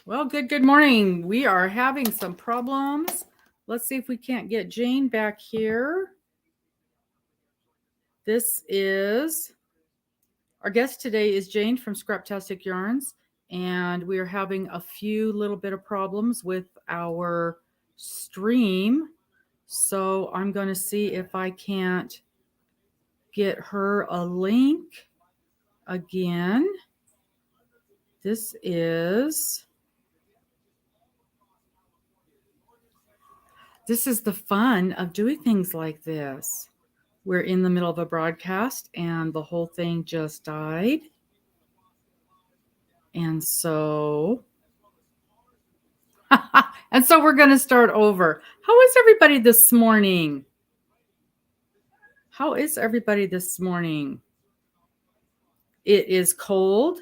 Well, good morning. We are having some problems. Let's see if we can't get Jane back here. Our guest today is Jane from Scraptastic Yarns, and we are having a few little bit of problems with our stream. So I'm going to see if I can't get her a link again. This is the fun of doing things like this. We're in the middle of a broadcast and the whole thing just died. And so we're going to start over. How is everybody this morning? It is cold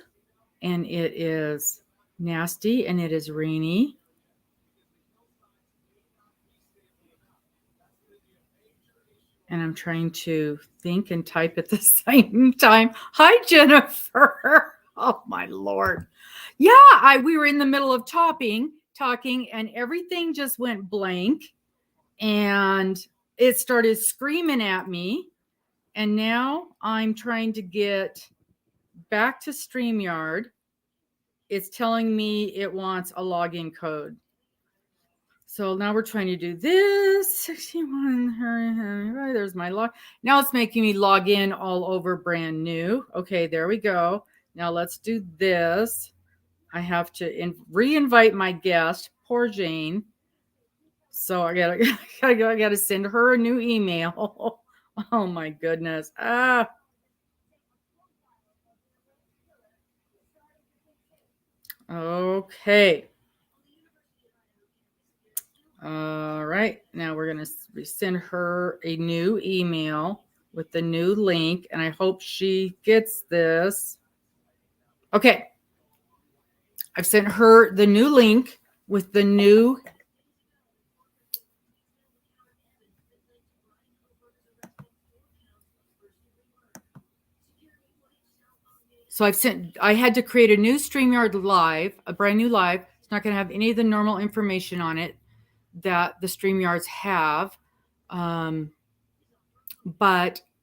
and it is nasty and it is rainy. And I'm trying to think and type at the same time. Hi, Jennifer. Oh, my Lord. Yeah, we were in the middle of talking, and everything just went blank. And it started screaming at me. And now I'm trying to get back to StreamYard. It's telling me it wants a login code. So now we're trying to do this. 61. There's my log. Now it's making me log in all over brand new. Okay, there we go. Now let's do this. I have to re-invite my guest, poor Jane. So I gotta send her a new email. Oh my goodness. Okay. All right, now we're going to send her a new email with the new link, and I hope she gets this. Okay, I've sent her the new link with the new. So I had to create a new StreamYard Live, a brand new live. It's not going to have any of the normal information on it that the StreamYards have. But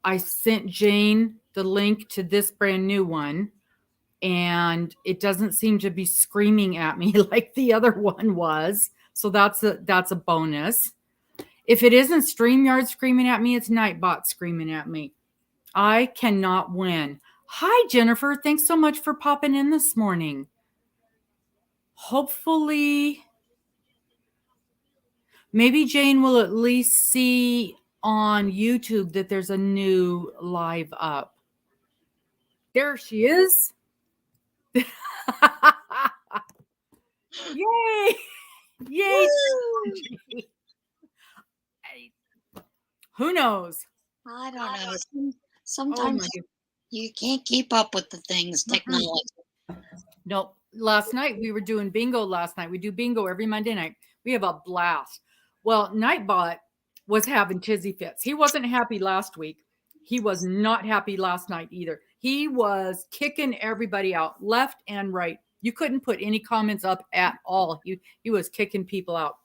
I sent Jane the link to this brand new one, and it doesn't seem to be screaming at me like the other one was. So that's a bonus. If it isn't StreamYard screaming at me, it's Nightbot screaming at me. I cannot win. Hi, Jennifer. Thanks so much for popping in this morning. Hopefully, maybe Jane will at least see on YouTube that there's a new live up. There she is. Yay! Yay! Who knows? I don't know. Sometimes you can't keep up with the things, technology. Nope. Last night we were doing bingo last night. We do bingo every Monday night. We have a blast. Well, Nightbot was having tizzy fits. He wasn't happy last week. He was not happy last night either. He was kicking everybody out left and right. You couldn't put any comments up at all. He was kicking people out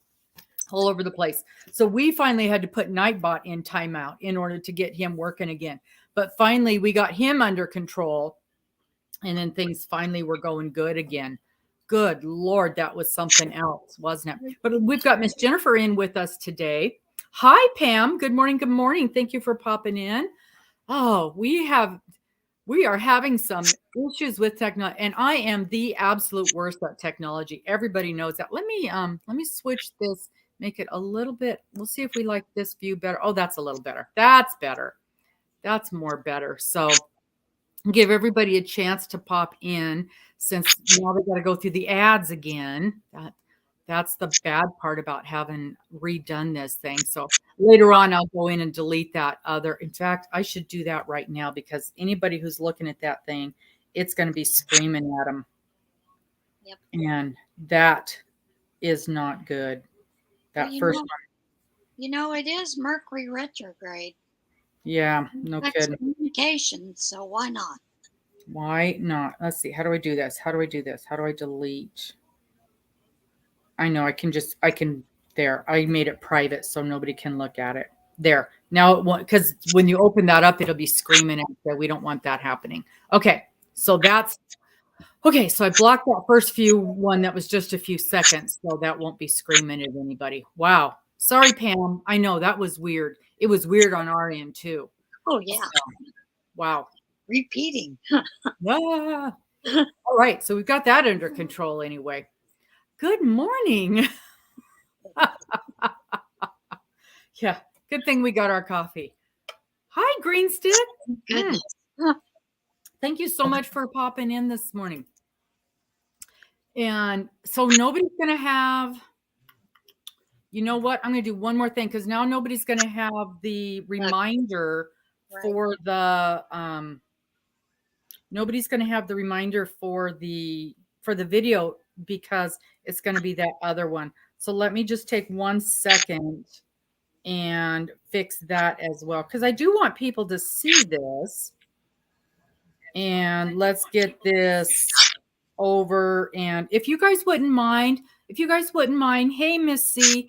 all over the place. So we finally had to put Nightbot in timeout in order to get him working again. But finally we got him under control. And then things finally were going good again. Good Lord, that was something else, wasn't it? But we've got Miss Jennifer in with us today. Hi, Pam. Good morning. Good morning. Thank you for popping in. Oh, we are having some issues with technology, and I am the absolute worst at technology. Everybody knows that. Let me switch this, make it a little bit. We'll see if we like this view better. Oh, that's a little better. That's better. That's more better. So give everybody a chance to pop in, since now they got to go through the ads again. That's the bad part about having redone this thing. So later on, I'll go in and delete that other. In fact, I should do that right now, because anybody who's looking at that thing, it's going to be screaming at them. Yep. And that is not good. That first one. You know, it is Mercury retrograde. Yeah, no kidding. Communication, so why not? Why not? Let's see. How do I do this? How do I delete? I know I can there. I made it private so nobody can look at it. There. Now it won't, because when you open that up, it'll be screaming at you. We don't want that happening. Okay. So that's okay. So I blocked that first few one that was just a few seconds. So that won't be screaming at anybody. Wow. Sorry, Pam. I know that was weird. It was weird on our end too. Oh, yeah. So, wow. Repeating. Ah. All right. So we've got that under control anyway. Good morning. Yeah. Good thing we got our coffee. Hi, Greenstick. Goodness. Thank you so much for popping in this morning. And so nobody's going to have, you know what? I'm going to do one more thing because now nobody's going to have the reminder for the, nobody's going to have the reminder for the video because it's going to be that other one. So let me just take 1 second and fix that as well, because I do want people to see this. And let's get this over. And if you guys wouldn't mind, hey, Miss C,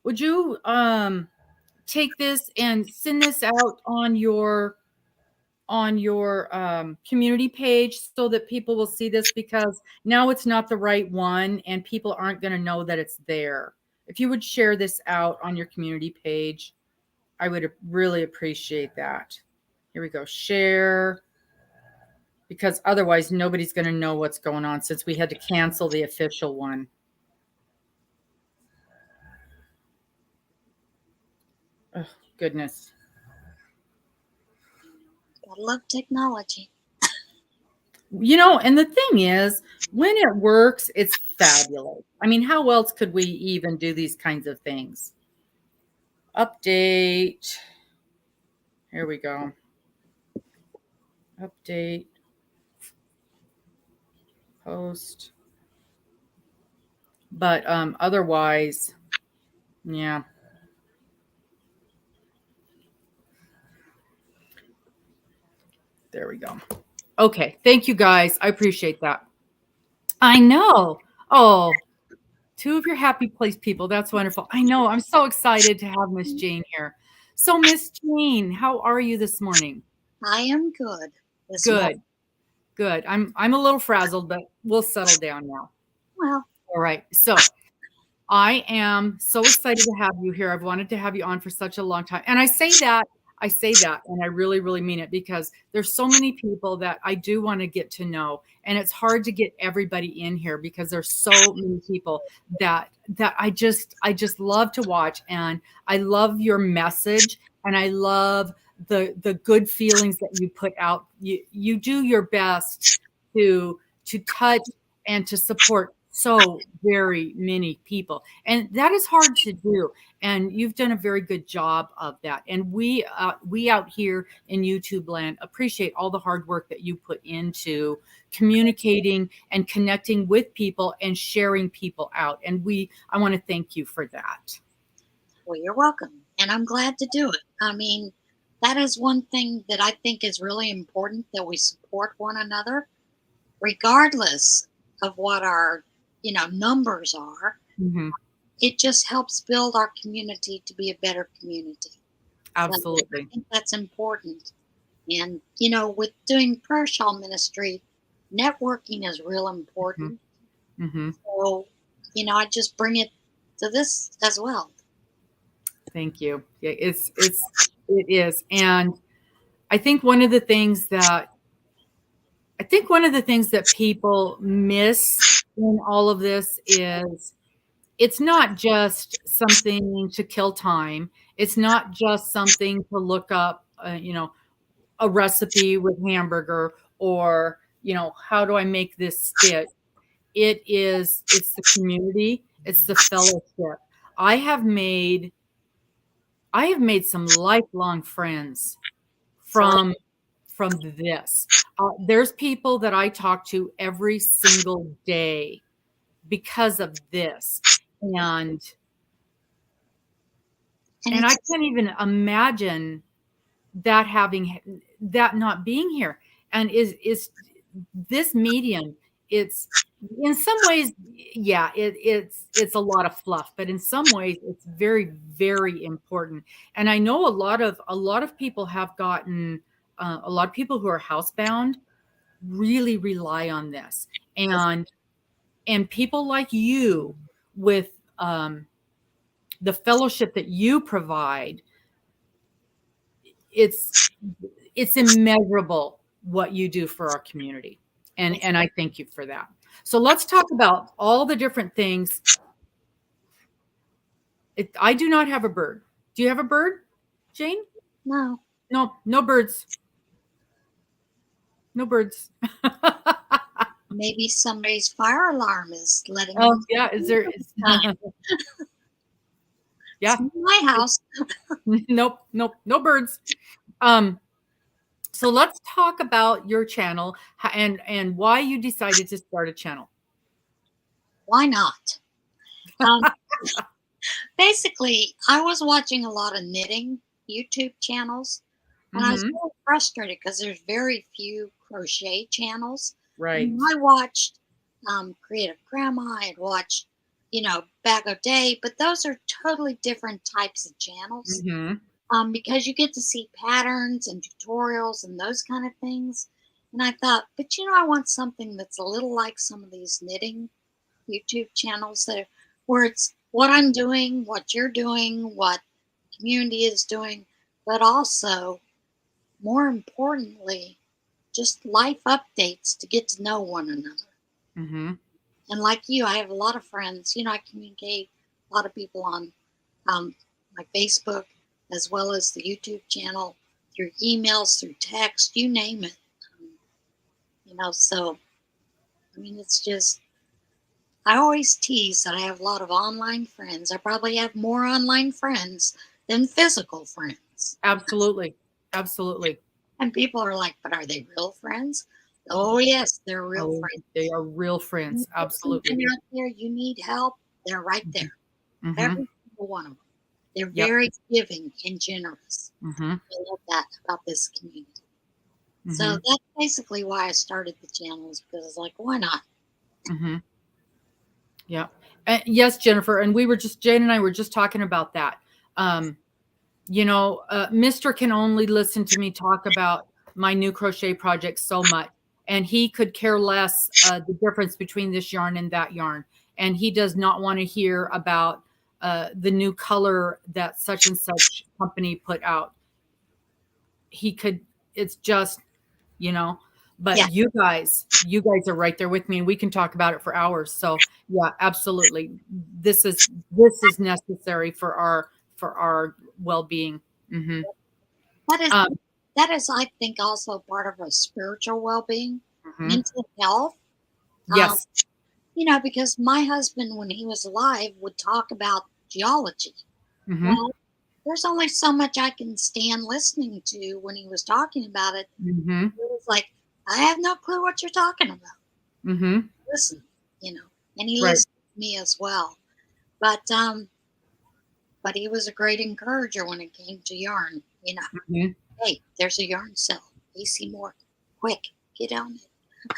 would you take this and send this out on your community page so that people will see this, because now it's not the right one and people aren't going to know that it's there. If you would share this out on your community page, I would really appreciate that. Here we go. Share. Because otherwise nobody's going to know what's going on since we had to cancel the official one. Oh, goodness. I love technology. You know, and the thing is, when it works, it's fabulous. I mean, how else could we even do these kinds of things? Update. Here we go. Update. Post. But otherwise, yeah. There we go. Okay. Thank you, guys. I appreciate that. I know. Oh, 2 of your happy place people. That's wonderful. I know. I'm so excited to have Miss Jane here. So, Miss Jane, how are you this morning? I am good. Good. Good. I'm a little frazzled, but we'll settle down now. Well. All right. So I am so excited to have you here. I've wanted to have you on for such a long time. And I say that, and I really, really mean it, because there's so many people that I do want to get to know. And it's hard to get everybody in here because there's so many people that I just love to watch. And I love your message, and I love the good feelings that you put out. You do your best to touch and to support so very many people, and that is hard to do, and you've done a very good job of that. And we out here in YouTube land appreciate all the hard work that you put into communicating and connecting with people and sharing people out, and I want to thank you for that. Well, you're welcome, and I'm glad to do it. I mean, that is one thing that I think is really important, that we support one another regardless of what our numbers are. Mm-hmm. It just helps build our community to be a better community. Absolutely. So I think that's important. And, with doing prayer shawl ministry, networking is real important. Mm-hmm. So, I just bring it to this as well. Thank you. Yeah, it is. And I think one of the things that people miss in all of this is it's not just something to kill time. It's not just something to look up, a recipe with hamburger, or, how do I make this stick? It's the community. It's the fellowship. I have made some lifelong friends from this. There's people that I talk to every single day because of this. And I can't even imagine that not being here. And is this medium, it's in some ways, yeah, it's a lot of fluff, but in some ways it's very, very important. And I know a lot of people have gotten a lot of people who are housebound really rely on this. And people like you with the fellowship that you provide, it's it's immeasurable what you do for our community. And I thank you for that. So let's talk about all the different things. I do not have a bird. Do you have a bird, Jane? No, No, no birds. No birds. maybe somebody's fire alarm is letting Oh, them. yeah. Is there? It's Yeah. my house. Nope. Nope. No birds. Um, so let's talk about your channel and why you decided to start a channel. Why not? Um, Basically, I was watching a lot of knitting YouTube channels, and I was Mm-hmm. really frustrated because there's very few crochet channels. Right. And I watched Creative Grandma. I had watched, Bag of Day, but those are totally different types of channels Mm-hmm. because you get to see patterns and tutorials and those kind of things. And I thought, but I want something that's a little like some of these knitting YouTube channels where it's what I'm doing, what you're doing, what community is doing, but also more importantly, just life updates to get to know one another. Mm-hmm. And like you, I have a lot of friends. I communicate a lot of people on my Facebook as well as the YouTube channel through emails, through text, you name it. So it's just I always tease that I have a lot of online friends. I probably have more online friends than physical friends. Absolutely. Absolutely. And people are like, but are they real friends? Oh, yes, they're real Oh, friends. they are real You friends. put something Absolutely. out there, you need help, they're right there. Mm-hmm. Every single one of them. They're Yep. very giving and generous. Mm-hmm. I love that about this community. So Mm-hmm. that's basically why I started the channel is because it's like, why not? Mm-hmm. Yeah. Yes, Jennifer. And Jane and I were just talking about that. Um, Mr. can only listen to me talk about my new crochet project so much. And he could care less the difference between this yarn and that yarn. And he does not want to hear about the new color that such and such company put out. It's just, you know, but Yeah, you guys are right there with me and we can talk about it for hours. So yeah, absolutely. This is necessary for our well-being. Hmm. that is Um, that is I think also part of a spiritual well-being, mhm. mental health. Um, Yes. because my husband, when he was alive, would talk about geology. Hmm. Well, there's only so much I can stand listening to when he was talking about it. Hmm. It was like, I have no clue what you're talking about. Hmm. Listen, and he Right. listened to me as well. But he was a great encourager when it came to yarn. Hmm. Hey, there's a yarn sale. AC Moore, quick, get on it.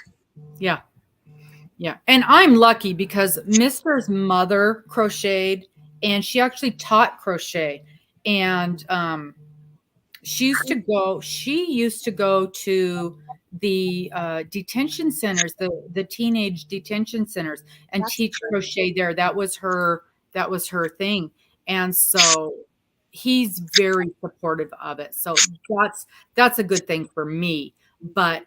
Yeah. Yeah. And I'm lucky because Mr.'s mother crocheted and she actually taught crochet. And she used to go to the detention centers, the teenage detention centers, and That's teach crochet there. That was her thing. And so he's very supportive of it. So that's a good thing for me. But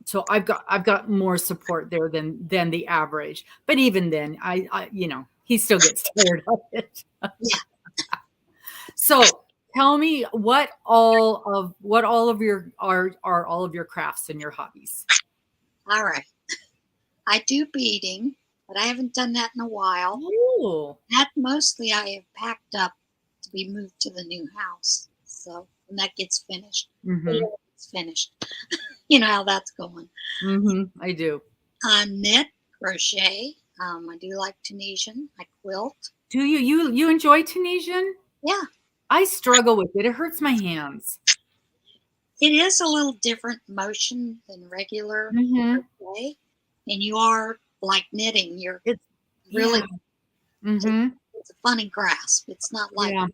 so I've got more support there than the average. But even then, he still gets tired of it. yeah. So tell me what all of your are all of your crafts and your hobbies. All right. I do beading, but I haven't done that in a while. Ooh. That mostly I have packed up to be moved to the new house. So when that gets finished, Mm-hmm. whenever it's finished, you know how that's going. Mm-hmm. I do. Knit, crochet. I do like Tunisian. I quilt. Do you enjoy Tunisian? Yeah, I struggle with it. It hurts my hands. it is a little different motion than regular Mm-hmm. crochet. and you are like knitting. You're It's really, yeah. Mm-hmm. it's a funny grasp. It's not like Yeah.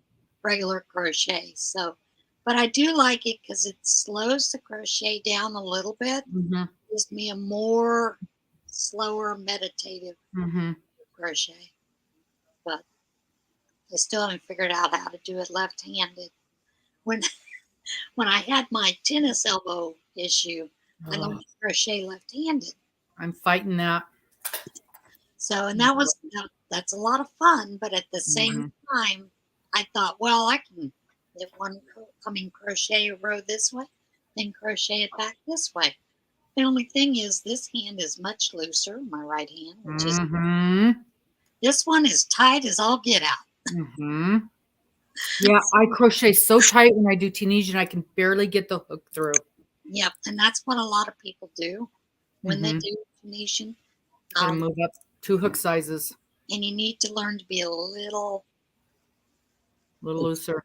regular crochet. So, but I do like it because it slows the crochet down a little bit. Mm-hmm. Gives me a more slower, meditative Mm-hmm. crochet. But I still haven't figured out how to do it left-handed. When when I had my tennis elbow issue, I learned Oh, to crochet left-handed. I'm fighting that. So, and that's a lot of fun. But at the same Mm-hmm. time, I thought, well, I can get one coming crochet a row this way, then crochet it back this way. The only thing is, this hand is much looser, my right hand, which is Mm-hmm. this one is tight as all get out. Mm-hmm. Yeah, I crochet so tight when I do Tunisian, I can barely get the hook through. Yep, and that's what a lot of people do when they Mm-hmm. do Tunisian. Got to Um, move up 2 hook sizes, and you need to learn to be a little a little loose. looser.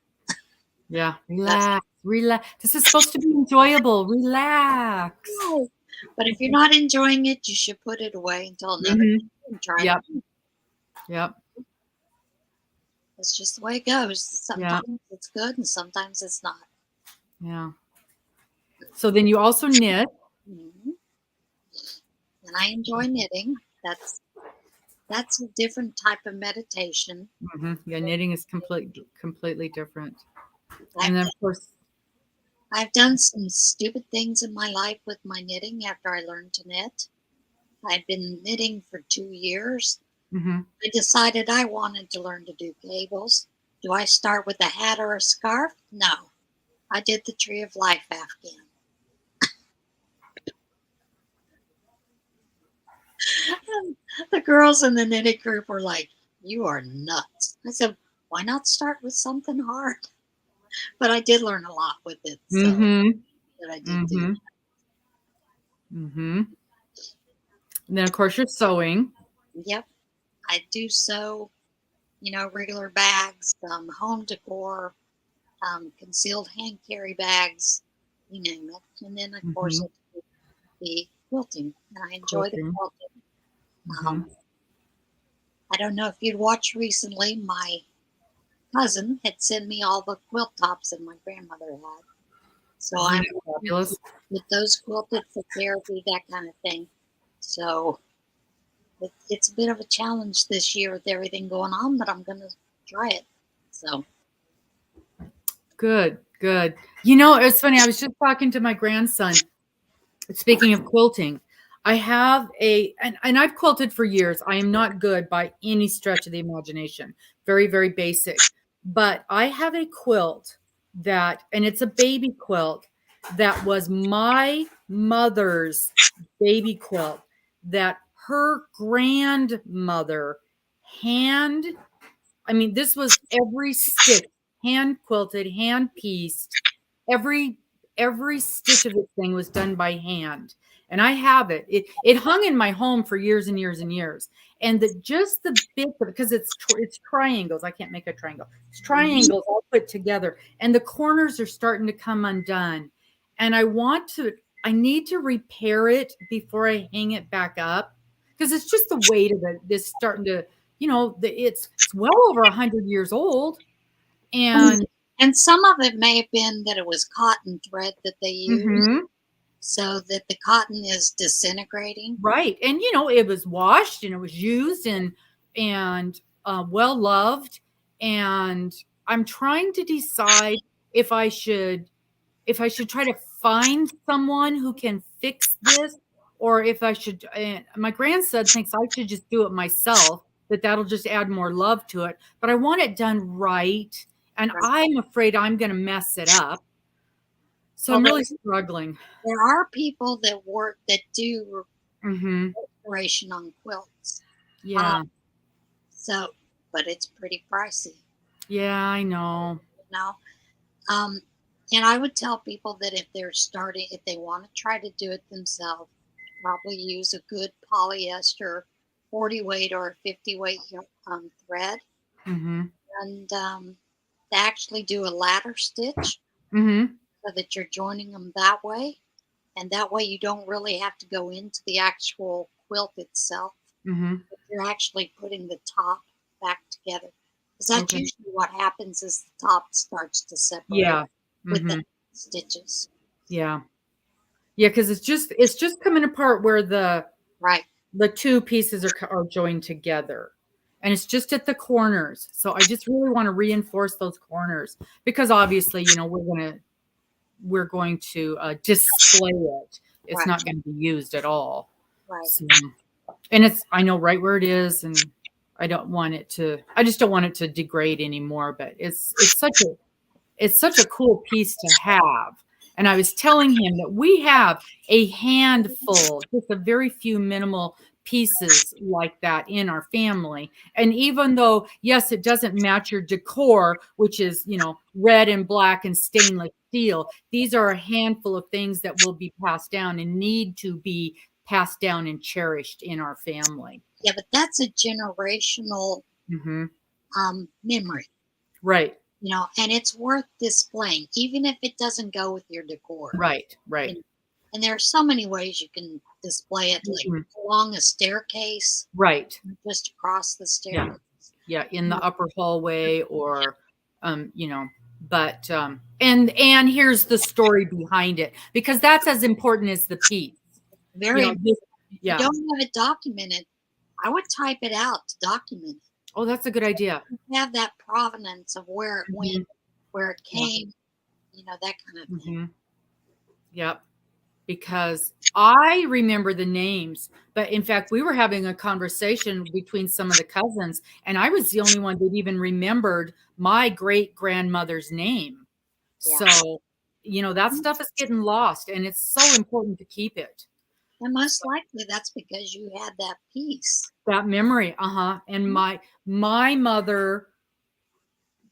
Yeah, That's relax, relax. This is supposed to be enjoyable. Relax. right. But if you're not enjoying it, you should put it away until another Mm-hmm. day and try it Yep, again. yep, It's just the way it goes. yeah, Sometimes it's good and sometimes it's not. yeah. So then you also knit. Mhm. And I enjoy knitting. That's a different type of meditation. Mm-hmm. Yeah, knitting is completely different. And I've then of course, I've done some stupid things in my life with my knitting after I learned to knit. I've been knitting for 2 years. mm-hmm. I decided I wanted to learn to do cables. Do I start with a hat or a scarf? No. I did the Tree of Life Afghan. And the girls in the knitting group were like, "You are nuts." I said, "Why not start with something hard?" But I did learn a lot with it, so Mm-hmm. that I did do. Mm-hmm. Mm-hmm. And then of course you're sewing. Yep, I do sew, regular bags, home decor, concealed hand carry bags, you name it. And then, of course, Mm-hmm. I do the quilting, and I enjoy the Quilting. quilting. Mm-hmm. Um, I don't know if you'd watched recently, my cousin had sent me all the quilt tops that my grandmother had. So Isn't I'm that working fabulous? with those quilted for therapy, that kind of thing. So it's a bit of a challenge this year with everything going on, but I'm going to try it. So, Good, good. You know, it's funny. I was just talking to my grandson. Speaking of quilting, I have and I've quilted for years. I am not good by any stretch of the imagination. Very, very basic. But I have a quilt and it's a baby quilt that was my mother's baby quilt that her grandmother hand I mean, this was every stitch, hand quilted, hand pieced. Every every stitch of this thing was done by hand. And I have it. It hung in my home for years and years and years. And just the bit because it's triangles. I can't make a triangle. It's triangles all put together, and the corners are starting to come undone. And I need to repair it before I hang it back up because it's just the weight of it. This starting to it's well over 100 years old, and, and and some of it may have been that it was cotton thread that they used, mhm, so that the cotton is disintegrating. right, and it was washed and it was used and well loved, and I'm trying to decide if I should if I should try to find someone who can fix this, or if I should. My grandson thinks I should just do it myself. That'll just add more love to it. But I want it done right, and Right. I'm afraid I'm going to mess it up. So Well, I'm really struggling. there are people that do Hmm. restoration on quilts. Uh, Yeah, so, but it's pretty pricey, yeah, I know. you know. Um, and I would tell people that if they want to try to do it themselves, probably use a good polyester 40 weight or 50 weight thread, Hmm. and actually do a ladder stitch Hmm. so that you're joining them that way. And that way you don't really have to go into the actual quilt itself. Mm-hmm. But you're actually putting the top back together. Because that's Okay. usually what happens is the top starts to separate Yeah. with the Mm-hmm. stitches. Yeah. Yeah. Because it's just coming apart where Right. the two pieces are joined together, and it's just at the corners. So I just really want to reinforce those corners because obviously, we're going to display it. It's Right. not going to be used at all. Right. So, and I know right where it is, and I just don't want it to degrade anymore. But it's such a cool piece to have. And I was telling him that we have a handful, just a very few minimal pieces like that in our family. And even though, yes, it doesn't match your decor, which is, red and black and stainless steel, these are a handful of things that will be passed down and need to be passed down and cherished in our family. Yeah, but that's a generational Hmm. memory, Right, and it's worth displaying, even if it doesn't go with your decor. right, You right. know, and there are so many ways you can display it, like Mhm. along a staircase, Right. just across the Yeah. staircase. Yeah, in You the know, upper hallway or but and here's the story behind it because that's as important as the piece. You very know, important. this, If you yeah. don't have it documented, I would type it out to document it. Oh, that's a good idea. Have that provenance of where it went, Mhm. where it Yeah. came, that kind of thing. Mhm. Yep. Because I remember the names, but in fact, we were having a conversation between some of the cousins, and I was the only one that even remembered my great grandmother's name. Yeah. So, that stuff is getting lost, and it's so important to keep it. And most likely that's because you had that piece. That memory, uh-huh. And my mother,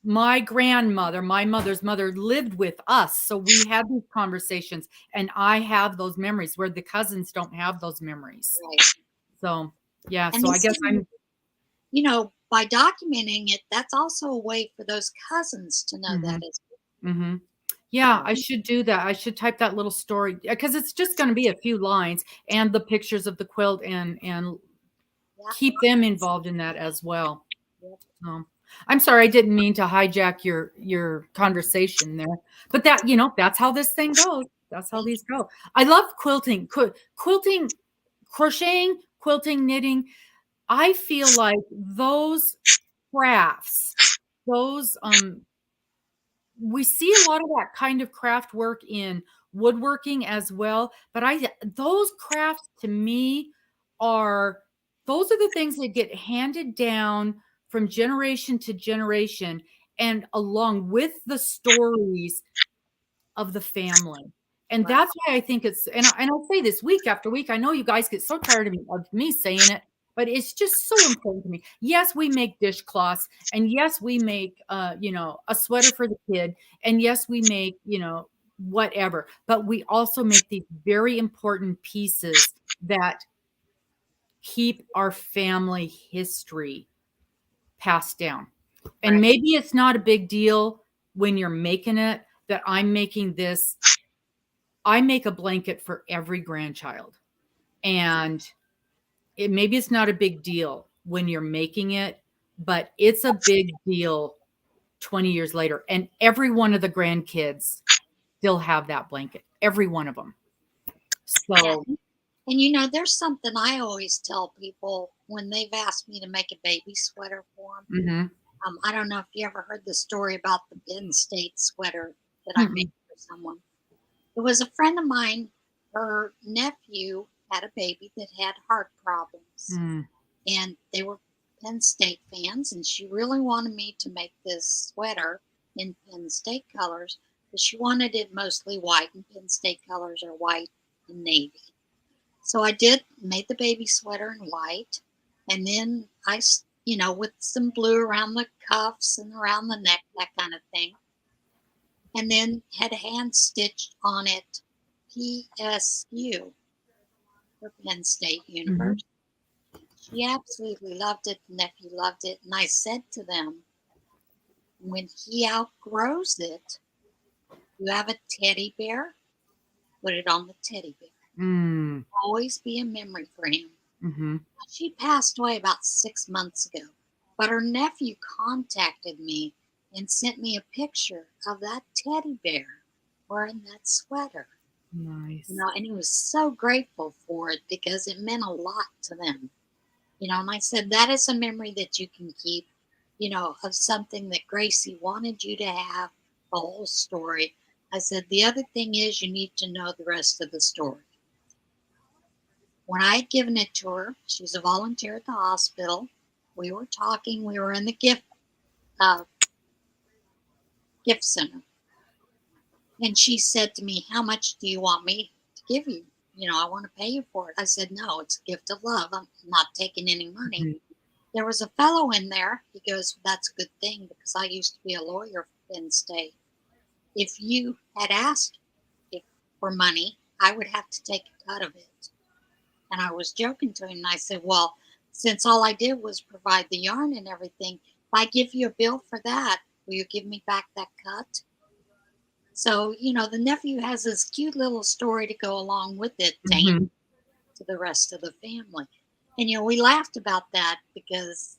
my grandmother, my mother's mother lived with us. So we had these conversations, and I have those memories where the cousins don't have those memories. Right. So, yeah, And so I guess I'm by documenting it, that's also a way for those cousins to know that mhm, as mhm. Yeah, well. I should do that. I should type that little story because it's just going to be a few lines and the pictures of the quilt and Yeah. keep them involved in that as well. Yep. So, I'm sorry, I didn't mean to hijack your conversation there, but that's how this thing goes. That's how these go. I love quilting, quilting, crocheting, quilting, knitting. I feel like those crafts, those we see a lot of that kind of craft work in woodworking as well, but those crafts to me are those are the things that get handed down from generation to generation and along with the stories of the family. And Right. that's why I think and I'll say this week after week. I know you guys get so tired of me saying it, but it's just so important to me. Yes, we make dishcloths, and yes, we make a sweater for the kid, and yes, we make, whatever, but we also make these very important pieces that keep our family history passed down. And Right. maybe it's not a big deal when you're making it that I make a blanket for every grandchild. And maybe it's not a big deal when you're making it, but it's a big deal 20 years later. And every one of the grandkids still have that blanket, every one of them. Yeah. So, And there's something I always tell people when they've asked me to make a baby sweater for them. mhm. I don't know if you ever heard the story about the Penn State sweater that I made Mm-mm. for someone. It was a friend of mine. Her nephew had a baby that had heart problems, Mm. and they were Penn State fans, and she really wanted me to make this sweater in Penn State colors, but she wanted it mostly white, and Penn State colors are white and navy. So I made the baby sweater in white, and then with some blue around the cuffs and around the neck, that kind of thing. And then had hand stitched on it PSU for Penn State Mhm. University. She absolutely loved it. The nephew loved it. And I said to them, when he outgrows it, you have a teddy bear, put it on the teddy bear. Mm. Always be a memory for him. Mm-hmm. She passed away about 6 months ago, but her nephew contacted me and sent me a picture of that teddy bear wearing that sweater. Nice. And he was so grateful for it because it meant a lot to them. And I said, that is a memory that you can keep, of something that Gracie wanted you to have, the whole story. I said, the other thing is you need to know the rest of the story. When I had given it to her, she was a volunteer at the hospital. We were talking, we were in the uh, gift center. And she said to me, how much do you want me to give you? I want to pay you for it. I said, no, it's a gift of love. I'm not taking any money. Mhm. There was a fellow in there. He goes, that's a good thing because I used to be a lawyer for Penn State. If you had asked for money, I would have to take a cut of it. And I was joking to him and I said, well, since all I did was provide the yarn and everything, if I give you a bill for that, will you give me back that cut? So, the nephew has this cute little story to go along with it Mhm. to the rest of the family. And, we laughed about that because,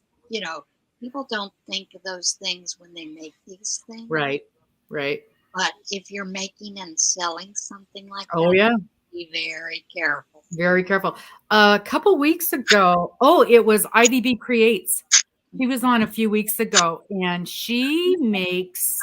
people don't think of those things when they make these things. Right. Right. But if you're making and selling something like Oh that, yeah. be very careful. Very careful. A couple weeks ago, oh, it was IDB Creates. She was on a few weeks ago, and she makes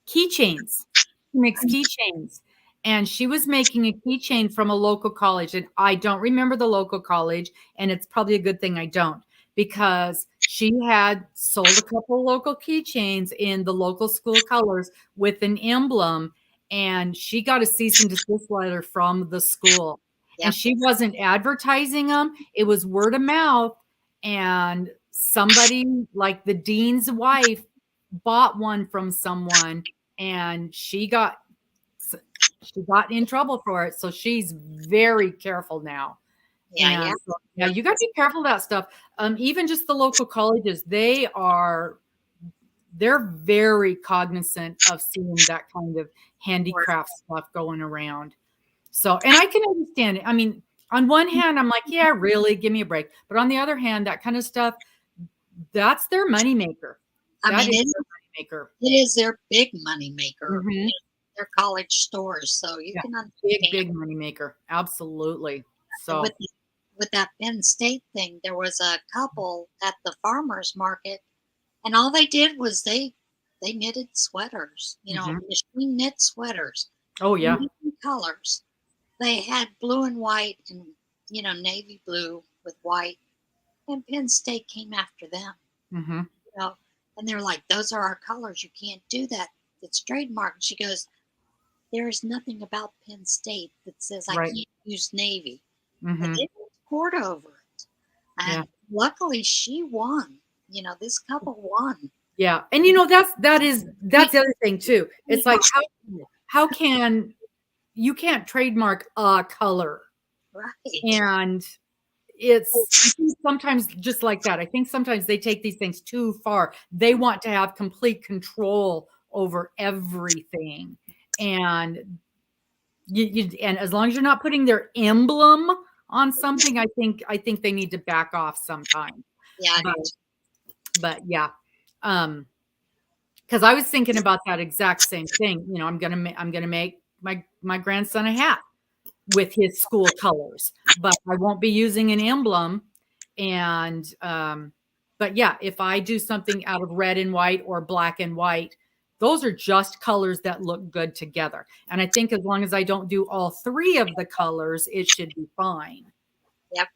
keychains. She makes keychains. And she was making a keychain from a local college. And I don't remember the local college. And it's probably a good thing I don't, because she had sold a couple local keychains in the local school colors with an emblem. And she got a cease and desist letter from the school. And Yep. she wasn't advertising them, it was word of mouth. And somebody like the dean's wife bought one from someone, and she got in trouble for it. So she's very careful now. Yeah. Yeah. And so, yeah, you got to be careful of that stuff. Even just the local colleges, they're very cognizant of seeing that kind of handicraft stuff going around. So, and I can understand it. I mean, on one hand, I'm like, yeah, really, give me a break. But on the other hand, that kind of stuff, that's their moneymaker. I That mean, is it, their moneymaker. it is their big money maker. Mhm. Their college stores, so you Yeah, can big, understand. big money maker. Absolutely. And So, with that Penn State thing, there was a couple at the farmers market, and all they did was they knitted sweaters, mhm. machine knit sweaters, Oh, yeah. different colors. They had blue and white and navy blue with white, and Penn State came after them. Mhm. You know, and they're like, "Those are our colors. You can't do that. It's trademark." And she goes, there is nothing about Penn State that says I Right. can't use Navy. And Mhm. they went to court over it. Yeah. And luckily she won. This couple won. Yeah. And that's the other thing too. It's like how can you can't trademark a color. Right. And it's sometimes just like that. I think sometimes they take these things too far. They want to have complete control over everything. And and as long as you're not putting their emblem on something, I think they need to back off sometimes. Yeah, I do But too. but yeah, because I was thinking about that exact same thing. I'm gonna make my grandson a hat with his school colors, but I won't be using an emblem. And but yeah, if I do something out of red and white or black and white, those are just colors that look good together. And I think as long as I don't do all three of the colors, it should be fine. Yep.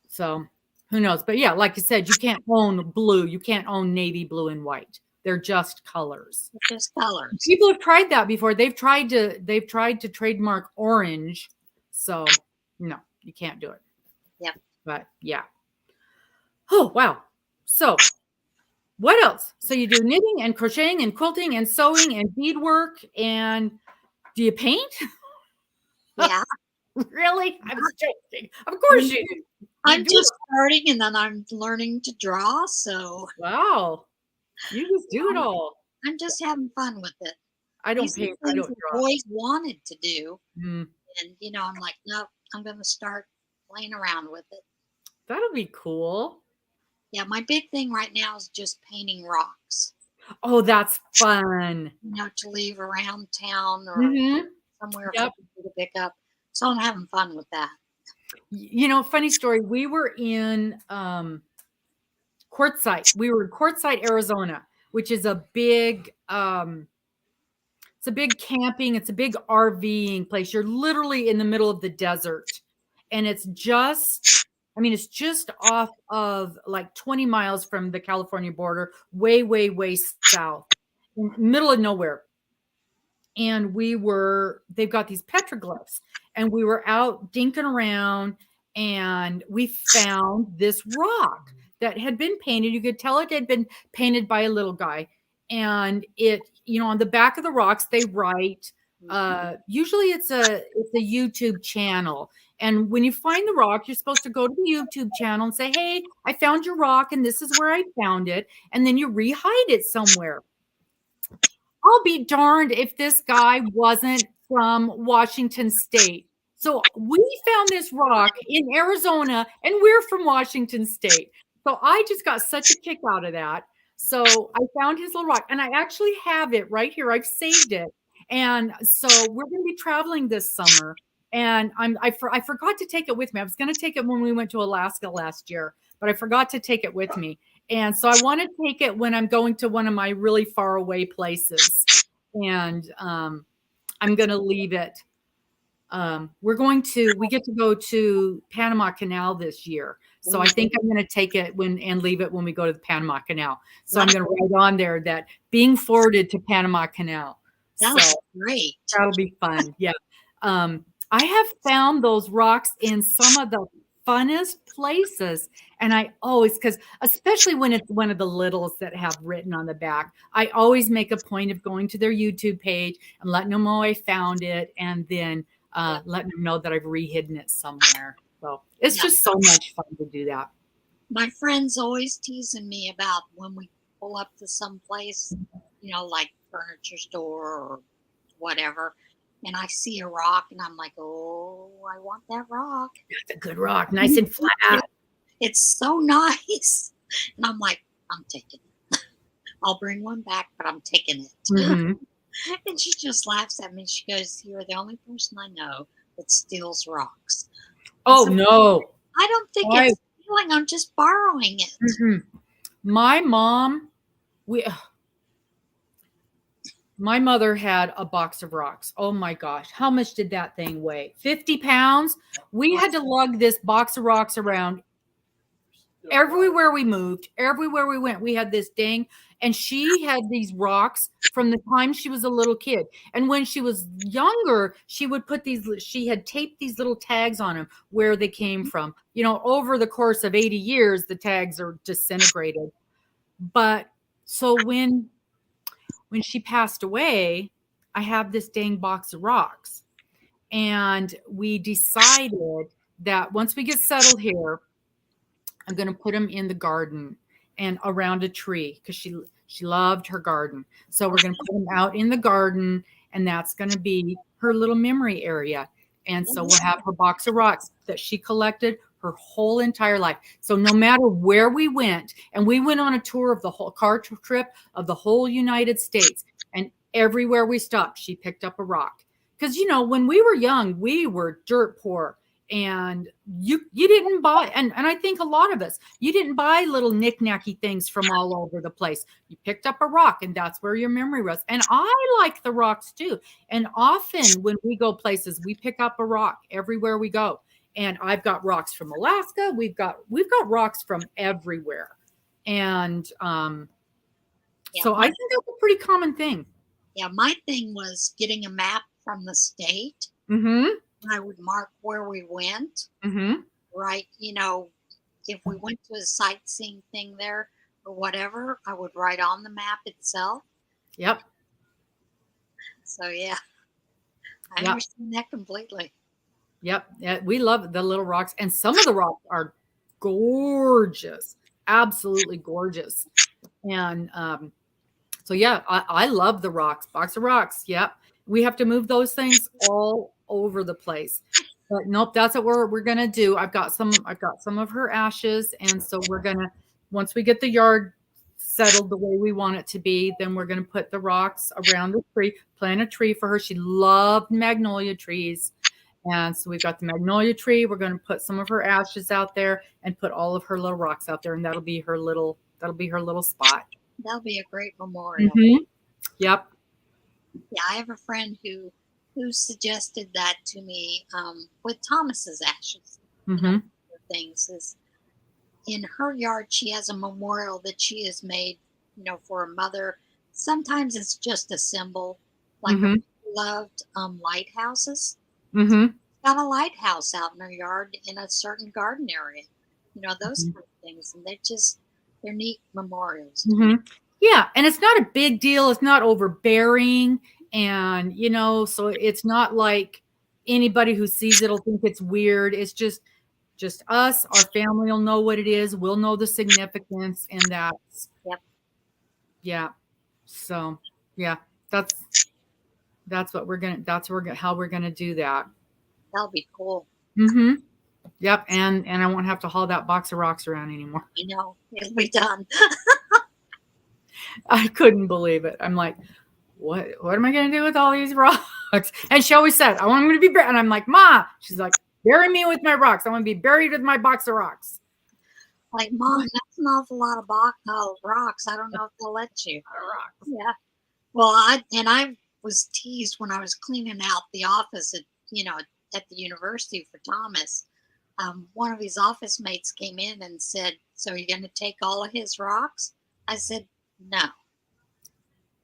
So who knows? But yeah, like you said, you can't own blue, you can't own navy blue and white. They're just colors. Just colors. People have tried that before. They've tried to trademark orange. So no, you can't do it. Yep. But yeah. Oh wow. So what else? So you do knitting and crocheting and quilting and sewing and beadwork, and do you paint? Yeah. Really? I was joking. Of course I'm you do. You I'm do just starting and then I'm learning to draw, so it. Wow. You just do it I'm, all. I'm just having fun with it. I don't These are paint. I things don't I've draw. always wanted to do. Mm, And I'm like, nope, I'm gonna start playing around with it. That'll be cool. Yeah, my big thing right now is just painting rocks. Oh, that's fun. To leave around town or Mm-hmm. somewhere for Yep. people to pick up. So I'm having fun with that. Funny story. We were in Quartzsite. We were in Quartzsite, Arizona, which is a big it's a big camping, it's a big RVing place. You're literally in the middle of the desert. And it's just off of like 20 miles from the California border, way, way, way south, in the middle of nowhere. And they've got these petroglyphs, and we were out dinking around, and we found this rock that had been painted. You could tell it had been painted by a little guy. And on the back of the rocks, they write, usually it's a YouTube channel. And when you find the rock, you're supposed to go to the YouTube channel and say, hey, I found your rock and this is where I found it. And then you re-hide it somewhere. I'll be darned if this guy wasn't from Washington State. So we found this rock in Arizona, and we're from Washington State. So I just got such a kick out of that. So I found his little rock, and I actually have it right here. I've saved it. And so we're going to be traveling this summer. And I forgot to take it with me. I was going to take it when we went to Alaska last year, but I forgot to take it with me. And so I want to take it when I'm going to one of my really far away places. And I'm going to leave it. We get to go to Panama Canal this year. So I think I'm going to take it and leave it when we go to the Panama Canal. So I'm going to write on there that being forwarded to Panama Canal. That's great. That'll be fun. Yeah. I have found those rocks in some of the funnest places. And because especially when it's one of the littles that have written on the back, I always make a point of going to their YouTube page and letting them know I found it, and then letting them know that I've re-hidden it somewhere. So it's just so much fun to do that. My friend's always teasing me about when we pull up to some place, like furniture store or whatever, and I see a rock and I'm like, oh, I want that rock. That's a good rock. Nice and flat. It's so nice. And I'm like, I'm taking it. I'll bring one back, but I'm taking it. Mm-hmm. And she just laughs at me. She goes, you're the only person I know that steals rocks. Oh, so, no. I don't think it's stealing. I'm just borrowing it. Mm-hmm. My mom, my mother had a box of rocks. Oh my gosh. How much did that thing weigh? 50 pounds. We had to lug this box of rocks around everywhere we moved, everywhere we went. We had this dang, and she had these rocks from the time she was a little kid. And when she was younger, she had taped these little tags on them where they came from. Over the course of 80 years, the tags are disintegrated. But so when she passed away, I have this dang box of rocks. And we decided that once we get settled here, I'm going to put them in the garden and around a tree, because she loved her garden. So we're going to put them out in the garden, and that's going to be her little memory area. And so we'll have her box of rocks that she collected her whole entire life. So no matter where we went, and we went on a tour of the whole car trip of the whole United States, and everywhere we stopped, she picked up a rock. Because, when we were young, we were dirt poor. And you didn't buy, and I think a lot of us, you didn't buy little knick-knacky things from all over the place. You picked up a rock, and that's where your memory was. And I like the rocks too. And often when we go places, we pick up a rock everywhere we go. And I've got rocks from Alaska. We've got rocks from everywhere. And so I think that's a pretty common thing. Yeah, my thing was getting a map from the state. Mm-hmm. I would mark where we went. Mm-hmm. Right. If we went to a sightseeing thing there or whatever, I would write on the map itself. Yep. So, yeah, I understand that completely. Yep. Yeah, we love the little rocks. And some of the rocks are gorgeous. Absolutely gorgeous. And so, yeah, I love the rocks. Box of rocks. Yep. We have to move those things all over the place. But nope, that's what we're gonna do. I've got some of her ashes, and so we're gonna, once we get the yard settled the way we want it to be, then we're gonna put the rocks around the tree, plant a tree for her. She loved magnolia trees. And so we've got the magnolia tree. We're going to put some of her ashes out there and put all of her little rocks out there, and that'll be her little spot. That'll be a great memorial. Yep. Yeah, I have a friend who suggested that to me with Thomas's ashes. Things is in her yard. She has a memorial that she has made, for a mother. Sometimes it's just a symbol, like her loved lighthouses. Got a lighthouse out in her yard in a certain garden area, those kind of things, and they're neat memorials. Yeah, and it's not a big deal. It's not overbearing, and so it's not like anybody who sees it'll think it's weird. It's just us. Our family will know what it is. We'll know the significance, and that's yeah. So yeah, that's what we're gonna. How we're gonna do that. That'll be cool. Yep, and I won't have to haul that box of rocks around anymore. It'll be done. I couldn't believe it. I'm like, what am I going to do with all these rocks? And she always said, I want them to be buried. And I'm like, Ma, she's like, bury me with my rocks. I want to be buried with my box of rocks. Like, Mom, that's an awful lot of rocks. I don't know if they'll let you. Rocks. Yeah. Well, I was teased when I was cleaning out the office at the university for Thomas. One of his office mates came in and said, so are you going to take all of his rocks? I said, no.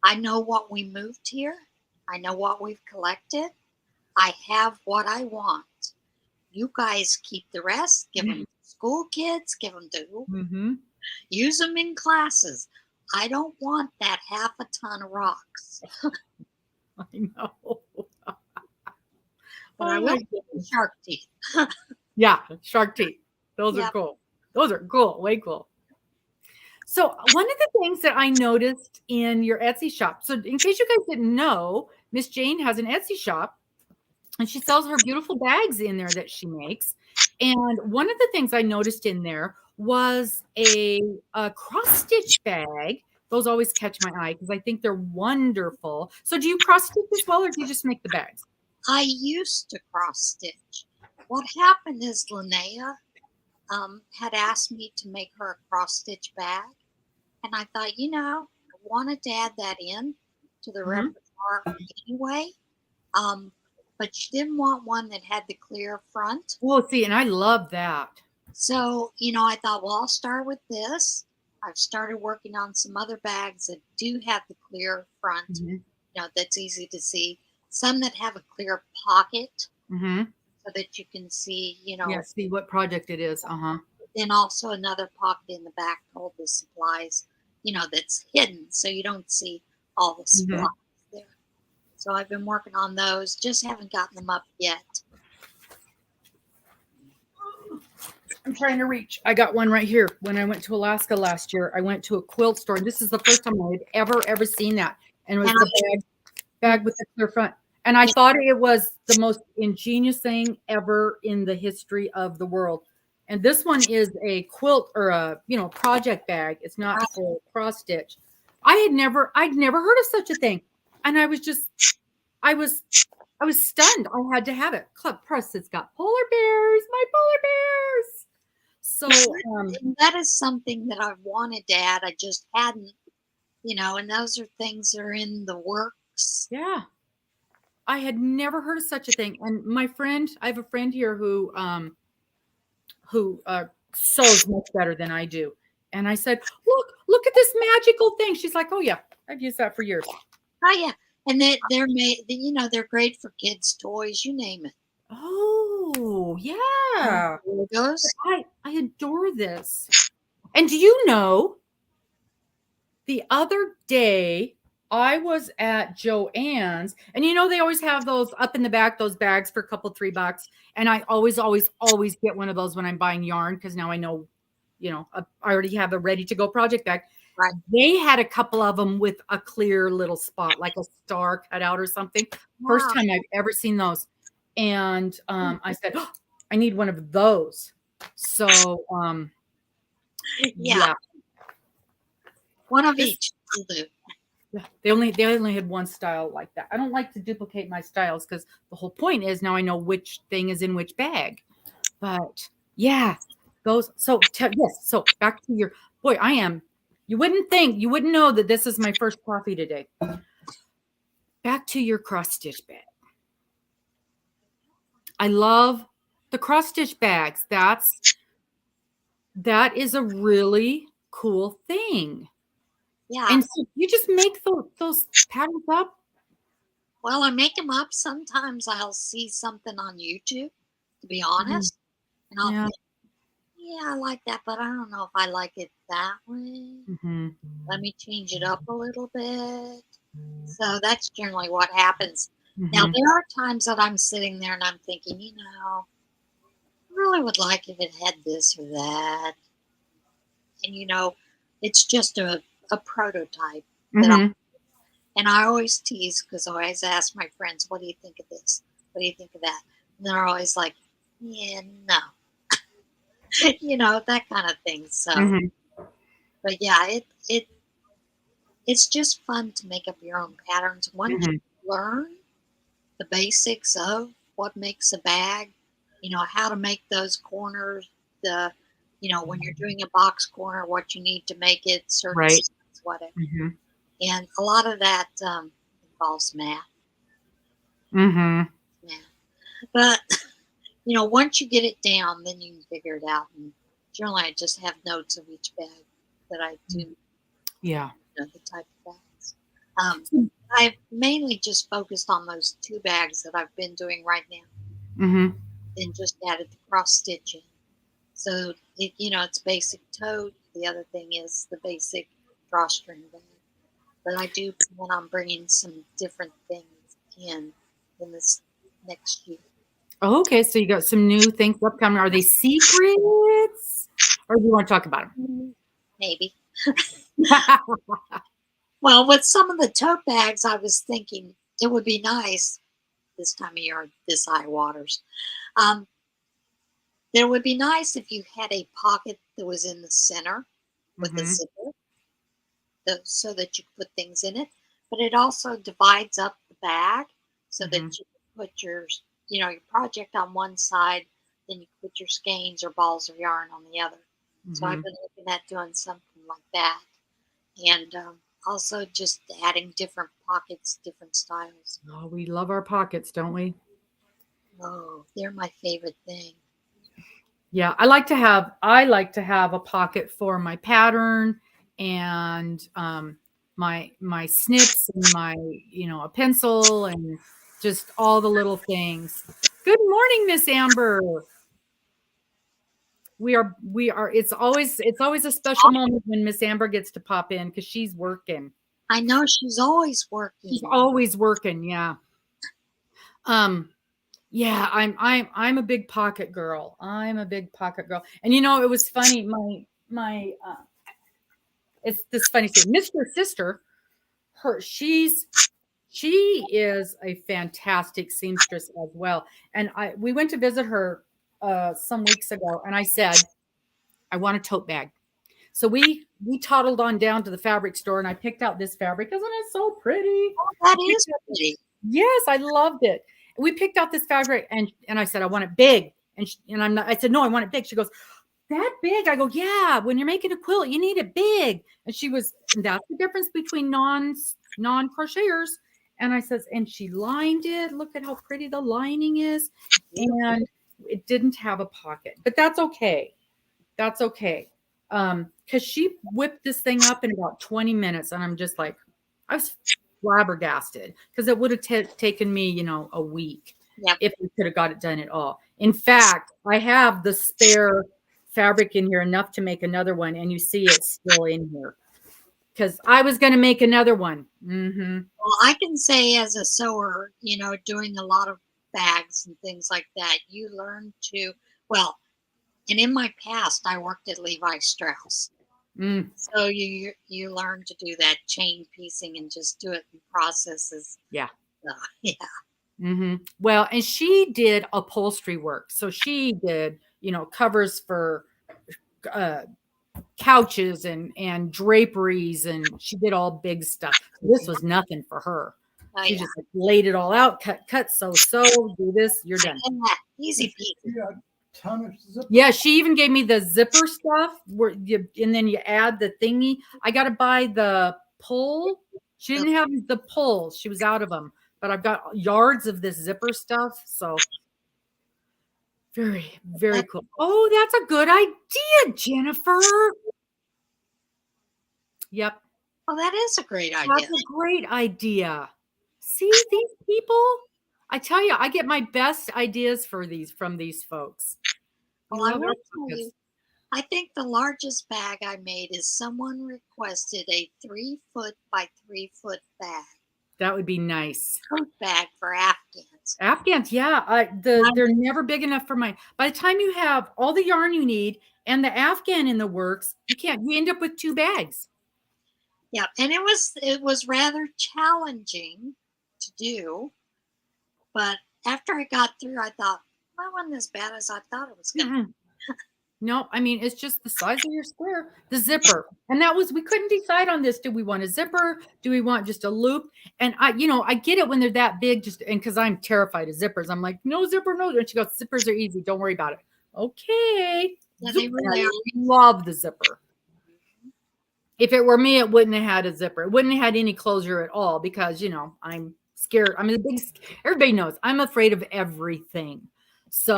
I know what we moved here. I know what we've collected. I have what I want. You guys keep the rest. Give them to school kids. Give them to use them in classes. I don't want that half a ton of rocks. I know. But I will give them shark teeth. Yeah, shark teeth. Those are cool. Those are cool. Way cool. So one of the things that I noticed in your Etsy shop, so in case you guys didn't know, Miss Jane has an Etsy shop, and she sells her beautiful bags in there that she makes. And one of the things I noticed in there was a cross-stitch bag. Those always catch my eye because I think they're wonderful. So do you cross-stitch as well, or do you just make the bags? I used to cross-stitch. What happened is Linnea had asked me to make her a cross-stitch bag. And I thought, I wanted to add that in to the repertoire anyway. But she didn't want one that had the clear front. Oh, see, and I love that. So, I thought, well, I'll start with this. I've started working on some other bags that do have the clear front, that's easy to see. Some that have a clear pocket so that you can see, see what project it is. Then also another pocket in the back to hold the supplies, that's hidden so you don't see all the supplies there. So I've been working on those, just haven't gotten them up yet. I'm trying to reach. I got one right here. When I went to Alaska last year, I went to a quilt store, and this is the first time I had ever seen that. And it was the bag with the clear front. And I thought it was the most ingenious thing ever in the history of the world. And this one is a quilt or a project bag. It's not for cross stitch. I'd never heard of such a thing, and I was stunned. I had to have it. Club Press. It's got polar bears. My polar bears. So that is something that I've wanted to add. I just hadn't, and those are things that are in the works. Yeah. I had never heard of such a thing. And I have a friend here who sews much better than I do. And I said, look at this magical thing. She's like, oh yeah, I've used that for years. Oh yeah. And they're made, they're great for kids' toys, you name it. Oh yeah. Those. I adore this. And do you know, the other day I was at Joann's, and they always have those up in the back, those bags for a couple, $3. And I always get one of those when I'm buying yarn, because now I know, I already have a ready to go project bag. Right. They had a couple of them with a clear little spot, like a star cut out or something. Wow. First time I've ever seen those. And I said, oh, I need one of those. So Yeah, yeah, one of this each will do. yeah, they only had one style like that. I don't like to duplicate my styles because the whole point is now I know which thing is in which bag. But yeah, those. So yes. So back to your boy. I am. You wouldn't know that this is my first coffee today. Back to your cross stitch bag. I love the cross stitch bags. That is a really cool thing. Yeah. And so you just make those patterns up. Well, I make them up. Sometimes I'll see something on YouTube, to be Mhm. honest, and I'll Yeah. think, yeah, I like that, but I don't know if I like it that way. Hmm. Let me change it up a little bit. So that's generally what happens. Now, Hmm. there are times that I'm sitting there and I'm thinking, I really would like if it had this or that. And, it's just a prototype that Hmm. and I always tease because I always ask my friends, what do you think of this? What do you think of that? And they're always like, yeah, no, that kind of thing. So, Hmm. but yeah, it's just fun to make up your own patterns. Once Hmm. you learn the basics of what makes a bag, how to make those corners, when you're doing a box corner, what you need to make it, certain Right. size, whatever. Hmm. And a lot of that involves math. Hmm. Yeah. But once you get it down, then you can figure it out. And generally, I just have notes of each bag that I do, Yeah. the type of bags. I've mainly just focused on those two bags that I've been doing right now, Hmm. and just added the cross stitching. So it's basic tote. The other thing is the basic drawstring bag. But I do plan on bringing some different things in this next year. Oh, okay, so you got some new things upcoming. Are they secrets, or do you want to talk about Maybe. them? Well, with some of the tote bags, I was thinking it would be nice this time of year, this high waters. Um, there would be nice if you had a pocket that was in the center with a Hmm. zipper, so that you could put things in it. But it also divides up the bag so that Hmm. you can put your project on one side, then you put your skeins or balls of yarn on the other. So I've Hmm. been looking at doing something like that, and also just adding different pockets, different styles. Oh, we love our pockets, don't we? Oh, they're my favorite thing. Yeah, I like to have a pocket for my pattern and my snips and my a pencil and just all the little things. Good morning, Miss Amber. We are it's always a special moment when Miss Amber gets to pop in because she's working. I know she's always She's working. always working, yeah. Um, yeah, I'm a big pocket girl. I'm a big pocket girl. And it was funny. My it's this funny thing. Mr. Sister, her she is a fantastic seamstress as well. And we went to visit her some weeks ago, and I said, I want a tote bag. So we toddled on down to the fabric store, and I picked out this fabric. Isn't it so pretty? Oh, that I picked is out this, pretty. yes, I loved it. We picked out this fabric, and I said, I want it big. I said, no, I want it big. She goes, that big? I go, yeah. When you're making a quilt, you need it big. And that's the difference between non-crocheters. And I says, and she lined it. Look at how pretty the lining is. Beautiful. And it didn't have a pocket, but that's okay. That's okay. Because she whipped this thing up in about 20 minutes, and I'm just like, I was flabbergasted because it would have taken me, a week Yep. if we could have got it done at all. In fact, I have the spare fabric in here enough to make another one, and you see it's still in here because I was going to make another one. Hmm. Well, I can say as a sewer, doing a lot of bags and things like that, you learn to, well, and in my past, I worked at Levi Strauss. Mm, So you learn to do that chain piecing and just do it in processes. yeah. Yeah. Well, and she did upholstery work. So she did, covers for uh, couches and draperies, and she did all big stuff. This was nothing for her. Oh, She yeah. just like, laid it all out, cut, sew, do this, you're done. Yeah, easy peasy. Ton of zip. Yeah, she even gave me the zipper stuff and then you add the thingy. I got to buy the pull. She didn't have the pull. She was out of them, but I've got yards of this zipper stuff. So very, very cool. Oh, that's a good idea, Jennifer. Yep. Oh, that is a great idea. That's a great idea. See, these people, I tell you, I get my best ideas from these folks. Well, I will tell you, I think the largest bag I made is someone requested a 3-foot by 3-foot bag. That would be nice. Tote bag for Afghans. Afghans, yeah. They're never big enough for mine. By the time you have all the yarn you need and the Afghan in the works, you end up with 2 bags. Yeah, and it was rather challenging to do, but after I got through, I thought, well, it wasn't as bad as I thought it was going to be. No, I mean, it's just the size of your square, the zipper. And we couldn't decide on this. Do we want a zipper? Do we want just a loop? And I get it when they're that big, and because I'm terrified of zippers. I'm like, no zipper, no. And she goes, zippers are easy. Don't worry about it. Okay. Yeah, they really I love the zipper. If it were me, it wouldn't have had a zipper. It wouldn't have had any closure at all because, I'm scared. Everybody knows I'm afraid of everything. So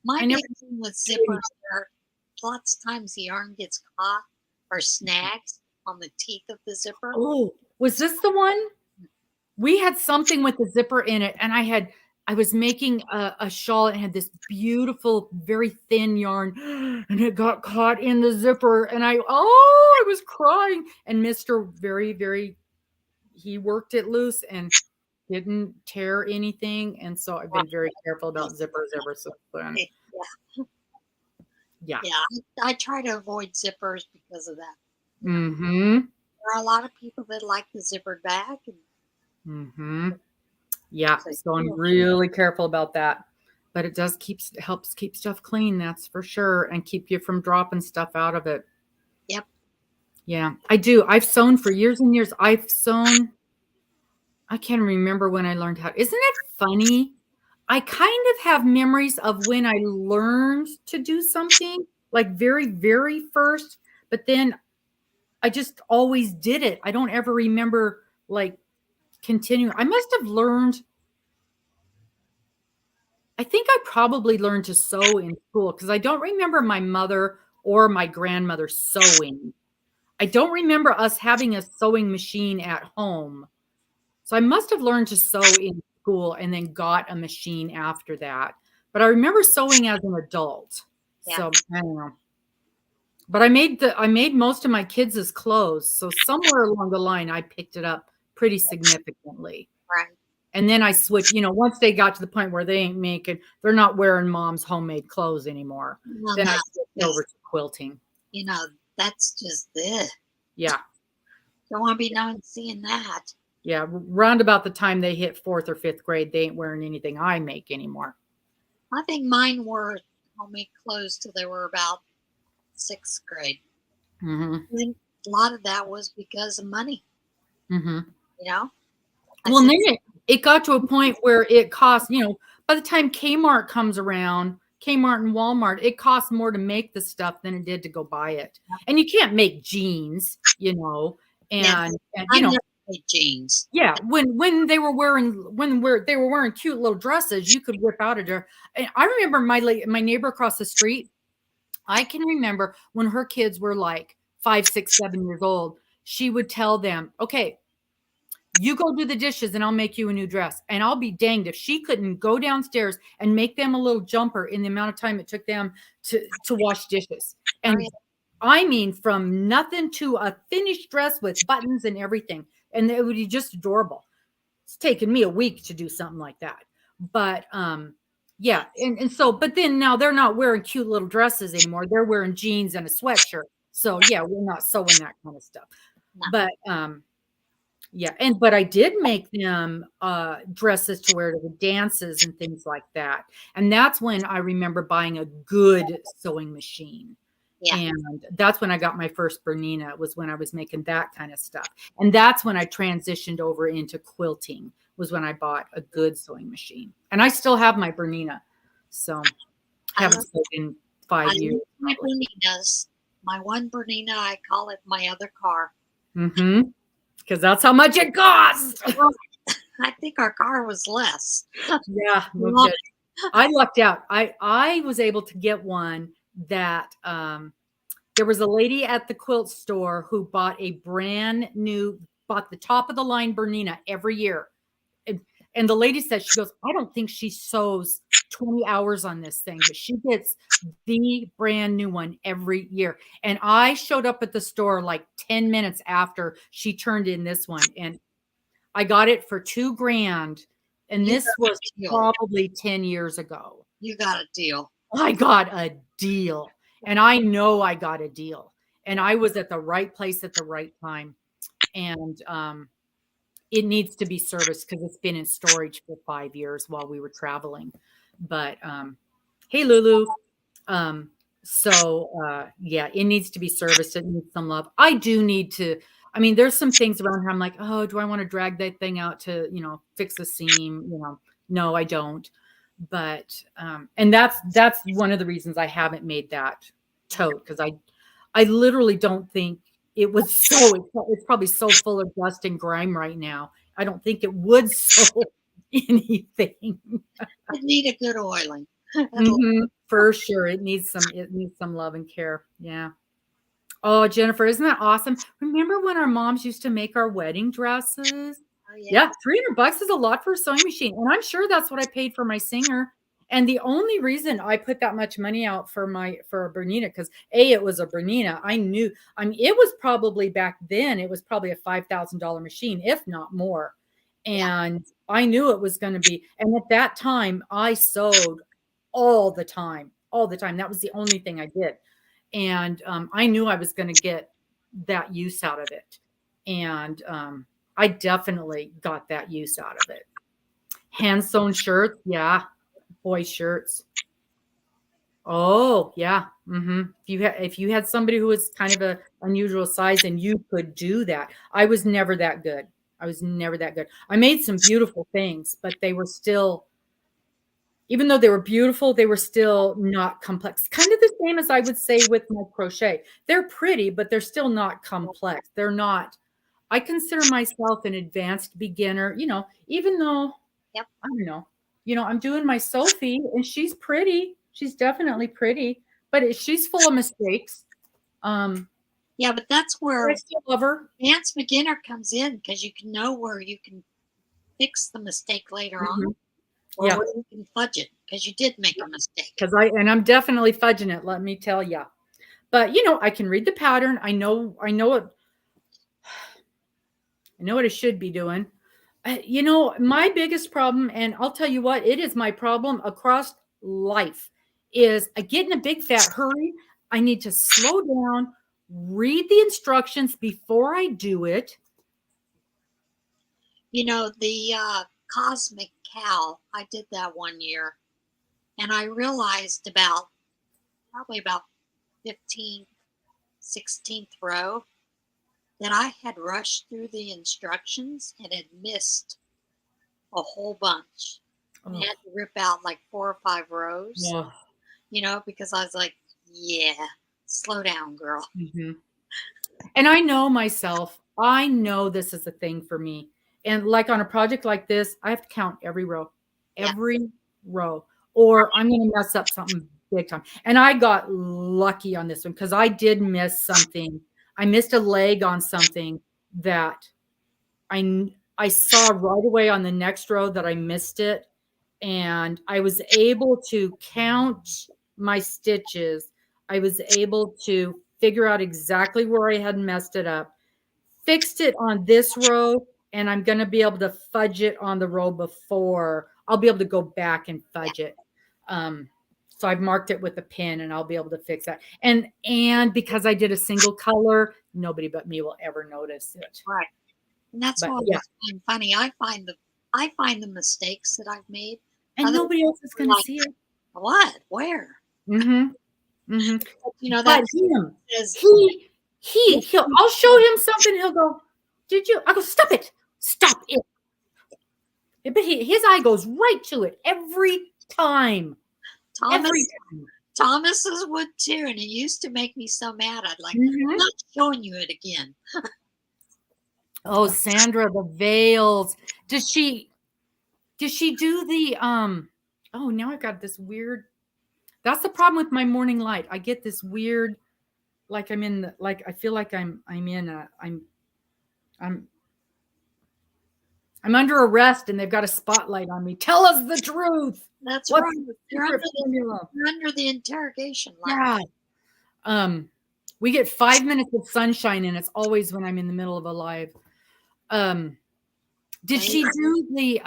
my big thing with zippers are lots of times the yarn gets caught or snags on the teeth of the zipper. Oh, was this the one? We had something with the zipper in it, and I was making a shawl. And it had this beautiful, very thin yarn, and it got caught in the zipper. And I was crying. And Mr. Very, very, he worked it loose and didn't tear anything. And so I've been very careful about zippers ever since then. Yeah. I try to avoid zippers because of that. Mm-hmm. There are a lot of people that like the zippered bag. Mm-hmm. Yeah, so I'm really careful about that. But it does helps keep stuff clean, that's for sure, and keep you from dropping stuff out of it. Yep. Yeah, I do. I've sewn for years and years. I can't remember when I learned how. Isn't it funny? I kind of have memories of when I learned to do something, like very, very first, but then I just always did it. I don't ever remember like continuing. I must have learned. I think I probably learned to sew in school because I don't remember my mother or my grandmother sewing. I don't remember us having a sewing machine at home. So I must have learned to sew in school and then got a machine after that. But I remember sewing as an adult. Yeah. So I don't know. But I made most of my kids' clothes. So somewhere along the line, I picked it up pretty significantly. Right. And then I switched, once they got to the point where they're not wearing mom's homemade clothes anymore. Well, then I switched over to quilting. That's just it. Yeah. Don't want to be known seeing that. Yeah. Round about the time they hit 4th or 5th grade, they ain't wearing anything I make anymore. I think mine were homemade clothes till they were about 6th grade. Mm-hmm. And a lot of that was because of money. Mm-hmm. Well, then it got to a point where it cost, by the time Kmart comes around, Kmart and Walmart, it costs more to make the stuff than it did to go buy it. And you can't make jeans, and I never made jeans. Yeah, when they were wearing cute little dresses, you could whip out a dress. And I remember my neighbor across the street. I can remember when her kids were like 5, 6, 7 years old. She would tell them, "Okay, you go do the dishes and I'll make you a new dress." And I'll be danged if she couldn't go downstairs and make them a little jumper in the amount of time it took them to wash dishes. And I mean, from nothing to a finished dress with buttons and everything. And it would be just adorable. It's taken me a week to do something like that. But yeah. And so, but then now they're not wearing cute little dresses anymore. They're wearing jeans and a sweatshirt. So yeah, we're not sewing that kind of stuff. No. But Yeah, but I did make them dresses to wear to the dances and things like that. And that's when I remember buying a good sewing machine. Yeah. And that's when I got my first Bernina, was when I was making that kind of stuff. And that's when I transitioned over into quilting, was when I bought a good sewing machine. And I still have my Bernina. So I haven't love sewed in I 5 years love my probably. Berninas. My one Bernina, I call it my other car. Mm-hmm. Because that's how much it costs. Well, I think our car was less. Yeah, no Love kidding. I lucked out. I was able to get one that there was a lady at the quilt store who bought a brand new, bought the top of the line Bernina every year. And, and the lady said, she goes, I don't think she sews 20 hours on this thing, but she gets the brand new one every year. And I showed up at the store like 10 minutes after she turned in this one. And I got it for 2 grand. And You this got was a deal. probably 10 years ago. You got a deal. I got a deal. And I know I got a deal. And I was at the right place at the right time. And it needs to be serviced because it's been in storage for 5 years while we were traveling. But hey, Lulu. Um, yeah, it needs to be serviced. It needs some love. I do need to. I mean, there's some things around here. I'm like, oh, do I want to drag that thing out to, fix a seam? No, I don't. But and that's one of the reasons I haven't made that tote, because I literally don't think it would sew. It's probably so full of dust and grime right now. I don't think it would sew anything. It need a good oiling. For sure. It needs some love and care. Yeah. Oh, Jennifer, isn't that awesome? Remember when our moms used to make our wedding dresses? Oh, yeah. Yeah, $300 is a lot for a sewing machine. And I'm sure that's what I paid for my singer. And the only reason I put that much money out for a Bernina, because it was a Bernina. It was probably back then, it was probably a $5,000 machine, if not more. Yeah. And I knew it was going to be. And at that time, I sewed all the time, all the time. That was the only thing I did. And I knew I was going to get that use out of it. And I definitely got that use out of it. Hand sewn shirts, yeah, boy shirts. Oh yeah, if you had somebody who was kind of a unusual size and you could do that. I was never that good. I was never that good. I made some beautiful things, but they were still, even though they were beautiful, they were still not complex. Kind of the same as I would say with my crochet. They're pretty, but they're still not complex. They're not. I consider myself an advanced beginner, even though, Yep. I don't know, I'm doing my Sophie and she's pretty. She's definitely pretty, but she's full of mistakes. Yeah, but that's But I where still love her. advanced beginner comes in, because you can know where you can fix the mistake later on, or Yeah, where you can fudge it because you did make a mistake. I'm definitely fudging it, let me tell you. But I can read the pattern. I know what I should be doing. My biggest problem, and I'll tell you what, it is my problem across life, is I get in a big fat hurry. I need to slow down, read the instructions before I do it. The cosmic cow, I did that one year, and I realized probably about 15th, 16th row, that I had rushed through the instructions and had missed a whole bunch. I had to rip out like 4 or 5 rows, Oh, because I was like, yeah, slow down, girl. mhm. And I know myself. I know this is a thing for me. And like on a project like this, I have to count Yeah. every row, or I'm going to mess up something big time. And I got lucky on this one because I did miss something. I missed a leg on something that I saw right away on the next row that I missed it. And I was able to count my stitches. I was able to figure out exactly where I had messed it up, fixed it on this row, and I'm going to be able to fudge it on the row before. I'll be able to go back and fudge it. So I've marked it with a pin, and I'll be able to fix that. And because I did a single color, nobody but me will ever notice it. Right. And that's But what I yeah, was find funny. I find the mistakes that I've made. and Other nobody else is people going are to like, see it. what? Where? Mm-hmm. Mm-hmm. But But that him, says I'll show him something. He'll go, "Did you?" I go, "Stop it! Stop it!" But his eye goes right to it every time. Every Thomas time. Thomas's would too, and it used to make me so mad. I'd like, I'm Mm-hmm. not showing you it again. Oh, Sandra, the veils. Does she do the oh, now I've got this weird. That's the problem with my morning light. I get this weird, like I'm in the, like I feel like I'm in a I'm I'm under arrest and they've got a spotlight on me. Tell us the truth. That's What's right. the You're secret formula? under the interrogation light. Yeah. Um, we get 5 minutes of sunshine, and it's always when I'm in the middle of a live. Did she do the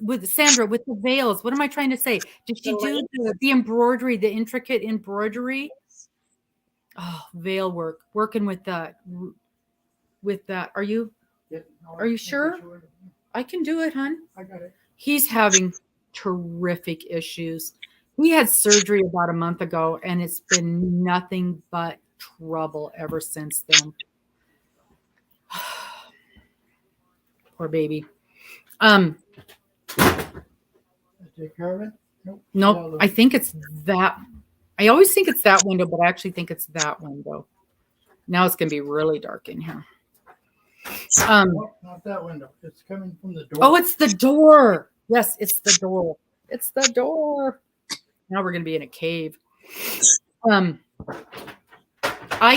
with Sandra with the veils? What am I trying to say? Did she do the embroidery, the intricate embroidery? Oh, veil work, working with that. With that, are you sure? I can do it, hon. I got it. He's having terrific issues. He had surgery about a month ago, and it's been nothing but trouble ever since then. Poor baby. Take care of it? Nope. I think it's that. I always think it's that window, but I actually think it's that window. Now it's going to be really dark in here. Not that window. It's coming from the door. Oh, it's the door. Yes, it's the door. It's the door. Now we're going to be in a cave. I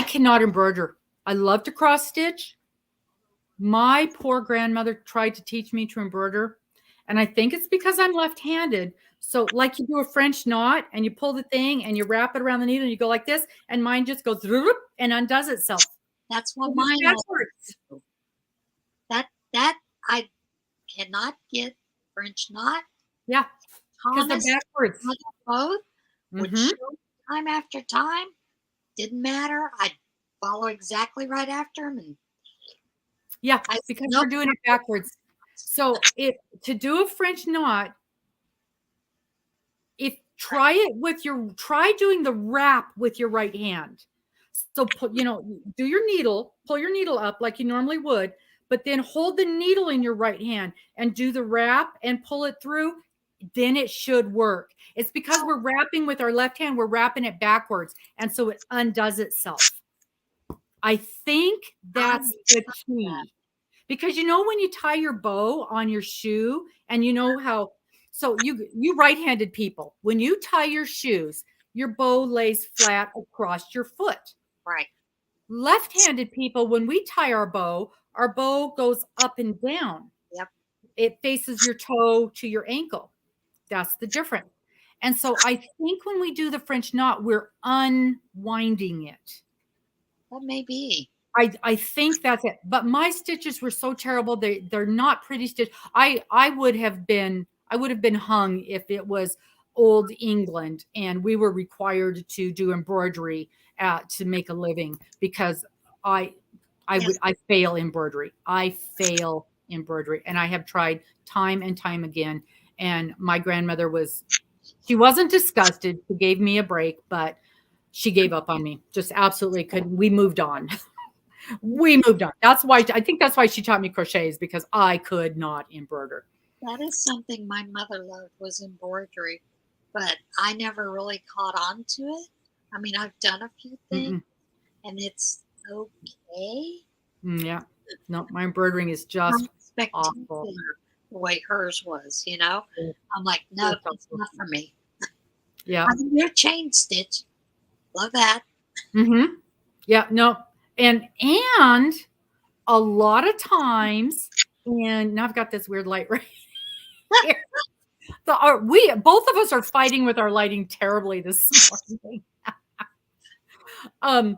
cannot embroider. I love to cross stitch. My poor grandmother tried to teach me to embroider, and I think it's because I'm left-handed. So like you do a French knot and you pull the thing and you wrap it around the needle and you go like this, and mine just goes and undoes itself. That's what mine backwards. That I cannot get French knot. Yeah, because they're backwards. Both would show time after time. Didn't matter. I'd follow exactly right after him, and yeah, because we're doing it backwards. So to do a French knot, try doing the wrap with your right hand. So do your needle, pull your needle up like you normally would, but then hold the needle in your right hand and do the wrap and pull it through. Then it should work. It's because we're wrapping with our left hand, we're wrapping it backwards, and so it undoes itself. I think that's the key. Because when you tie your bow on your shoe, and how, so you right-handed people, when you tie your shoes, your bow lays flat across your foot. Right. Left-handed people, when we tie our bow goes up and down. Yep. It faces your toe to your ankle. That's the difference. And so I think when we do the French knot, we're unwinding it. That may be. I think that's it. But my stitches were so terrible. They're not pretty stitches. I would have been hung if it was old England and we were required to do embroidery to make a living, because I fail embroidery. I fail embroidery, and I have tried time and time again. And my grandmother she wasn't disgusted. She gave me a break, but she gave up on me. Just absolutely couldn't. We moved on. We moved on. That's why she taught me crochets, because I could not embroider. That is something my mother loved, was embroidery, but I never really caught on to it. I mean, I've done a few things, and it's okay. Yeah. No, my embroidering is just awful. The way hers was, I'm like, no, it's not for me. Yeah. I mean, your chain stitch. Love that. Yeah, no. And a lot of times, and now I've got this weird light right here. Both of us are fighting with our lighting terribly this morning. A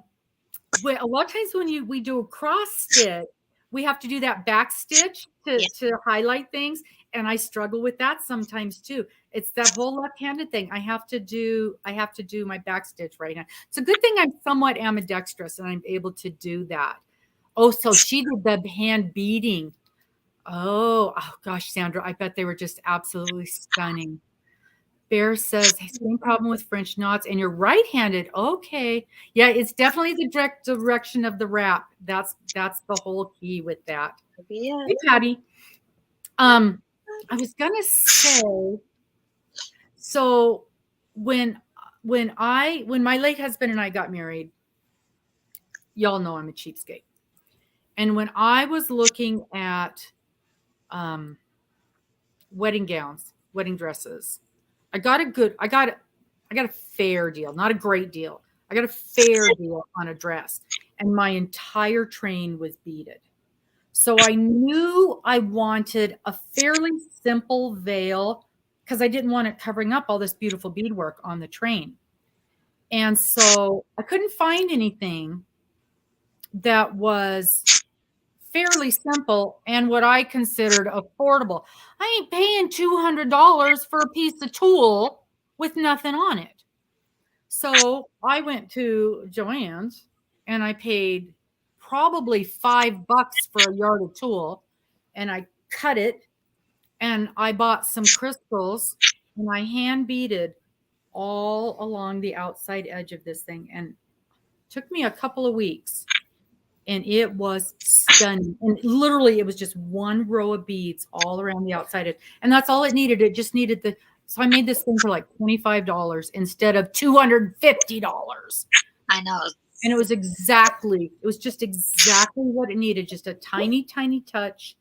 lot of times when we do a cross stitch, we have to do that back stitch to highlight things, and I struggle with that sometimes too. It's that whole left-handed thing. I have to do my back stitch right now. It's a good thing I'm somewhat ambidextrous and I'm able to do that. Oh, so she did the hand beading. Oh gosh, Sandra, I bet they were just absolutely stunning. Bear says, hey, same problem with French knots, and you're right-handed. Okay. Yeah, it's definitely the direct direction of the wrap. That's the whole key with that. Maybe it. Hey, Patty. I was gonna say, so when my late husband and I got married, y'all know I'm a cheapskate. And when I was looking at wedding gowns, wedding dresses, I got a fair deal, not a great deal. I got a fair deal on a dress, and my entire train was beaded. So I knew I wanted a fairly simple veil because I didn't want it covering up all this beautiful beadwork on the train. And so I couldn't find anything that was fairly simple and what I considered affordable. I ain't paying $200 for a piece of tulle with nothing on it. So I went to Joann's and I paid probably $5 for a yard of tulle, and I cut it, and I bought some crystals, and I hand beaded all along the outside edge of this thing, and it took me a couple of weeks, and it was stunning. And literally it was just one row of beads all around the outside edge, and that's all it needed. It just needed the so I made this thing for like $25 instead of $250. I know. And it was just exactly what it needed. Just a tiny, tiny touch.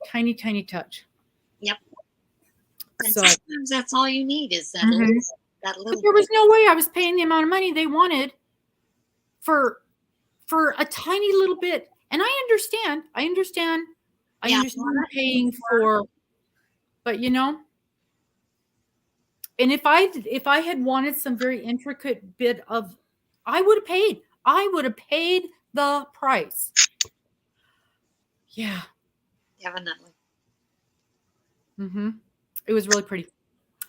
Tiny, tiny touch. Yep. And So sometimes that's all you need is that but there was no way I was paying the amount of money they wanted for a tiny little bit. And I understand paying for, but and if I had wanted some very intricate bit of, I would have paid the price. Yeah. Definitely. It was really pretty.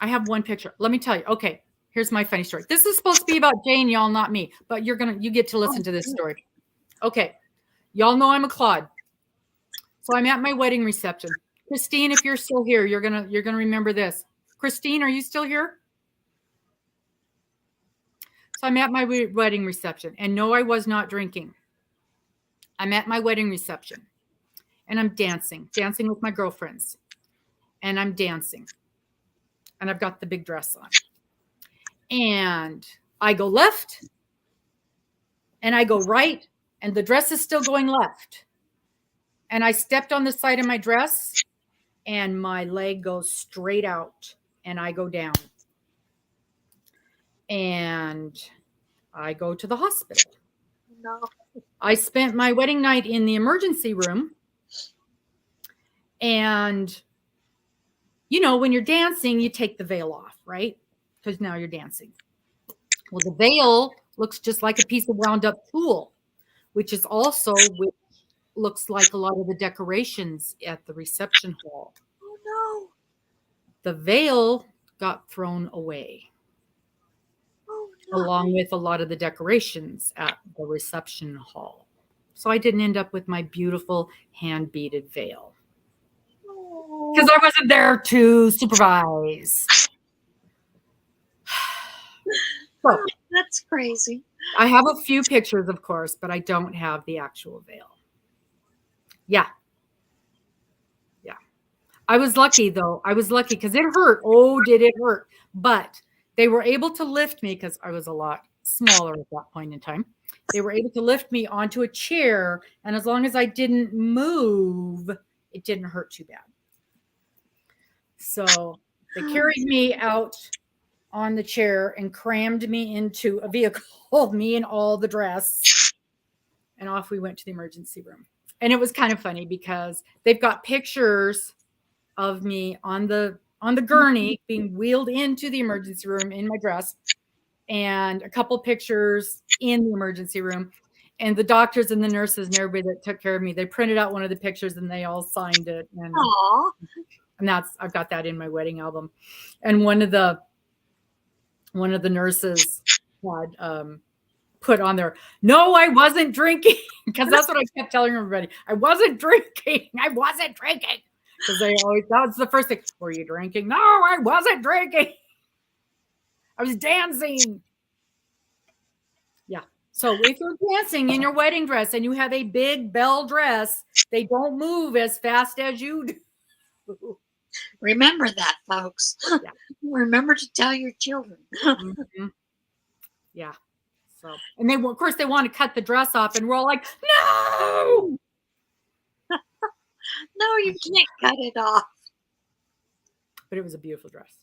I have one picture. Let me tell you. Okay, here's my funny story. This is supposed to be about Jane, y'all, not me, but you get to listen to this story. Okay. Y'all know I'm a clod. So I'm at my wedding reception. Christine, if you're still here, you're gonna remember this. Christine, are you still here? So I'm at my wedding reception, and no, I was not drinking. I'm at my wedding reception, and I'm dancing with my girlfriends, and I'm dancing, and I've got the big dress on, and I go left, and I go right, and the dress is still going left, and I stepped on the side of my dress, and my leg goes straight out, and I go down. And I go to the hospital. No. I spent my wedding night in the emergency room. And, when you're dancing, you take the veil off, right? Because now you're dancing. Well, the veil looks just like a piece of wound up tulle, which looks like a lot of the decorations at the reception hall. Oh, no. The veil got thrown away. Along with a lot of the decorations at the reception hall. So I didn't end up with my beautiful hand beaded veil. Because I wasn't there to supervise. So, that's crazy. I have a few pictures, of course, but I don't have the actual veil. Yeah. I was lucky, though. I was lucky because it hurt. Oh, did it hurt. But they were able to lift me because I was a lot smaller at that point in time. They were able to lift me onto a chair, and as long as I didn't move, it didn't hurt too bad. So they carried me out on the chair and crammed me into a vehicle, me and all the dress, and off we went to the emergency room. And it was kind of funny because they've got pictures of me on the gurney being wheeled into the emergency room in my dress, and a couple pictures in the emergency room, and the doctors and the nurses and everybody that took care of me, they printed out one of the pictures and they all signed it. And I've got that in my wedding album. And one of the nurses had put on there, no, I wasn't drinking, because that's what I kept telling everybody. I wasn't drinking. I wasn't drinking. Because they always, that's the first thing. Were you drinking? No, I wasn't drinking. I was dancing. Yeah. So if you're dancing in your wedding dress and you have a big bell dress, they don't move as fast as you do. Remember that, folks. Yeah. Remember to tell your children. Mhm. Yeah. So, and they, of course, they want to cut the dress off, and we're all like, no. No, you can't cut it off. But it was a beautiful dress.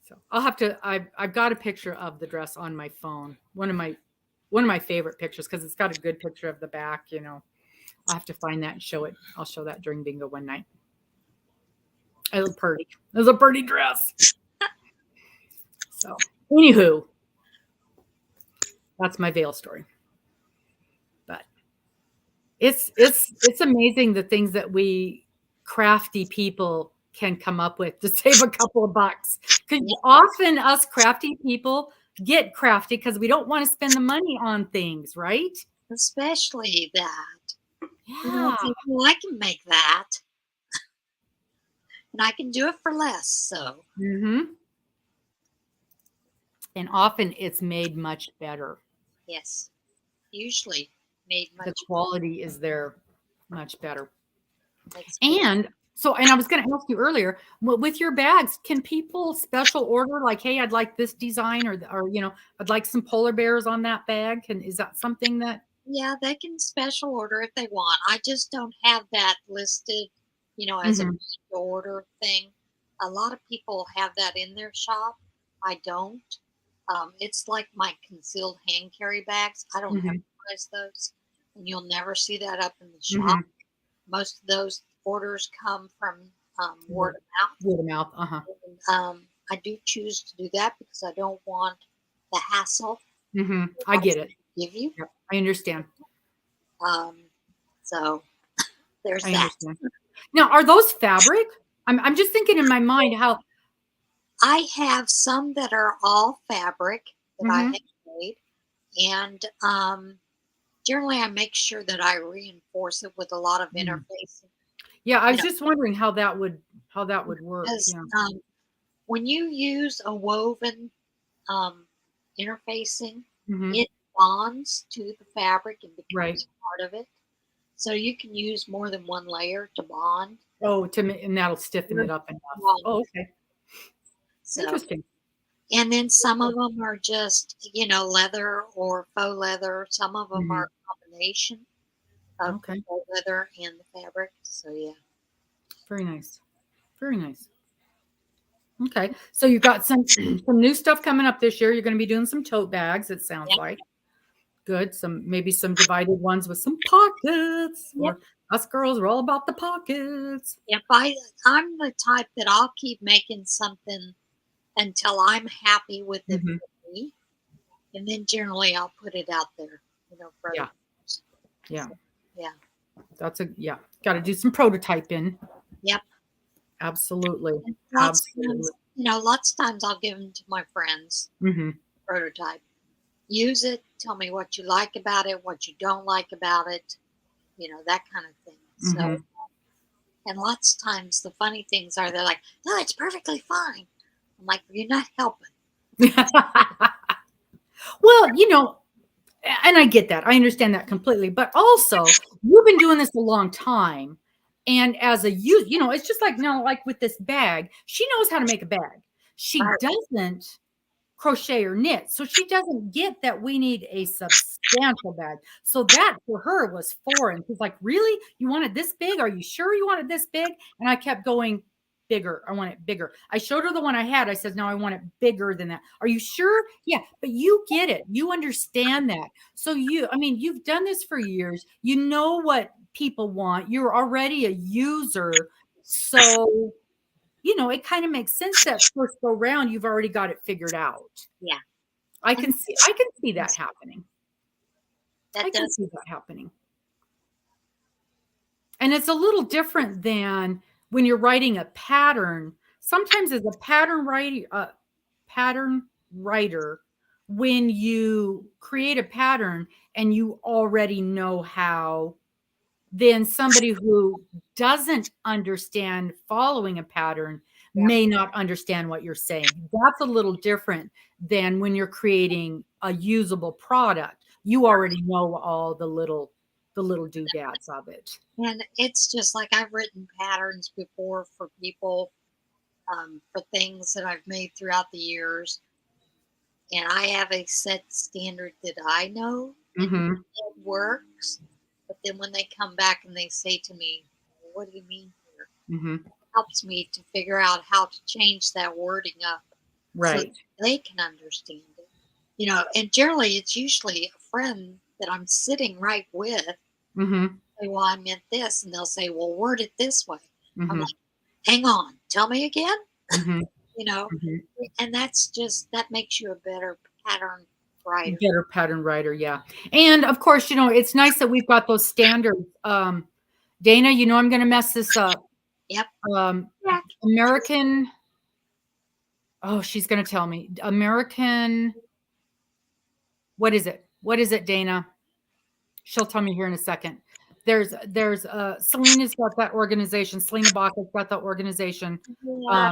So I'll have to. I've got a picture of the dress on my phone. One of my favorite pictures, because it's got a good picture of the back. You know, I'll have to find that and show it. I'll show that during bingo one night. It was pretty. It was a pretty dress. So, anywho, that's my veil story. But it's amazing the things that we crafty people can come up with to save a couple of bucks. Because often us crafty people get crafty because we don't want to spend the money on things, right? Especially that. Yeah. Well, I can make that. And I can do it for less. So. Mm-hmm. And often it's made much better. Yes. Usually made much The quality is there much better. That's and so, and I was going to ask you earlier, with your bags, can people special order, like, hey, I'd like this design, or you know, I'd like some polar bears on that bag? Is that something that? Yeah, they can special order if they want. I just don't have that listed, you know, as a order thing. A lot of people have that in their shop. I don't. It's like my concealed hand carry bags. I don't advertise those, and you'll never see that up in the shop. Most of those orders come from word of mouth. Word of mouth, And, I do choose to do that because I don't want the hassle. I get it. Give you. Yep, I understand. So there's I that. understand. Now, are those fabric? I'm just thinking in my mind how. I have some that are all fabric that I have made, and generally I make sure that I reinforce it with a lot of interfacing. Yeah, I was just wondering how that would work. Because, Yeah. when you use a woven interfacing, Mm-hmm. it bonds to the fabric and becomes Right. part of it. So you can use more than one layer to bond. Oh, and that'll stiffen it up enough. Oh, okay. So, interesting. and then some of them are just, you know, leather or faux leather. Some of them are a combination of faux leather and the fabric. So yeah. Very nice. Very nice. Okay. So you've got some new stuff coming up this year. You're going to be doing some tote bags, it sounds like. Good. Maybe some divided ones with some pockets. Or us girls are all about the pockets. Yep. I'm the type that I'll keep making something until I'm happy with it for me. And then generally I'll put it out there, you know, for others. Yeah. So, yeah. That's got to do some prototyping. Yep. Absolutely. Lots of times, you know, lots of times I'll give them to my friends. Prototype. Use it. Tell me what you like about it, what you don't like about it. You know, that kind of thing. So, and lots of times the funny things are they're like, no, it's perfectly fine. I'm like, you're not helping. Well, you know, and I get that. I understand that completely. But also, you've been doing this a long time. And as you know, it's just like, like with this bag, she knows how to make a bag. She doesn't crochet or knit. So she doesn't get that we need a substantial bag. So that for her was foreign. She's like, really? You want it this big? Are you sure you want it this big? And I kept going, bigger. I want it bigger. I showed her the one I had. I said, no, I want it bigger than that. Are you sure? Yeah, but you get it. You understand that. So you've done this for years. You know what people want. You're already a user. So, you know, it kind of makes sense that first go round, you've already got it figured out. Yeah. I can see that happening. I can see that happening. And it's a little different than when you're writing a pattern. Sometimes as a pattern writer, when you create a pattern and you already know how, then somebody who doesn't understand following a pattern Yeah. may not understand what you're saying. That's a little different than when you're creating a usable product. You already know all the little doodads of it. And it's just like I've written patterns before for people, for things that I've made throughout the years. And I have a set standard that I know and Mm-hmm. it works. But then when they come back and they say to me, "What do you mean here?" Mm-hmm. It helps me to figure out how to change that wording up so Right. that they can understand it. And generally it's usually a friend that I'm sitting right with. Mm-hmm. Say, "Well, I meant this," and they'll say, "Well, word it this way." I'm Mm-hmm. like, "Hang on, tell me again." Mm-hmm. you know, Mm-hmm. and that makes you a better pattern writer. Better pattern writer, yeah. And of course, it's nice that we've got those standards. Dana, I'm going to mess this up. Yep. Um, Yeah. American. Oh, she's going to tell me. American. What is it? What is it, Dana? She'll tell me here in a second. There's Selena's got that organization. Selena Bach's got that organization. Yeah,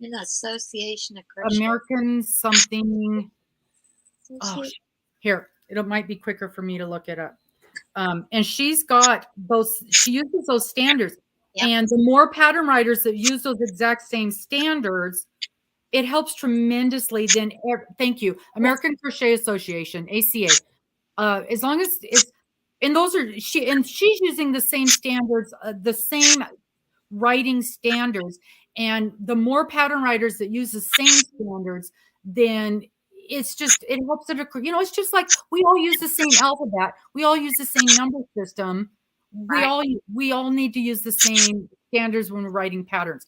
an association of crochet. American something. Oh, Association. here. It might be quicker for me to look it up. And she's got those, she uses those standards. Yep. And the more pattern writers that use those exact same standards, it helps tremendously. Then, thank you, American Crochet Association, ACA. As long as it's, and those are, she's using the same standards, the same writing standards. And the more pattern writers that use the same standards, then it helps it. It's just like we all use the same alphabet. We all use the same number system. Right. We all need to use the same standards when we're writing patterns.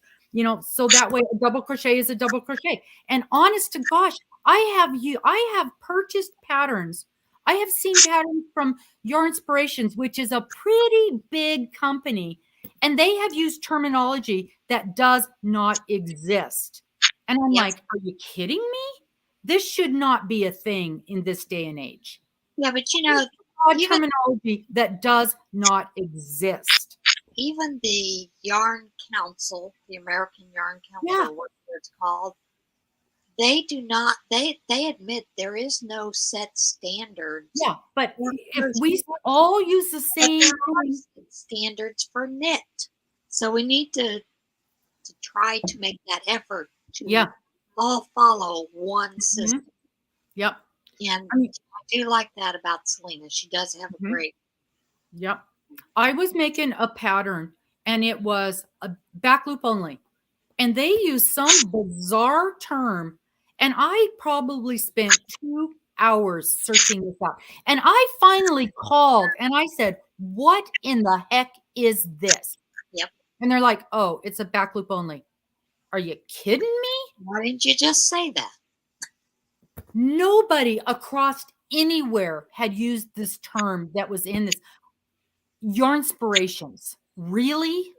So that way a double crochet is a double crochet. And honest to gosh, I have purchased patterns. I have seen patterns from Your Inspirations, which is a pretty big company, and they have used terminology that does not exist. And I'm Yes. like, are you kidding me? This should not be a thing in this day and age. Yeah, but even Terminology that does not exist. even the Yarn Council, the American Yarn Council, Yeah. or whatever it's called, they do not. They admit there is no set standards. Yeah, but if we all use the same standards for knit, so we need to try to make that effort to all follow one system. Yep. And I do like that about Selena. She does have a great. Yep. I was making a pattern and it was a back loop only. And they used some bizarre term. And I probably spent 2 hours searching this out. And I finally called and I said, "What in the heck is this?" Yep. And they're like, "Oh, it's a back loop only." Are you kidding me? Why didn't you just say that? Nobody across anywhere had used this term that was in this. Your Inspirations. Really?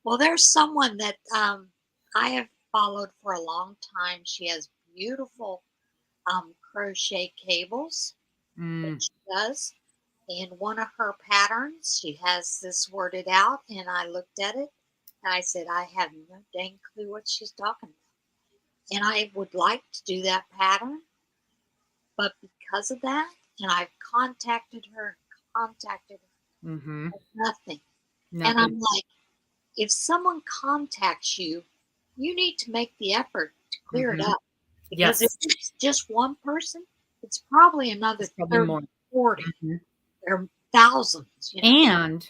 Well, there's someone that I have followed for a long time. She has beautiful crochet cables that she does. And one of her patterns, she has this worded out, and I looked at it and I said, I have no dang clue what she's talking about. And I would like to do that pattern, but because of that, and I've contacted her, nothing. And I'm like, if someone contacts you, you need to make the effort to clear it up. Because if it's just one person, it's probably another 30, 40. There are thousands. And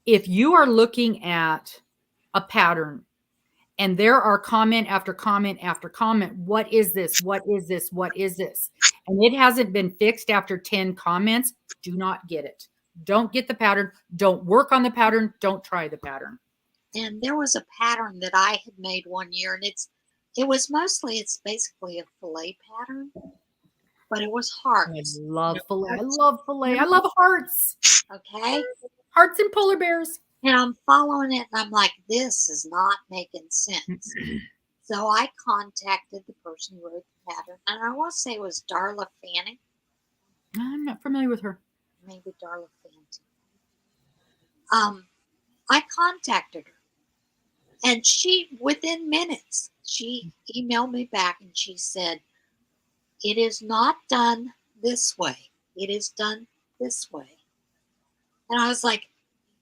if you are looking at a pattern and there are comment after comment after comment, what is this? What is this? What is this? And it hasn't been fixed after 10 comments, do not get it. Don't get the pattern. Don't work on the pattern. Don't try the pattern. And there was a pattern that I had made one year, and it's basically a fillet pattern, but it was hearts. I love fillet. I love fillet. I love hearts. Okay. Hearts and polar bears. And I'm following it, and I'm like, this is not making sense. So I contacted the person who wrote the pattern, and I want to say it was Darla Fanning, I'm not familiar with her. maybe Darla Fanning. I contacted her, and she, within minutes, she emailed me back and she said, "It is not done this way. It is done this way." And I was like,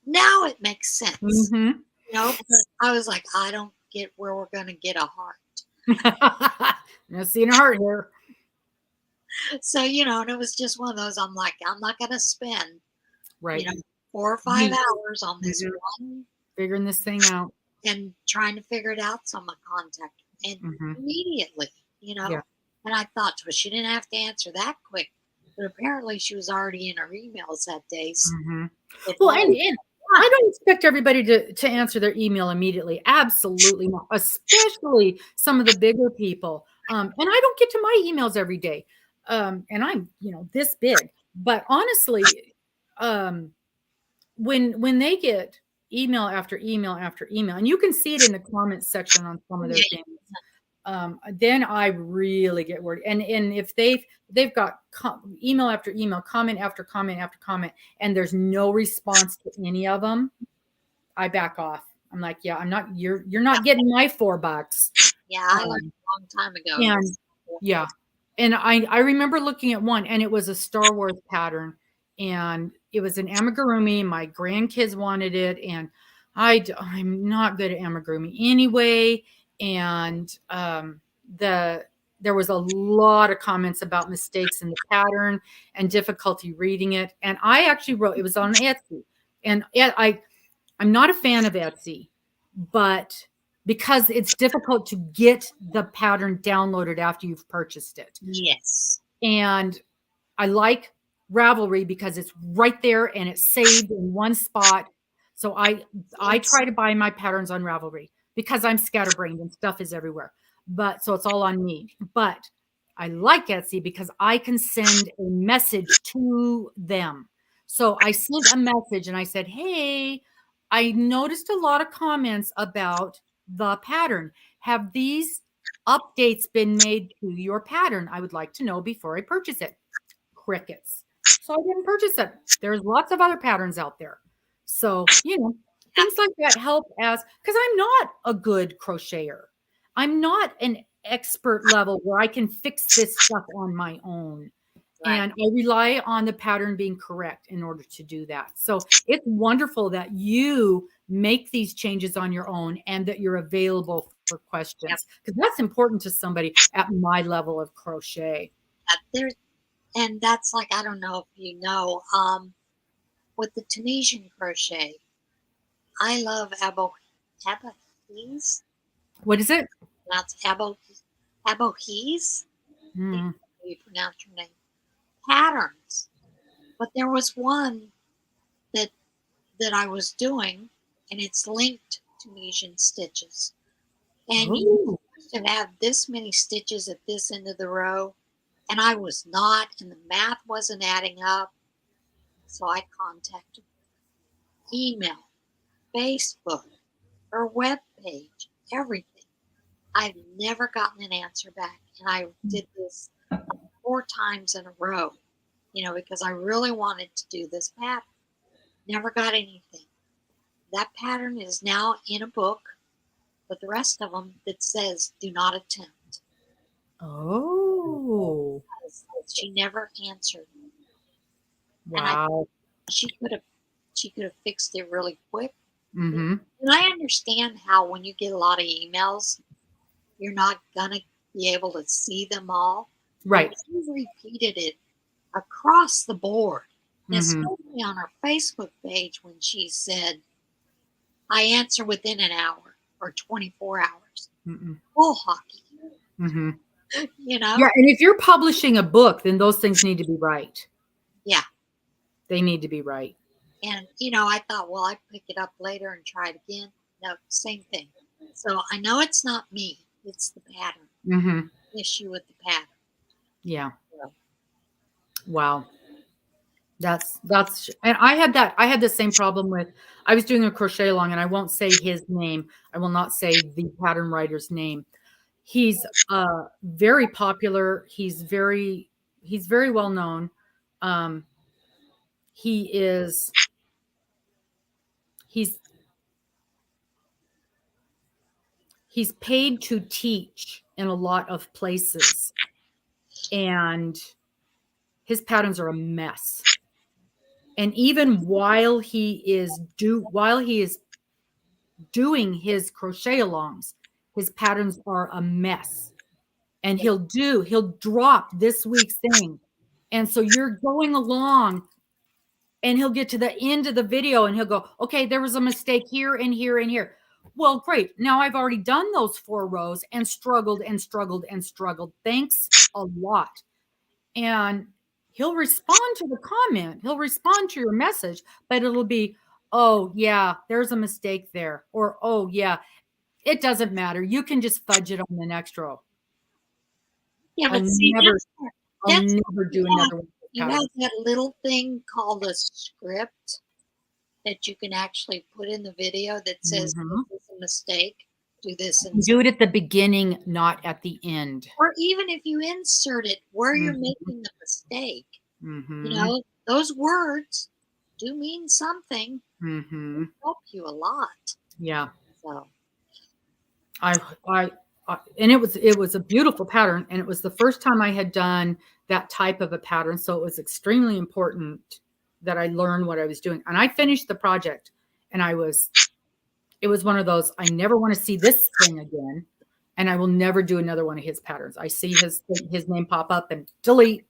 now it makes sense. Mm-hmm. You know, but I was like, I don't get where we're going to get a heart. Not seeing a heart here. So, you know, and it was just one of those, I'm like, I'm not going to spend, Right. you know, 4 or 5 Years. hours on this Mhm. one Figuring this thing out. and trying to figure it out. So I'm going to contact her. And Mhm. immediately, you know, Yeah. and I thought, well, she didn't have to answer that quick. But apparently she was already in her emails that day. So Mhm. it Well, was- and I don't expect everybody to answer their email immediately. Absolutely not. Especially some of the bigger people. And I don't get to my emails every day. And I'm, this big. But honestly, when they get email after email after email, and you can see it in the comments section on some of their things, then I really get worried. And if they've got email after email, comment after comment after comment, and there's no response to any of them, I back off. I'm like, yeah, I'm not. You're not getting my $4. yeah, I learned a long time ago. And yeah, and I remember looking at one, and it was a Star Wars pattern, and it was an amigurumi. My grandkids wanted it, and I'm not good at amigurumi anyway. And there was a lot of comments about mistakes in the pattern and difficulty reading it. And I actually wrote, it was on Etsy, and I'm not a fan of Etsy, but because it's difficult to get the pattern downloaded after you've purchased it. Yes. And I like Ravelry because it's right there and it's saved in one spot. So I try to buy my patterns on Ravelry because I'm scatterbrained and stuff is everywhere. But so it's all on me. But I like Etsy because I can send a message to them. So I sent a message and I said, "Hey, I noticed a lot of comments about the pattern. Have these updates been made to your pattern? I would like to know before I purchase it." Crickets. So I didn't purchase it. There's lots of other patterns out there. So, things like that help because I'm not a good crocheter. I'm not an expert level where I can fix this stuff on my own. Right. And I rely on the pattern being correct in order to do that. So it's wonderful that you make these changes on your own and that you're available for questions, because that's important to somebody at my level of crochet. And that's like, I don't know if you know, with the Tunisian crochet, I love abohis. What is it? That's abohis. Mm. How you pronounce your name? Patterns. But there was one that I was doing, and it's linked Tunisian stitches. And you should have this many stitches at this end of the row. And I was not, and the math wasn't adding up. So I contacted her. Email, Facebook, her webpage, everything. I've never gotten an answer back. And I did this 4 times in a row, because I really wanted to do this pattern. Never got anything. That pattern is now in a book with the rest of them that says do not attempt. Oh. She never answered. Wow. She could have fixed it really quick. Mm-hmm. And I understand how when you get a lot of emails, you're not gonna be able to see them all. Right. But she repeated it across the board, Mhm. especially on her Facebook page when she said, "I answer within an hour or 24 hours." Mm-mm. Full hockey. Mm-hmm. Yeah, and if you're publishing a book, then those things need to be right. Yeah. They need to be right. And, I thought, well, I'd pick it up later and try it again. No, same thing. So I know it's not me. It's the pattern. Mm-hmm. Issue with the pattern. Yeah. So. Wow. That's and I had the same problem with, I was doing a crochet along, and I won't say his name. I will not say the pattern writer's name. He's very popular. He's very well known. Um, he is he's he's paid to teach in a lot of places, and his patterns are a mess. And even while he is doing his crochet alongs, his patterns are a mess. And he'll drop this week's thing. And so you're going along and he'll get to the end of the video and he'll go, okay, there was a mistake here and here and here. Well, great. Now I've already done those 4 rows and struggled and struggled and struggled. Thanks a lot. And he'll respond to the comment. He'll respond to your message, but it'll be, oh, yeah, there's a mistake there. Or, oh, yeah, it doesn't matter. You can just fudge it on the next row. Yeah, but I'll see, I'll never do another one. You have that little thing called a script that you can actually put in the video that says, this is a mistake, do this. And do it at the beginning, not at the end. Or even if you insert it where you're making the mistake, you know, those words do mean something. They help you a lot. Yeah. So and it was a beautiful pattern, and it was the first time I had done that type of a pattern, so it was extremely important that I learned what I was doing. And I finished the project, and it was one of those, I never want to see this thing again, and I will never do another one of his patterns. I see his name pop up and delete.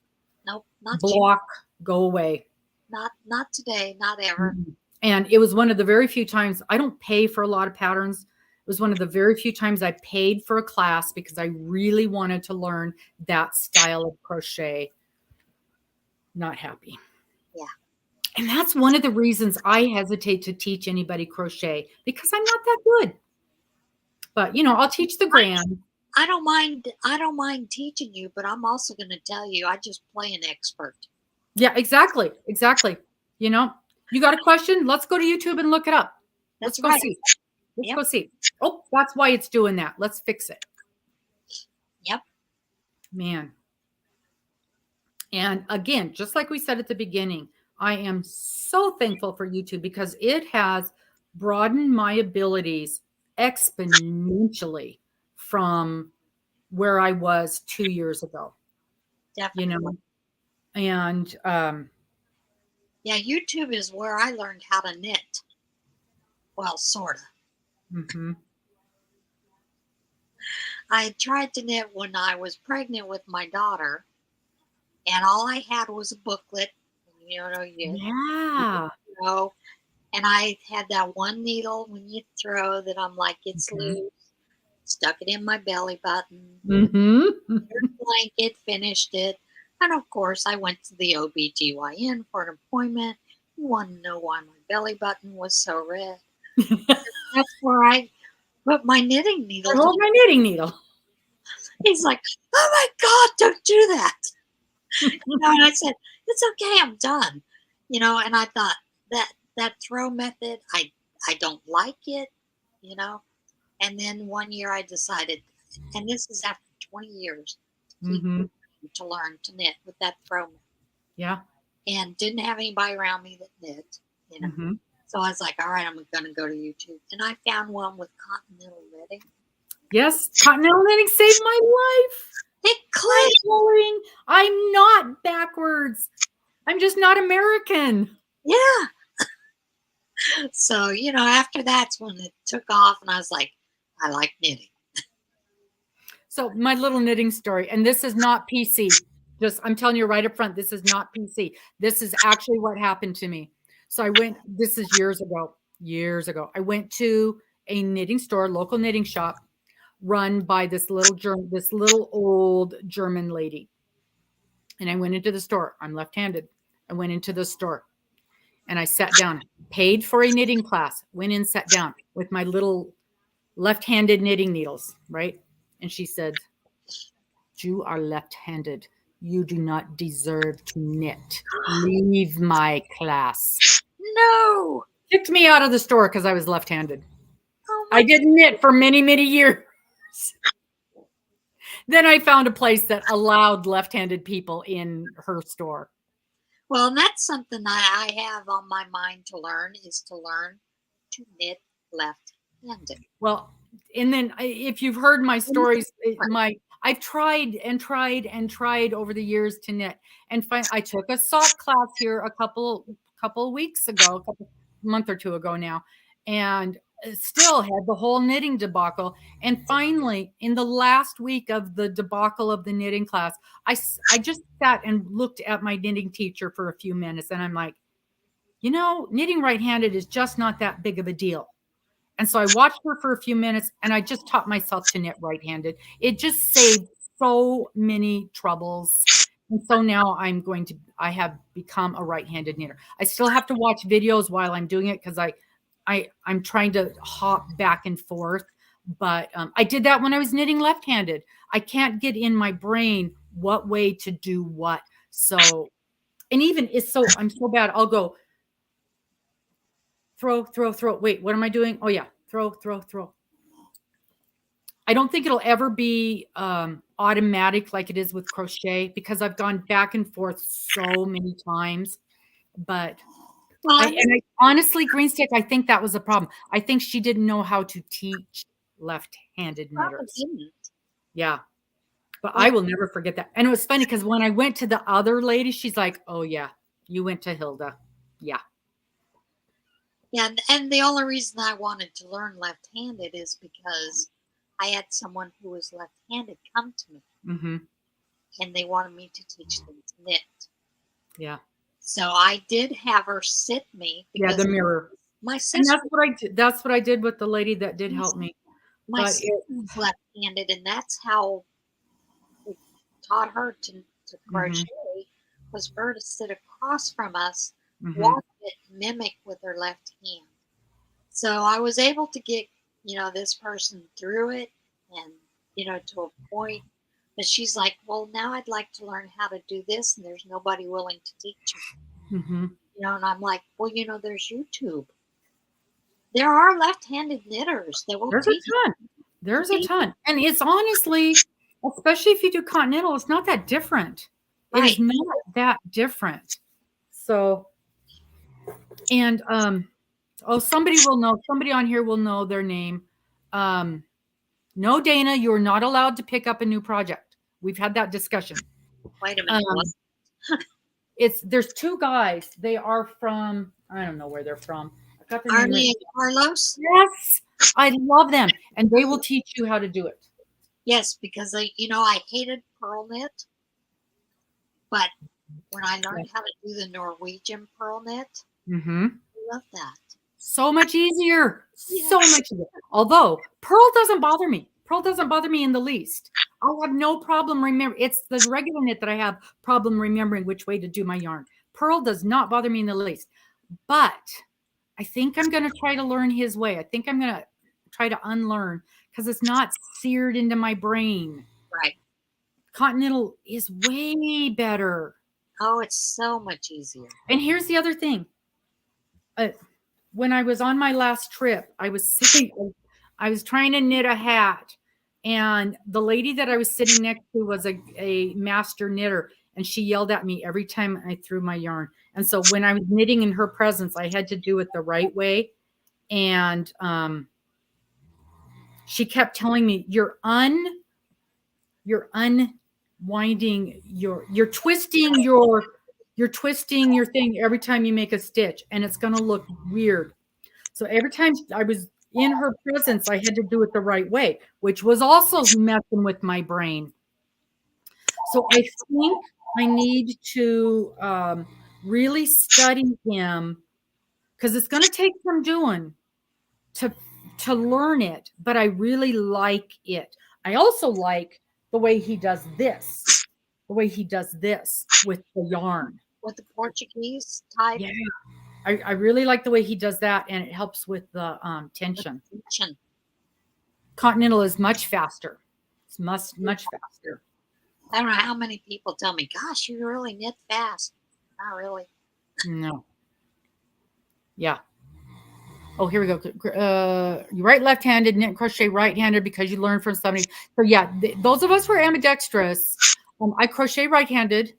Nope, not block, go away. Not today, not ever. And it was one of the very few times I don't pay for a lot of patterns. It was one of the very few times I paid for a class because I really wanted to learn that style of crochet. Not happy. Yeah. And that's one of the reasons I hesitate to teach anybody crochet, because I'm not that good. But, you know, I'll teach the grand. I don't mind teaching you, but I'm also going to tell you, I just play an expert. Yeah, exactly. Exactly. You know, you got a question? Let's go to YouTube and look it up. Let's go see. Let's go see. Oh, that's why it's doing that. Let's fix it. Yep. Man. And again, just like we said at the beginning, I am so thankful for YouTube because it has broadened my abilities exponentially from where I was 2 years ago. Definitely. You know, and yeah, YouTube is where I learned how to knit. Well, sort of. I tried to knit when I was pregnant with my daughter, and all I had was a booklet. You know, and I had that one needle when you throw that I'm like, it's loose. Stuck it in my belly button. Blanket, finished it. And of course, I went to the OBGYN for an appointment. You want to know why my belly button was so red? That's where I put my knitting needle. Hold my knitting needle. He's like, oh my God, don't do that. You know, and I said, it's okay, I'm done. You know, and I thought that throw method, I don't like it, you know. And then one year I decided, and this is after 20 years, to learn to knit with that throw method. Yeah. And didn't have anybody around me that knit, you know. So I was like, all right, I'm going to go to YouTube. And I found one with continental knitting. Yes, continental knitting saved my life. It clicked. I'm not backwards. I'm just not American. Yeah. So, you know, after that's when it took off and I was like, I like knitting. So my little knitting story, and this is not PC. I'm telling you right up front, this is not PC. This is actually what happened to me. So this is years ago. I went to a knitting store, local knitting shop, run by this little old German lady. And I went into the store. I'm left-handed. I went into the store and I sat down, paid for a knitting class, went in, sat down with my little left-handed knitting needles, right? And she said, you are left-handed. You do not deserve to knit. Leave my class. No. Kicked me out of the store because I was left-handed. Oh I didn't knit for many, many years. then I found a place that allowed left-handed people in her store. Well, and that's something that I have on my mind to learn is to learn to knit left-handed. Well, and then if you've heard my And this is stories, different. I've tried and tried and tried over the years to knit. And I took a sock class here a couple weeks ago, month or two ago now, and still had the whole knitting debacle. And finally, in the last week of the debacle of the knitting class, I just sat and looked at my knitting teacher for a few minutes, and I'm like, knitting right-handed is just not that big of a deal. And so I watched her for a few minutes and I just taught myself to knit right-handed. It just saved so many troubles. And so now I have become a right-handed knitter. I still have to watch videos while I'm doing it because I'm trying to hop back and forth. But I did that when I was knitting left-handed. I can't get in my brain what way to do what. So, and even I'm so bad. I'll go, throw. Wait, what am I doing? Oh yeah, throw. I don't think it'll ever be automatic like it is with crochet because I've gone back and forth so many times. But Well, honestly, Greenstick, I think that was the problem. I think she didn't know how to teach left-handed probably knitters. didn't. Yeah. But Well, I will never forget that. And it was funny because when I went to the other lady, she's like, oh yeah, you went to Hilda. Yeah. yeah, and the only reason I wanted to learn left-handed is because I had someone who was left-handed come to me, Mm-hmm. and they wanted me to teach them to knit. Yeah. So I did have her sit me Yeah, because the mirror. my And sister, that's what I did with the lady that did help me. my But sister's left-handed, and that's how we taught her to crochet was for her to sit across from us, watch it mimic with her left hand. So I was able to get, this person through it and, to a point. But she's like, well, now I'd like to learn how to do this, and there's nobody willing to teach me. And I'm like, well, there's YouTube. There are left-handed knitters that will there's a teach ton. There's a ton. And it's honestly, especially if you do continental, it's not that different. It is right. not that different. So, and somebody will know, somebody on here will know their name. No, Dana, you're not allowed to pick up a new project. We've had that discussion. Wait a minute. There's two guys. They are from, I don't know where they're from. I got their name Arnie and Carlos? Yes, I love them. And they will teach you how to do it. Yes, because I hated pearl knit, but when I learned how to do the Norwegian pearl knit, I love that. So much easier. Yeah. So much easier. Although pearl doesn't bother me. Pearl doesn't bother me in the least. I have no problem remembering. It's the regular knit that I have problem remembering which way to do my yarn. Pearl does not bother me in the least. But I think I'm going to try to learn his way. I think I'm going to try to unlearn because it's not seared into my brain. Right. Continental is way better. Oh, it's so much easier. And here's the other thing. When I was on my last trip, I was trying to knit a hat, and the lady that I was sitting next to was a master knitter, and she yelled at me every time I threw my yarn. And so when I was knitting in her presence, I had to do it the right way. And she kept telling me, you're unwinding you're twisting your thing every time you make a stitch, and it's going to look weird. So every time I was in her presence, I had to do it the right way, which was also messing with my brain. So I think I need to really study him because it's going to take some doing to learn it, but I really like it. I also like the way he does this with the yarn. With the Portuguese type? Yeah. I really like the way he does that, and it helps with the tension. Continental is much faster. It's much faster. I don't know how many people tell me, gosh, you really knit fast. Not really. No. Yeah. Oh, here we go. You write left-handed, knit and crochet right-handed because you learn from somebody. So yeah, those of us who are ambidextrous, I crochet right-handed.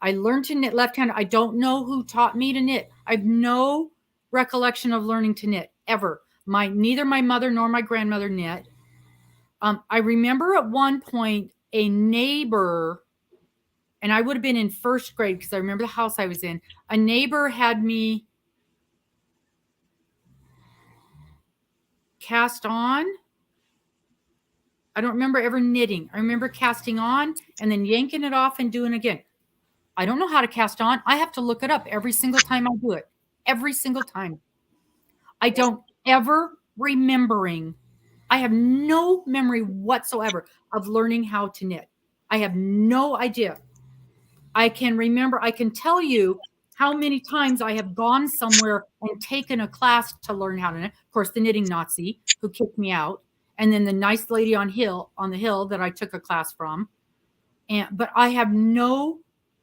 I learned to knit left-handed. I don't know who taught me to knit. I have no recollection of learning to knit ever. Neither my mother nor my grandmother knit. I remember at one point a neighbor, and I would have been in first grade because I remember the house I was in. A neighbor had me cast on. I don't remember ever knitting. I remember casting on and then yanking it off and doing it again. I don't know how to cast on. I have to look it up every single time I do it. Every single time. I don't ever remembering. I have no memory whatsoever of learning how to knit. I have no idea. I can tell you how many times I have gone somewhere and taken a class to learn how to knit. Of course, the knitting Nazi who kicked me out, and then the nice lady on the hill that I took a class from. But I have no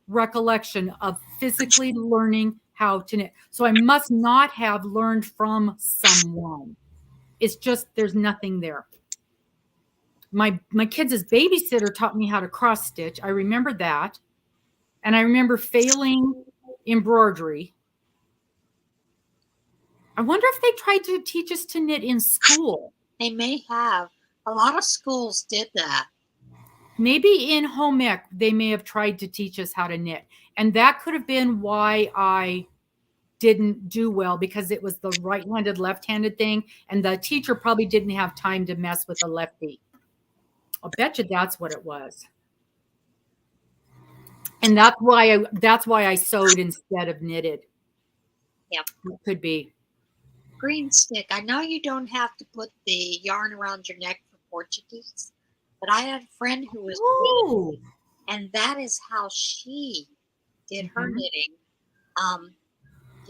recollection of physically learning how to knit. So I must not have learned from someone. It's just there's nothing there. My kids' babysitter taught me how to cross stitch. I remember that. And I remember failing embroidery. I wonder if they tried to teach us to knit in school. They may have. A lot of schools did that. Maybe in home ec, they may have tried to teach us how to knit. And that could have been why I didn't do well, because it was the right-handed, left-handed thing. And the teacher probably didn't have time to mess with the lefty. I'll bet you that's what it was. And that's why I sewed instead of knitted. Yep. It could be. Green stick. I know you don't have to put the yarn around your neck for Portuguese, but I had a friend who was knitting, and that is how she did her knitting.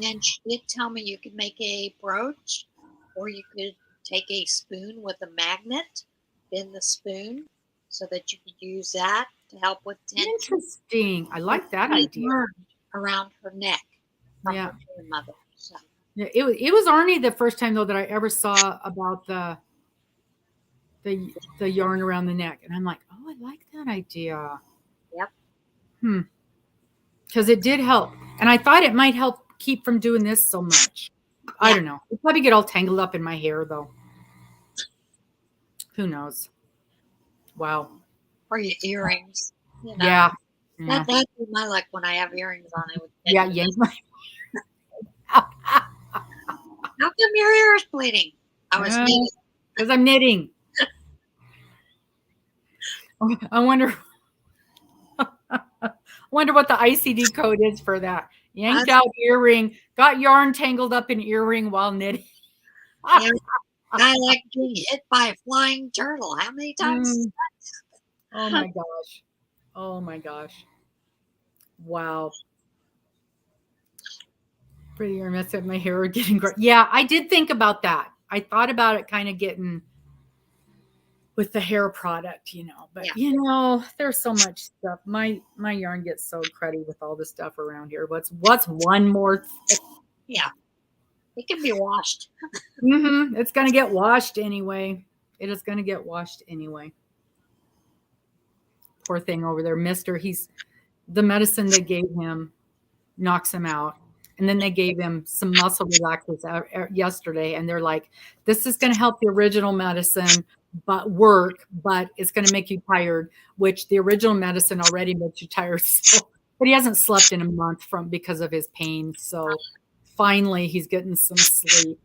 And she did tell me you could make a brooch, or you could take a spoon with a magnet, bend the spoon so that you could use that to help with tension. Interesting. I like that idea. Around her neck from Yeah. her grandmother. So. Yeah, it was Arnie the first time though that I ever saw about the yarn around the neck, and I'm like, oh, I like that idea. Yep. Because it did help, and I thought it might help keep from doing this so much. Yeah. I don't know. It'll probably get all tangled up in my hair though. Who knows? Wow. Or your earrings. You know. Yeah. That's my luck when I have earrings on. Yeah, yank my. How come your ear is bleeding? I was knitting. Because I'm knitting. I wonder what the ICD code is for that. Yanked out earring, got yarn tangled up in earring while knitting. I like being hit by a flying turtle. How many times? Oh my gosh. Oh my gosh. Wow. Pretty yarn mess up my hair getting great. Yeah, I did think about that. I thought about it kind of getting with the hair product, but there's so much stuff. My yarn gets so cruddy with all the stuff around here. What's one more Yeah, it can be washed. It's gonna get washed anyway. It is gonna get washed anyway. Poor thing over there, mister. The medicine they gave him knocks him out. And then they gave him some muscle relaxers yesterday, and they're like, this is going to help the original medicine but it's going to make you tired, which the original medicine already makes you tired. So, but he hasn't slept in a month because of his pain. So finally he's getting some sleep.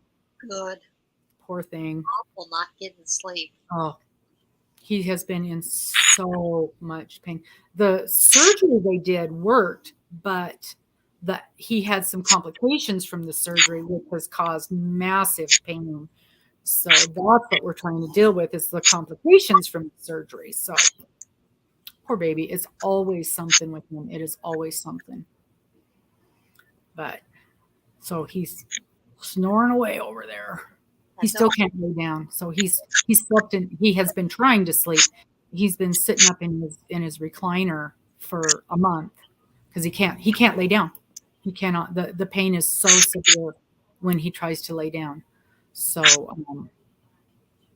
Good. Poor thing. Awful not getting sleep. Oh, he has been in so much pain. The surgery they did worked, but he had some complications from the surgery, which has caused massive pain. So that's what we're trying to deal with, is the complications from the surgery. So poor baby. It's always something with him. It is always something. But so he's snoring away over there. He still can't lay down. So he's slept he has been trying to sleep. He's been sitting up in his recliner for a month because he can't lay down. He cannot. The pain is so severe when he tries to lay down. So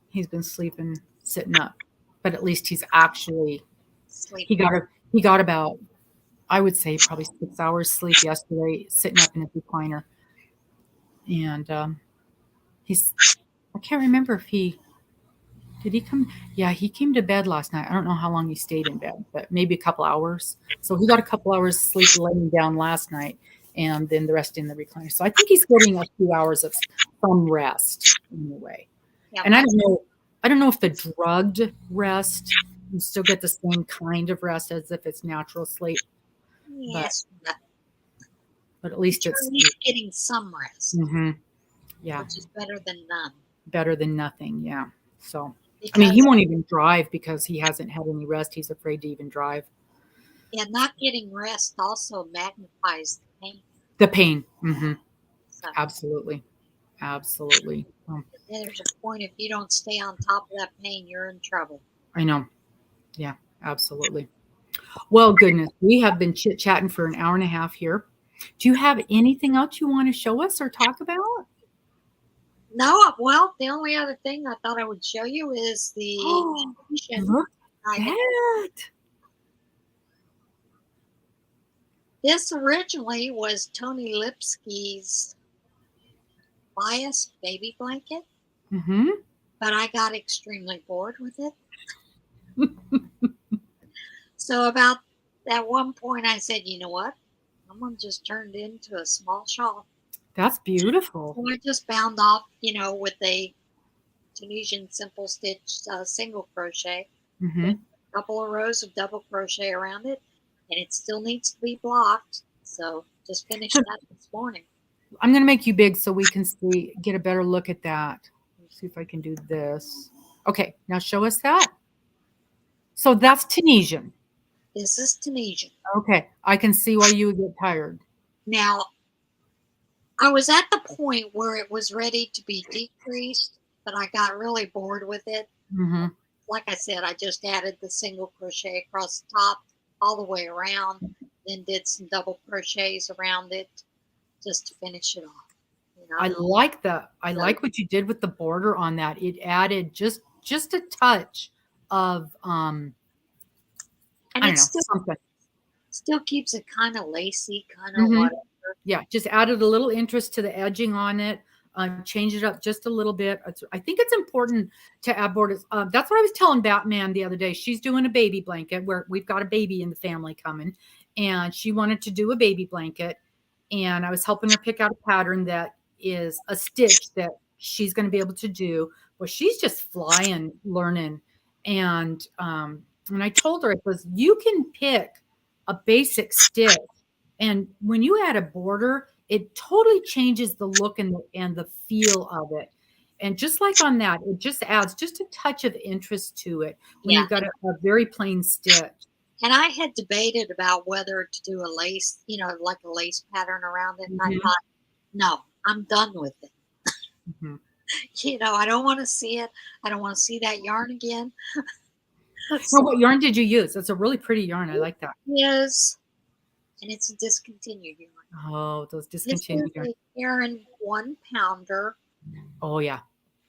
he's been sleeping, sitting up, but at least he's actually Sleep. he got about, I would say, probably 6 hours sleep yesterday, sitting up in his recliner, and he's I can't remember if he did he come. Yeah, he came to bed last night. I don't know how long he stayed in bed, but maybe a couple hours. So he got a couple hours sleep laying down last night, and then the rest in the recliner. So I think he's getting a few hours of some rest anyway. Yeah, And I don't know if the drugged rest, you still get the same kind of rest as if it's natural sleep, but yes, but at least you're it's at least getting some rest, yeah, which is better than none. better than nothing. Yeah. So I mean, he Because won't even drive because he hasn't had any rest. He's afraid to even drive. yeah, not getting rest also magnifies the pain. The pain. So Absolutely. Absolutely. there's a point if you don't stay on top of that pain, you're in trouble. I know. Yeah, absolutely. Well, goodness, we have been chit chatting for an hour and a half here. Do you have anything else you want to show us or talk about? No, well, the only other thing I thought I would show you is the Oh, animation look I at had. that. This originally was Tony Lipsky's bias baby blanket, Mm-hmm. but I got extremely bored with it. So about at one point I said, you know what? I'm gonna just turn it into a small shawl. That's beautiful. So I just bound off, with a Tunisian simple stitch single crochet, Mm-hmm. then a couple of rows of double crochet around it, and it still needs to be blocked. So just finished So that this morning. I'm going to make you big so we can get a better look at that. Let's see if I can do this. Okay, now show us that. So that's Tunisian. This is Tunisian. Okay, I can see why you would get tired. Now I was at the point where it was ready to be decreased, but I got really bored with it. Mm-hmm. Like I said, I just added the single crochet across the top all the way around, then did some double crochets around it just to finish it off. I like like what you did with the border on that. It added just a touch of And I it don't know, something. still keeps it kind of lacy, kind of Mm-hmm. whatever. Yeah, just added a little interest to the edging on it. Change it up just a little bit. I think it's important to add borders. That's what I was telling Batman the other day. She's doing a baby blanket where we've got a baby in the family coming, and she wanted to do a baby blanket. And I was helping her pick out a pattern that is a stitch that she's going to be able to do. Well, she's just flying, learning. And I told her, it was, you can pick a basic stitch, and when you add a border, it totally changes the look and the feel of it. And just like on that, it just adds just a touch of interest to it when Yeah. you've got a very plain stitch. And I had debated about whether to do a lace, like a lace pattern around it. And I thought, no, I'm done with it. Mm-hmm. I don't want to see it. I don't want to see that yarn again. So what yarn did you use? It's a really pretty yarn. I like that. Yes. And it's a discontinued yarn. Oh, those This discontinued is yarn. a Karen 1-pounder. Oh, yeah.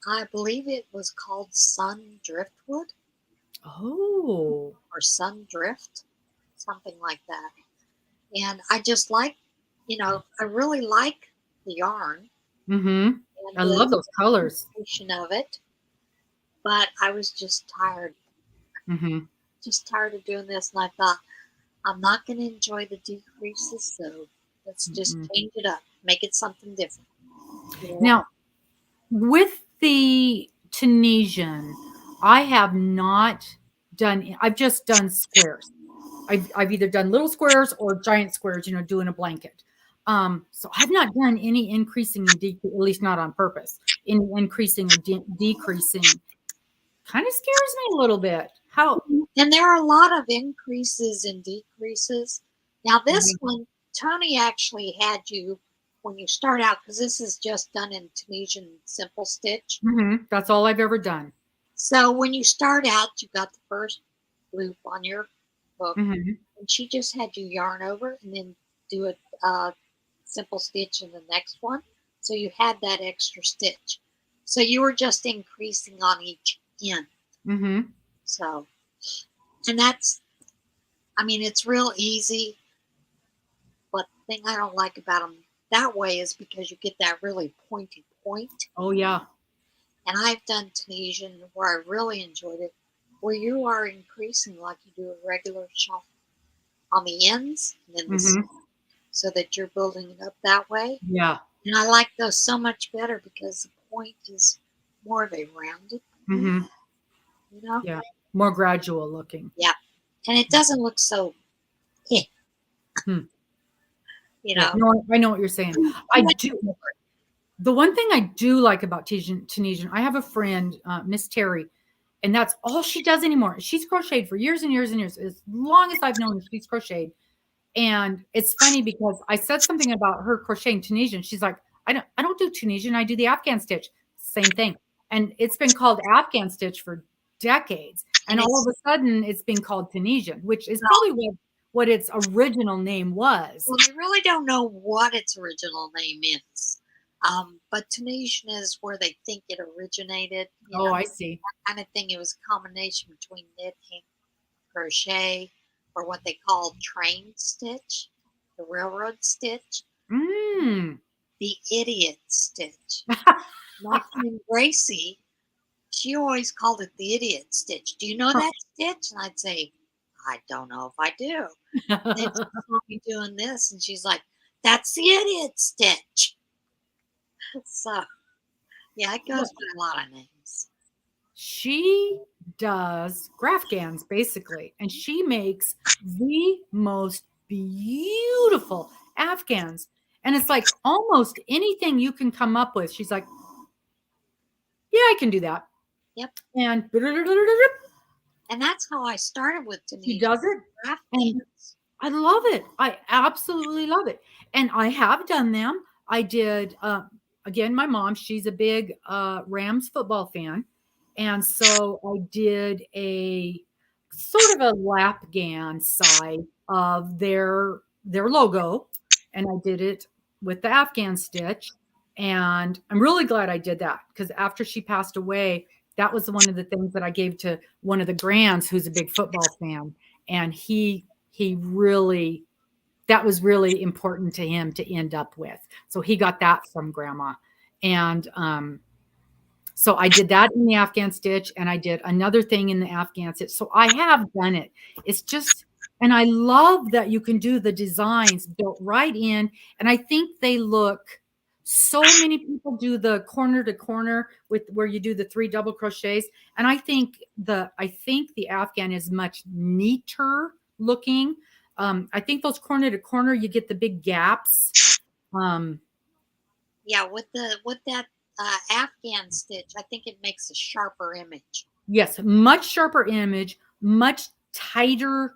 I believe it was called Sun Driftwood Oh. or Sun Drift, something like that. And I just like, I really like the yarn Mm-hmm. and I the love those colors. creation of it, but I was just tired, Mm-hmm. of doing this. And I thought, I'm not going to enjoy the decreases, so let's just change it up, make it something different. Now, with the Tunisian, I have not done, I've just done squares. I've either done little squares or giant squares, doing a blanket. So I've not done any increasing and at least not on purpose, any increasing or decreasing. Kind of scares me a little bit. How? And there are a lot of increases and decreases. Now, this one, Tony actually had you when you start out, because this is just done in Tunisian simple stitch. Mm-hmm. That's all I've ever done. So when you start out, you got the first loop on your hook, Mm-hmm. and she just had you yarn over and then do a simple stitch in the next one. So you had that extra stitch. So you were just increasing on each end. Mm-hmm. So, and that's, I mean, it's real easy. But the thing I don't like about them that way is because you get that really pointy point. Oh, yeah. And I've done Tunisian where I really enjoyed it, where you are increasing like you do a regular shelf on the ends and then Mm-hmm. so that you're building it up that way. Yeah. And I like those so much better because the point is more of a rounded point, Mm-hmm. you know? Yeah. More gradual looking. Yeah. And it doesn't look so, you Yeah. know. No, I know what you're saying. I do. The one thing I do like about Tunisian, I have a friend, Miss Terry, and that's all she does anymore. She's crocheted for years and years and years. As long as I've known her, she's crocheted. And it's funny because I said something about her crocheting Tunisian. She's like, I don't do Tunisian. I do the Afghan stitch. Same thing. And it's been called Afghan stitch for decades. And And all it's, of a sudden it's been called Tunisian, which is probably what its original name was. well, I really don't know what its original name is. But Tunisian is where they think it originated. You Oh, know, I see. kind of thing. It was a combination between knit and crochet, or what they call train stitch, the railroad stitch, Mm. the idiot stitch. My friend Gracie, she always called it the idiot stitch. Do you know that stitch? And I'd say, I don't know if I do. And then she saw me doing this, and she's like, that's the idiot stitch. So, yeah, it goes by a lot of names. She does Grafgans basically, and she makes the most beautiful Afghans. And it's like almost anything you can come up with. She's like, yeah, I can do that. Yep. And And that's how I started with she Tunisian does it. craft And dance. I love it. I absolutely love it. And I have done them. I did, again, my mom, she's a big Rams football fan. And so I did a sort of a lapgan side of their logo. And I did it with the Afghan stitch. And I'm really glad I did that because after she passed away, that was one of the things that I gave to one of the grands who's a big football fan. And he really, that was really important to him to end up with. So he got that from grandma. And so I did that in the Afghan stitch and I did another thing in the Afghan stitch. So I have done it. It's just, and I love that you can do the designs built right in. And I think they look, so many people do the corner to corner with where you do the 3 double crochets. And I think the Afghan is much neater looking. I think those corner to corner, you get the big gaps. Yeah, with that Afghan stitch, I think it makes a sharper image. Yes, much sharper image, much tighter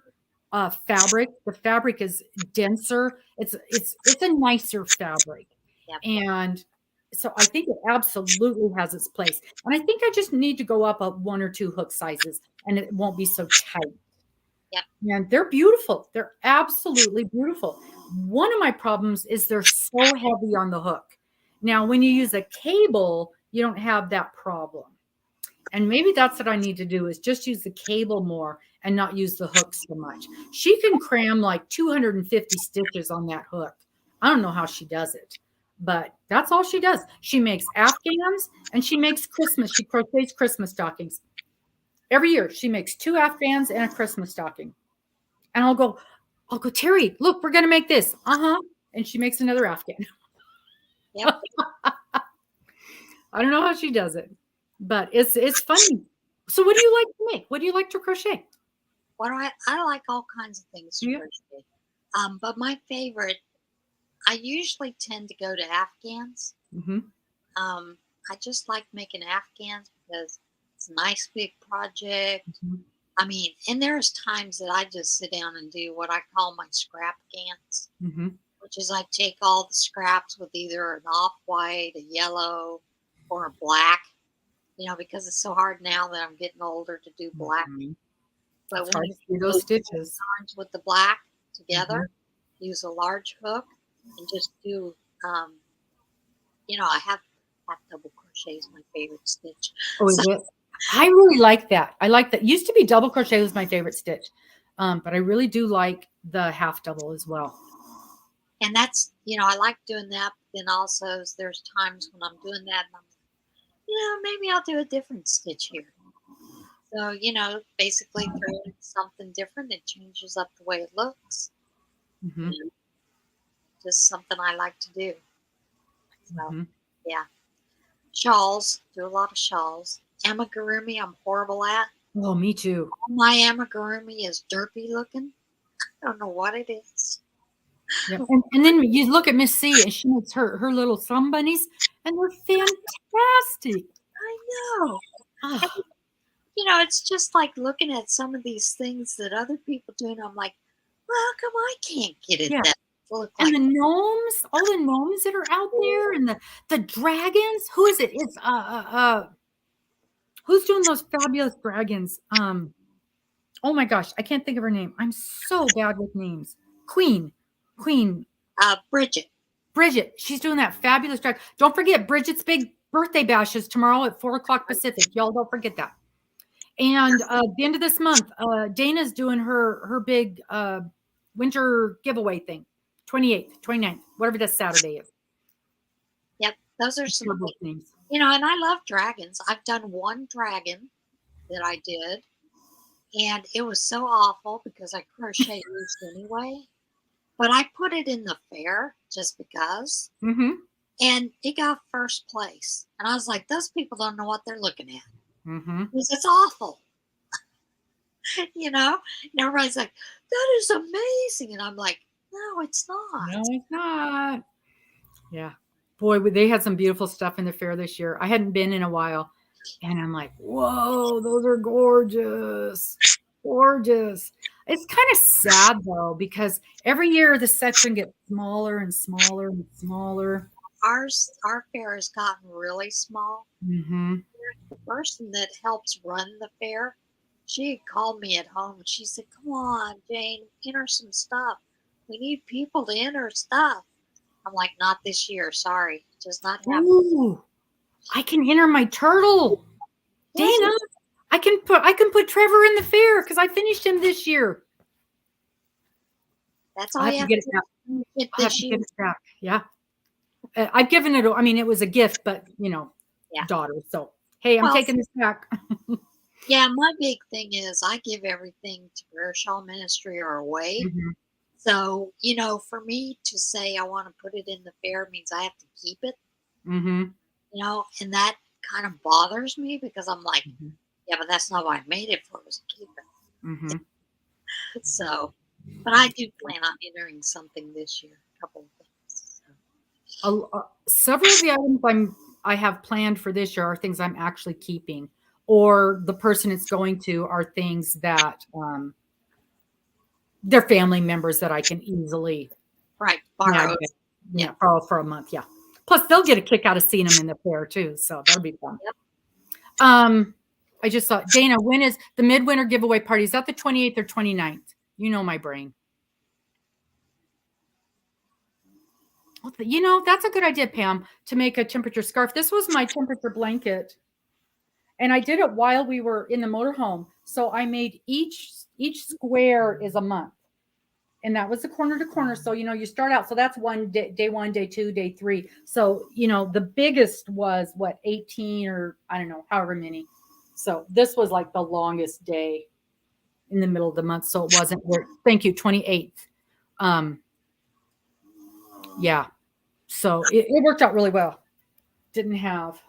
fabric. The fabric is denser. It's a nicer fabric. Yep. And so I think it absolutely has its place. And I think I just need to go up 1 or 2 hook sizes and it won't be so tight. Yep. And they're beautiful. They're absolutely beautiful. One of my problems is they're so heavy on the hook. Now, when you use a cable, you don't have that problem. And maybe that's what I need to do is just use the cable more and not use the hook so much. She can cram like 250 stitches on that hook. I don't know how she does it, but that's all she does. She makes Afghans and she makes Christmas. She crochets Christmas stockings. Every year she makes 2 Afghans and a Christmas stocking. And I'll go, Terry, look, we're going to make this. Uh-huh. And she makes another Afghan. Yep. I don't know how she does it, but it's funny. So what do you like to make? What do you like to crochet? What I like all kinds of things to Yeah. crochet. But my favorite, I usually tend to go to Afghans. Mm-hmm. I just like making Afghans because it's a nice big project. Mm-hmm. I mean, and there's times that I just sit down and do what I call my Scrapgans, Mm-hmm. which is I take all the scraps with either an off-white, a yellow, or a black, because it's so hard now that I'm getting older to do black. Mm-hmm. But It's when hard you to see those stitches. yarns with the black together, use a large hook and just do, I have double crochet crochet is my favorite stitch. Oh, is So, it? I really like that. I like that. Used to be double crochet was my favorite stitch. But I really do like the half double as well. and that's, I like doing that. But then also there's times when I'm doing that and I'm, maybe I'll do a different stitch here. So, basically throw in something different. It changes up the way it looks. Mm-hmm. Just something I like to do. So, Mm-hmm. yeah. Shawls. Do a lot of shawls. Amigurumi, I'm horrible at. Oh, me too. My amigurumi is derpy looking. I don't know what it is. Yep. And then you look at Miss C and she makes her little sun bunnies and they're fantastic. I know. Oh, It's just like looking at some of these things that other people do, and I'm like, well, how come I can't get it yeah. that look And like? the gnomes, all the gnomes that are out there and the dragons. Who is it? It's who's doing those fabulous dragons? Oh my gosh, I can't think of her name. I'm so bad with names. Queen. Bridget. Bridget. She's doing that fabulous drag. Don't forget Bridget's big birthday bash is tomorrow at 4:00 Pacific. Y'all don't forget that. And the end of this month, Dana's doing her big winter giveaway thing. 28th, 29th, whatever this Saturday is. Yep, those are some names. and I love dragons. I've done one dragon that I did, and it was so awful because I crochet loose anyway. But I put it in the fair just because, Mm-hmm. and it got first place. And I was like, those people don't know what they're looking at Mm-hmm. because it's awful. And everybody's like, that is amazing. And I'm like, no, it's not. No, it's not. Yeah. Boy, they had some beautiful stuff in the fair this year. I hadn't been in a while. And I'm like, whoa, those are gorgeous. Gorgeous. It's kind of sad though, because every year the section gets smaller and smaller and smaller. Our fair has gotten really small. Mm-hmm. The person that helps run the fair, she called me at home and she said, come on, Jane, enter some stuff. We need people to enter stuff. I'm like, not this year. Sorry. Just not happening. Ooh, I can enter my turtle. Yes. Dana, I can put Trevor in the fair because I finished him this year. That's all I you have have to get to it back. do I have this to year. get it back. Yeah. I've given it, I mean, it was a gift, but Yeah. daughter. So, hey, I'm taking this back. Yeah, my big thing is I give everything to Prayer Shawl Ministry or away. Mm-hmm. So, for me to say I want to put it in the fair means I have to keep it, Mm-hmm. and that kind of bothers me because I'm like, Mm-hmm. yeah, but that's not what I made it for, was to keep it. Mm-hmm. So, but I do plan on entering something this year, a couple of things. So. Several of the items I have planned for this year are things I'm actually keeping, or the person it's going to are things that they're family members that I can easily Borrow. borrow for a month. Yeah. Plus, they'll get a kick out of seeing them in the fair too, so that'll be fun. Yep. I just thought, Dana, when is the midwinter giveaway party? Is that the 28th or 29th? You know my brain. That's a good idea, Pam, to make a temperature scarf. This was my temperature blanket. And I did it while we were in the motorhome. So I made each square is a month. And that was the corner to corner. So, you start out. So that's day one, day two, day three. So, the biggest was 18 or I don't know, however many. So this was like the longest day in the middle of the month. So it wasn't, thank you, 28th. Yeah. So it worked out really well. Didn't have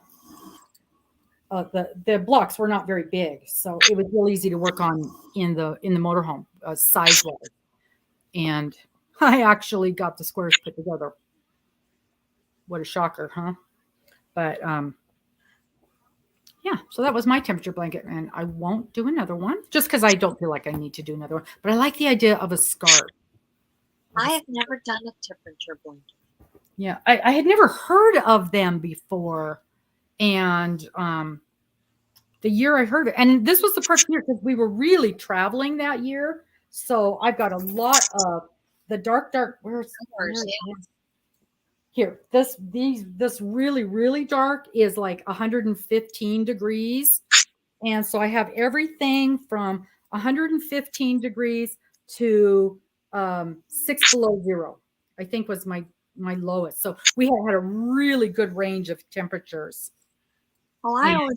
the blocks were not very big, so it was real easy to work on in the motorhome size wise. And I actually got the squares put together. What a shocker, huh? But yeah, so that was my temperature blanket, and I won't do another one just because I don't feel like I need to do another one. But I like the idea of a scarf. I have never done a temperature blanket. Yeah, I had never heard of them before, and the year I heard it, and this was the perfect year because we were really traveling that year. So I've got a lot of the dark. Where's Here, this really, really dark is like 115 degrees. And so I have everything from 115 degrees to 6 below 0, I think was my lowest. So we had a really good range of temperatures. Well, And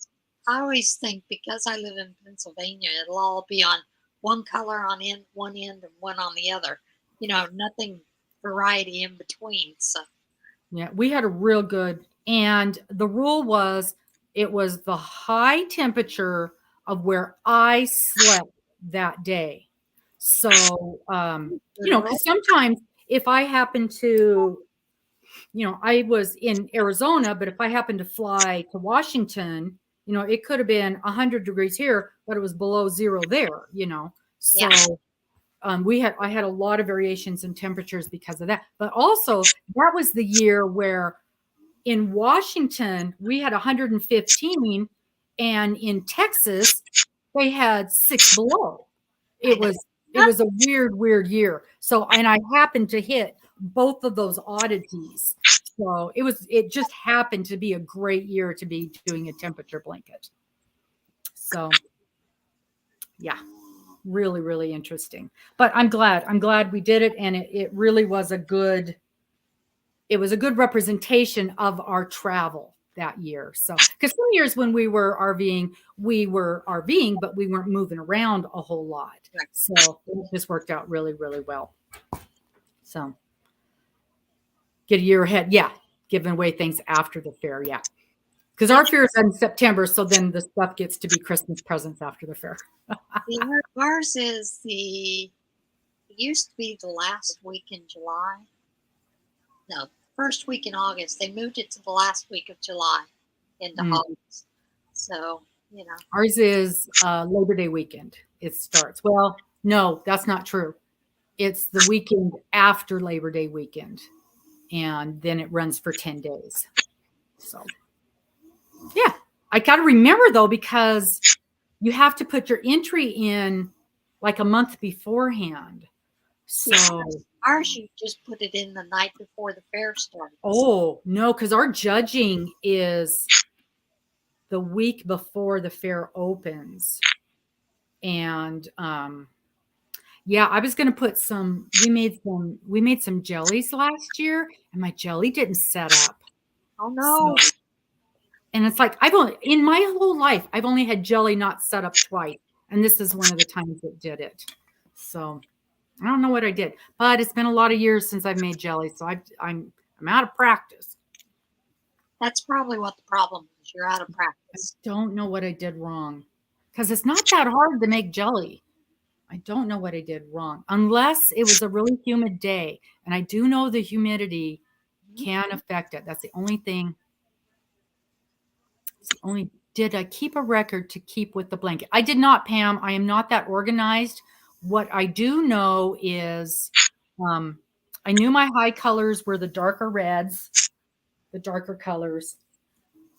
I always think because I live in Pennsylvania, it'll all be on one color on one end and one on the other. Nothing variety in between. So yeah, we had a real good, and the rule was it was the high temperature of where I slept that day. So, because sometimes if I happen to, I was in Arizona, but if I happened to fly to Washington, it could have been 100 degrees here, but it was below 0 there, So yeah. I had a lot of variations in temperatures because of that. But also that was the year where in Washington we had 115, and in Texas they had 6 below. It was a weird year. So, and I happened to hit both of those oddities. So it just happened to be a great year to be doing a temperature blanket. So yeah, really, really interesting. But I'm glad we did it. And it really was a good representation of our travel that year. So, because some years when we were RVing, but we weren't moving around a whole lot. So it just worked out really, really well. So get a year ahead. Yeah. Giving away things after the fair. Yeah. Because our fair is in September. So then the stuff gets to be Christmas presents after the fair. Ours is it used to be the last week in July. No, first week in August. They moved it to the last week of July into August. So, Ours is Labor Day weekend. It starts. Well, no, that's not true. It's the weekend after Labor Day weekend. And then it runs for 10 days. So, yeah. I got to remember, though, because you have to put your entry in like a month beforehand. So ours, you just put it in the night before the fair starts. Oh, no, because our judging is the week before the fair opens. And yeah, I was going to put we made some jellies last year, and my jelly didn't set up. Oh no. So, and it's like in my whole life, I've only had jelly not set up twice. And this is one of the times it did it. So I don't know what I did, but it's been a lot of years since I've made jelly. So I'm out of practice. That's probably what the problem is. You're out of practice. I don't know what I did wrong, because it's not that hard to make jelly. I don't know what I did wrong, unless it was a really humid day. And I do know the humidity can affect it. That's the only thing. Did I keep a record to keep with the blanket? I did not, Pam. I am not that organized. What I do know is I knew my high colors were the darker reds, the darker colors.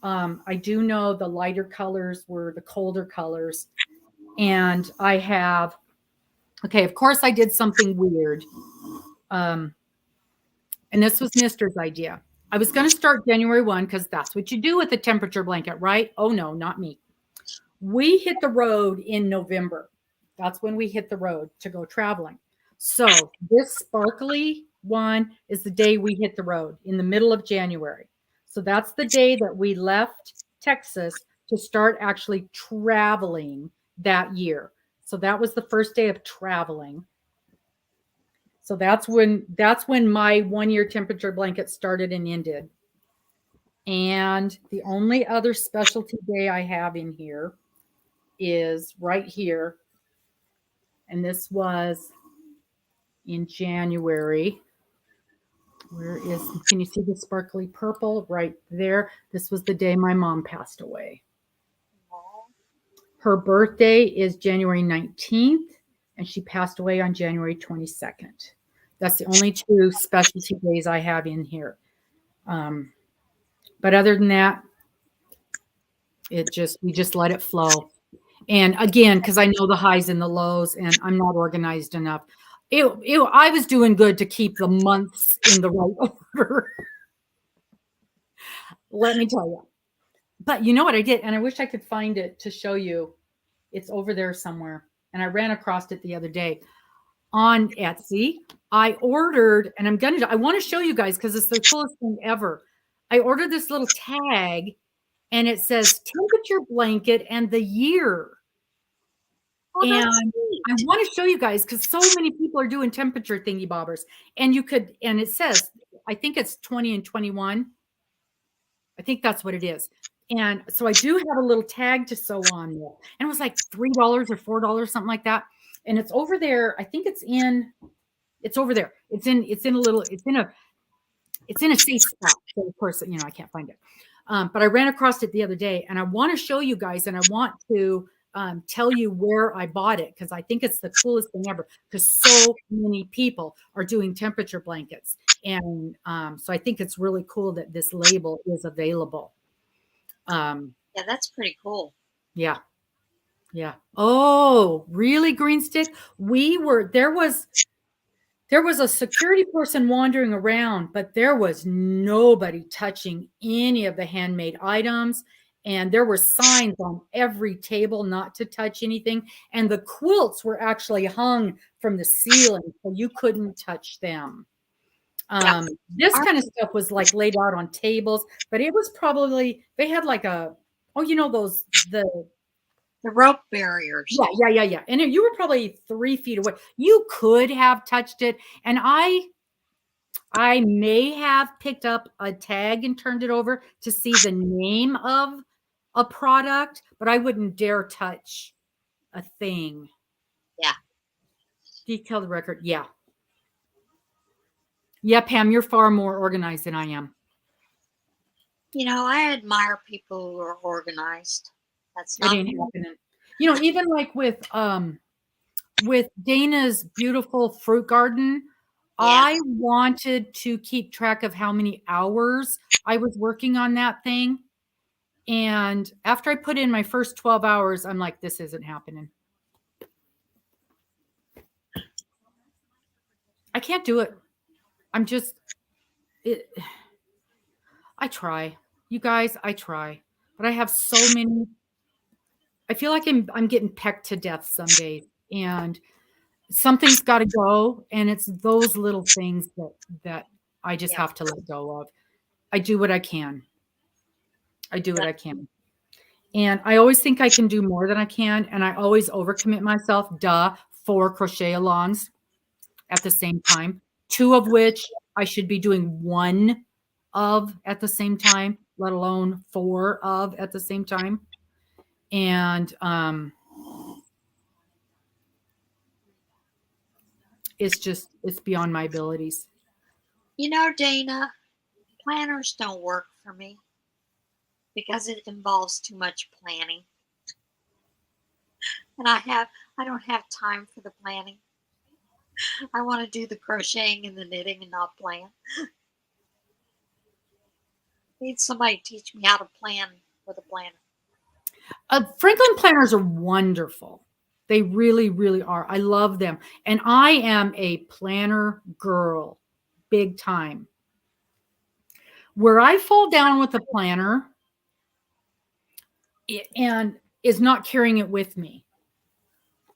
I do know the lighter colors were the colder colors. And I have, okay, of course I did something weird. And this was Mister's idea. I was going to start January 1 because that's what you do with a temperature blanket, right? Oh, no, not me. We hit the road in November. That's when we hit the road to go traveling. So this sparkly one is the day we hit the road in the middle of January. So that's the day that we left Texas to start actually traveling that year. So that was the first day of traveling. So that's when my 1 year temperature blanket started and ended. And the only other specialty day I have in here is right here. And this was in January. Can you see the sparkly purple right there? This was the day my mom passed away. Her birthday is January 19th, and she passed away on January 22nd. That's the only two specialty days I have in here. But other than that, we just let it flow. And again, because I know the highs and the lows, and I'm not organized enough. I was doing good to keep the months in the right order. Let me tell you. But you know what I did? And I wish I could find it to show you. It's over there somewhere. And I ran across it the other day on Etsy. I ordered, and I want to show you guys because it's the coolest thing ever. I ordered this little tag and it says temperature blanket and the year. Oh, And that's I neat. want to show you guys because so many people are doing temperature thingy bobbers. And and it says, I think it's 20 and 21. I think that's what it is. And so I do have a little tag to sew on there. And it was like $3 or $4, something like that. And it's over there. I think it's over there. It's in a safe spot. So of course, I can't find it. But I ran across it the other day and I want to show you guys and I want to tell you where I bought it because I think it's the coolest thing ever because so many people are doing temperature blankets. And so I think it's really cool that this label is available. Yeah, that's pretty cool. Yeah. Yeah. Oh, really, Green Stick? There was a security person wandering around, but there was nobody touching any of the handmade items. And there were signs on every table not to touch anything. And the quilts were actually hung from the ceiling, so you couldn't touch them. Yeah. This kind of stuff was like laid out on tables, but it was probably, they had like the rope barriers. Yeah. And you were probably 3 feet away. You could have touched it. And I may have picked up a tag and turned it over to see the name of a product, but I wouldn't dare touch a thing. Yeah. Detailed record. Yeah. Yeah, Pam, you're far more organized than I am. I admire people who are organized. That's It not ain't happening. Even like with Dana's beautiful fruit garden, I wanted to keep track of how many hours I was working on that thing. And after I put in my first 12 hours, I'm like, this isn't happening. I can't do it. I try. You guys, I try. But I have so many. I feel like I'm getting pecked to death some days. And something's got to go. And it's those little things that I just have to let go of. I do what I can. And I always think I can do more than I can. And I always overcommit myself. 4 crochet alongs at the same time, 2 of which I should be doing 1 of at the same time, let alone 4 of at the same time. And it's beyond my abilities. Dana, planners don't work for me because it involves too much planning. And I don't have time for the planning. I want to do the crocheting and the knitting and not plan. Need somebody to teach me how to plan with a planner. Franklin planners are wonderful. They really, really are. I love them. And I am a planner girl, big time. Where I fall down with a planner and is not carrying it with me.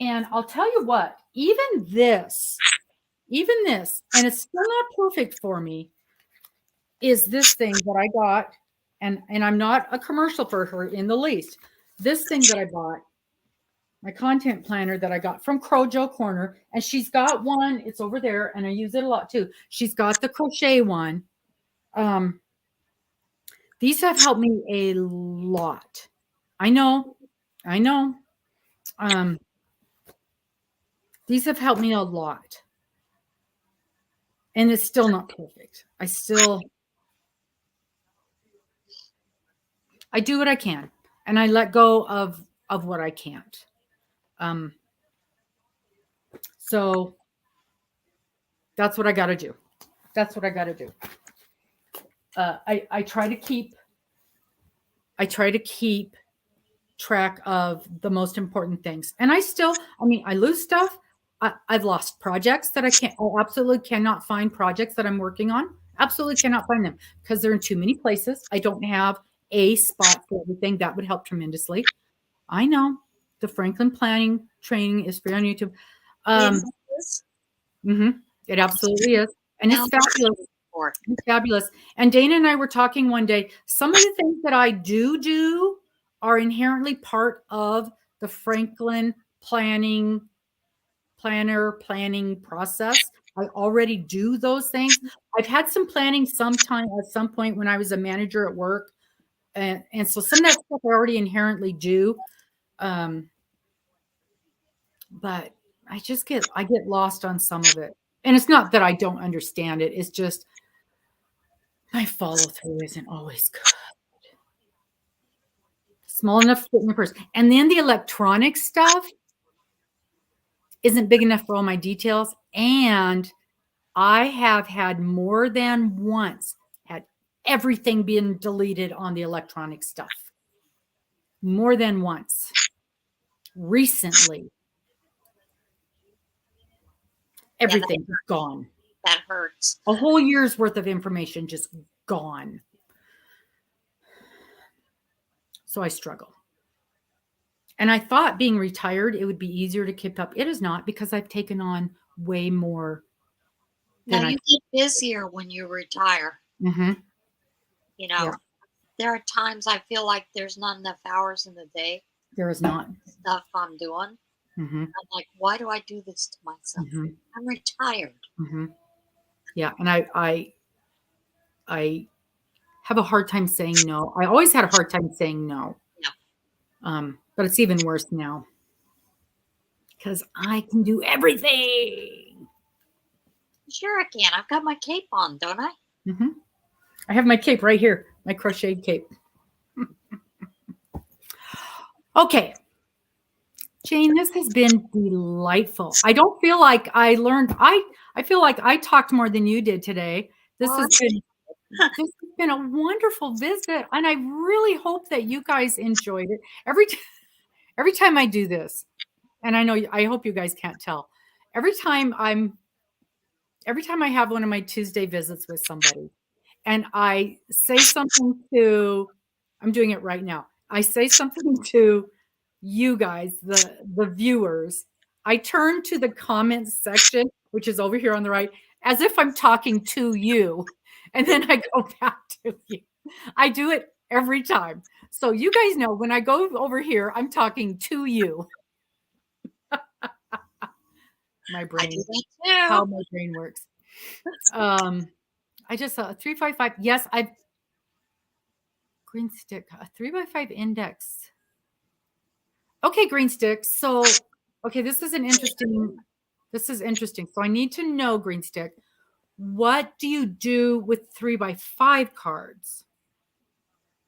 And I'll tell you what, even this, and it's still not perfect for me, is this thing that I got, and I'm not a commercial for her in the least. This thing that I bought, my content planner that I got from Crojo Corner, and she's got one, it's over there, and I use it a lot too. She's got the crochet one. These have helped me a lot. I know. These have helped me a lot. And it's still not perfect. I do what I can, and I let go of what I can't. So that's what I got to do. I try to keep track of the most important things, and I lose stuff. I've lost projects that I absolutely cannot find projects that I'm working on Absolutely cannot find them because they're in too many places. I don't have a spot for everything. That would help tremendously. I know the Franklin planning training is free on YouTube. Is Um, this mhm, it absolutely is. And now it's fabulous. for? It's fabulous. And Dana and I were talking one day. Some of the things that I do are inherently part of the Franklin planning process. I already do those things. I've had some planning sometime at some point when I was a manager at work. And so some of that stuff I already inherently do. Um, but I get lost on some of it. And it's not that I don't understand it. It's just my follow through isn't always good. Small enough to fit in your purse. And then the electronic stuff isn't big enough for all my details. And I have had more than once had everything been deleted on the electronic stuff. More than once. Recently, Yeah, everything is gone. that hurts. A whole year's worth of information just gone. So I struggle. And I thought being retired, it would be easier to keep up. It is not because I've taken on way more Now than you get busier when you retire. Mhm. You know, Yeah. there are times I feel like there's not enough hours in the day. There is not. Stuff I'm doing. Mhm. I'm like, why do I do this to myself? Mhm. I'm retired. Mhm. Yeah, and I have a hard time saying no. I always had a hard time saying no. Yeah. But it's even worse now because I can do everything. Sure I can. I've got my cape on, don't I? Mhm. I have my cape right here, my crocheted cape. Okay. Jane, this has been delightful. I don't feel like I learned. I feel like I talked more than you did today. This Well, has been a wonderful visit, and I really hope that you guys enjoyed it. Every time I do this, and I hope you guys can't tell. Every time I have one of my Tuesday visits with somebody, and I say something to, I'm doing it right now. I say something to you guys, the viewers. I turn to the comments section, which is over here on the right, as if I'm talking to you, and then I go back to you. I do it every time. So you guys know when I go over here, I'm talking to you. My I brain, do that how too. my brain works. I just saw a 355. Yes, I've green stick, a 3x5 index. Okay, green stick. So, okay, this is interesting. So I need to know, green stick, what do you do with 3x5 cards?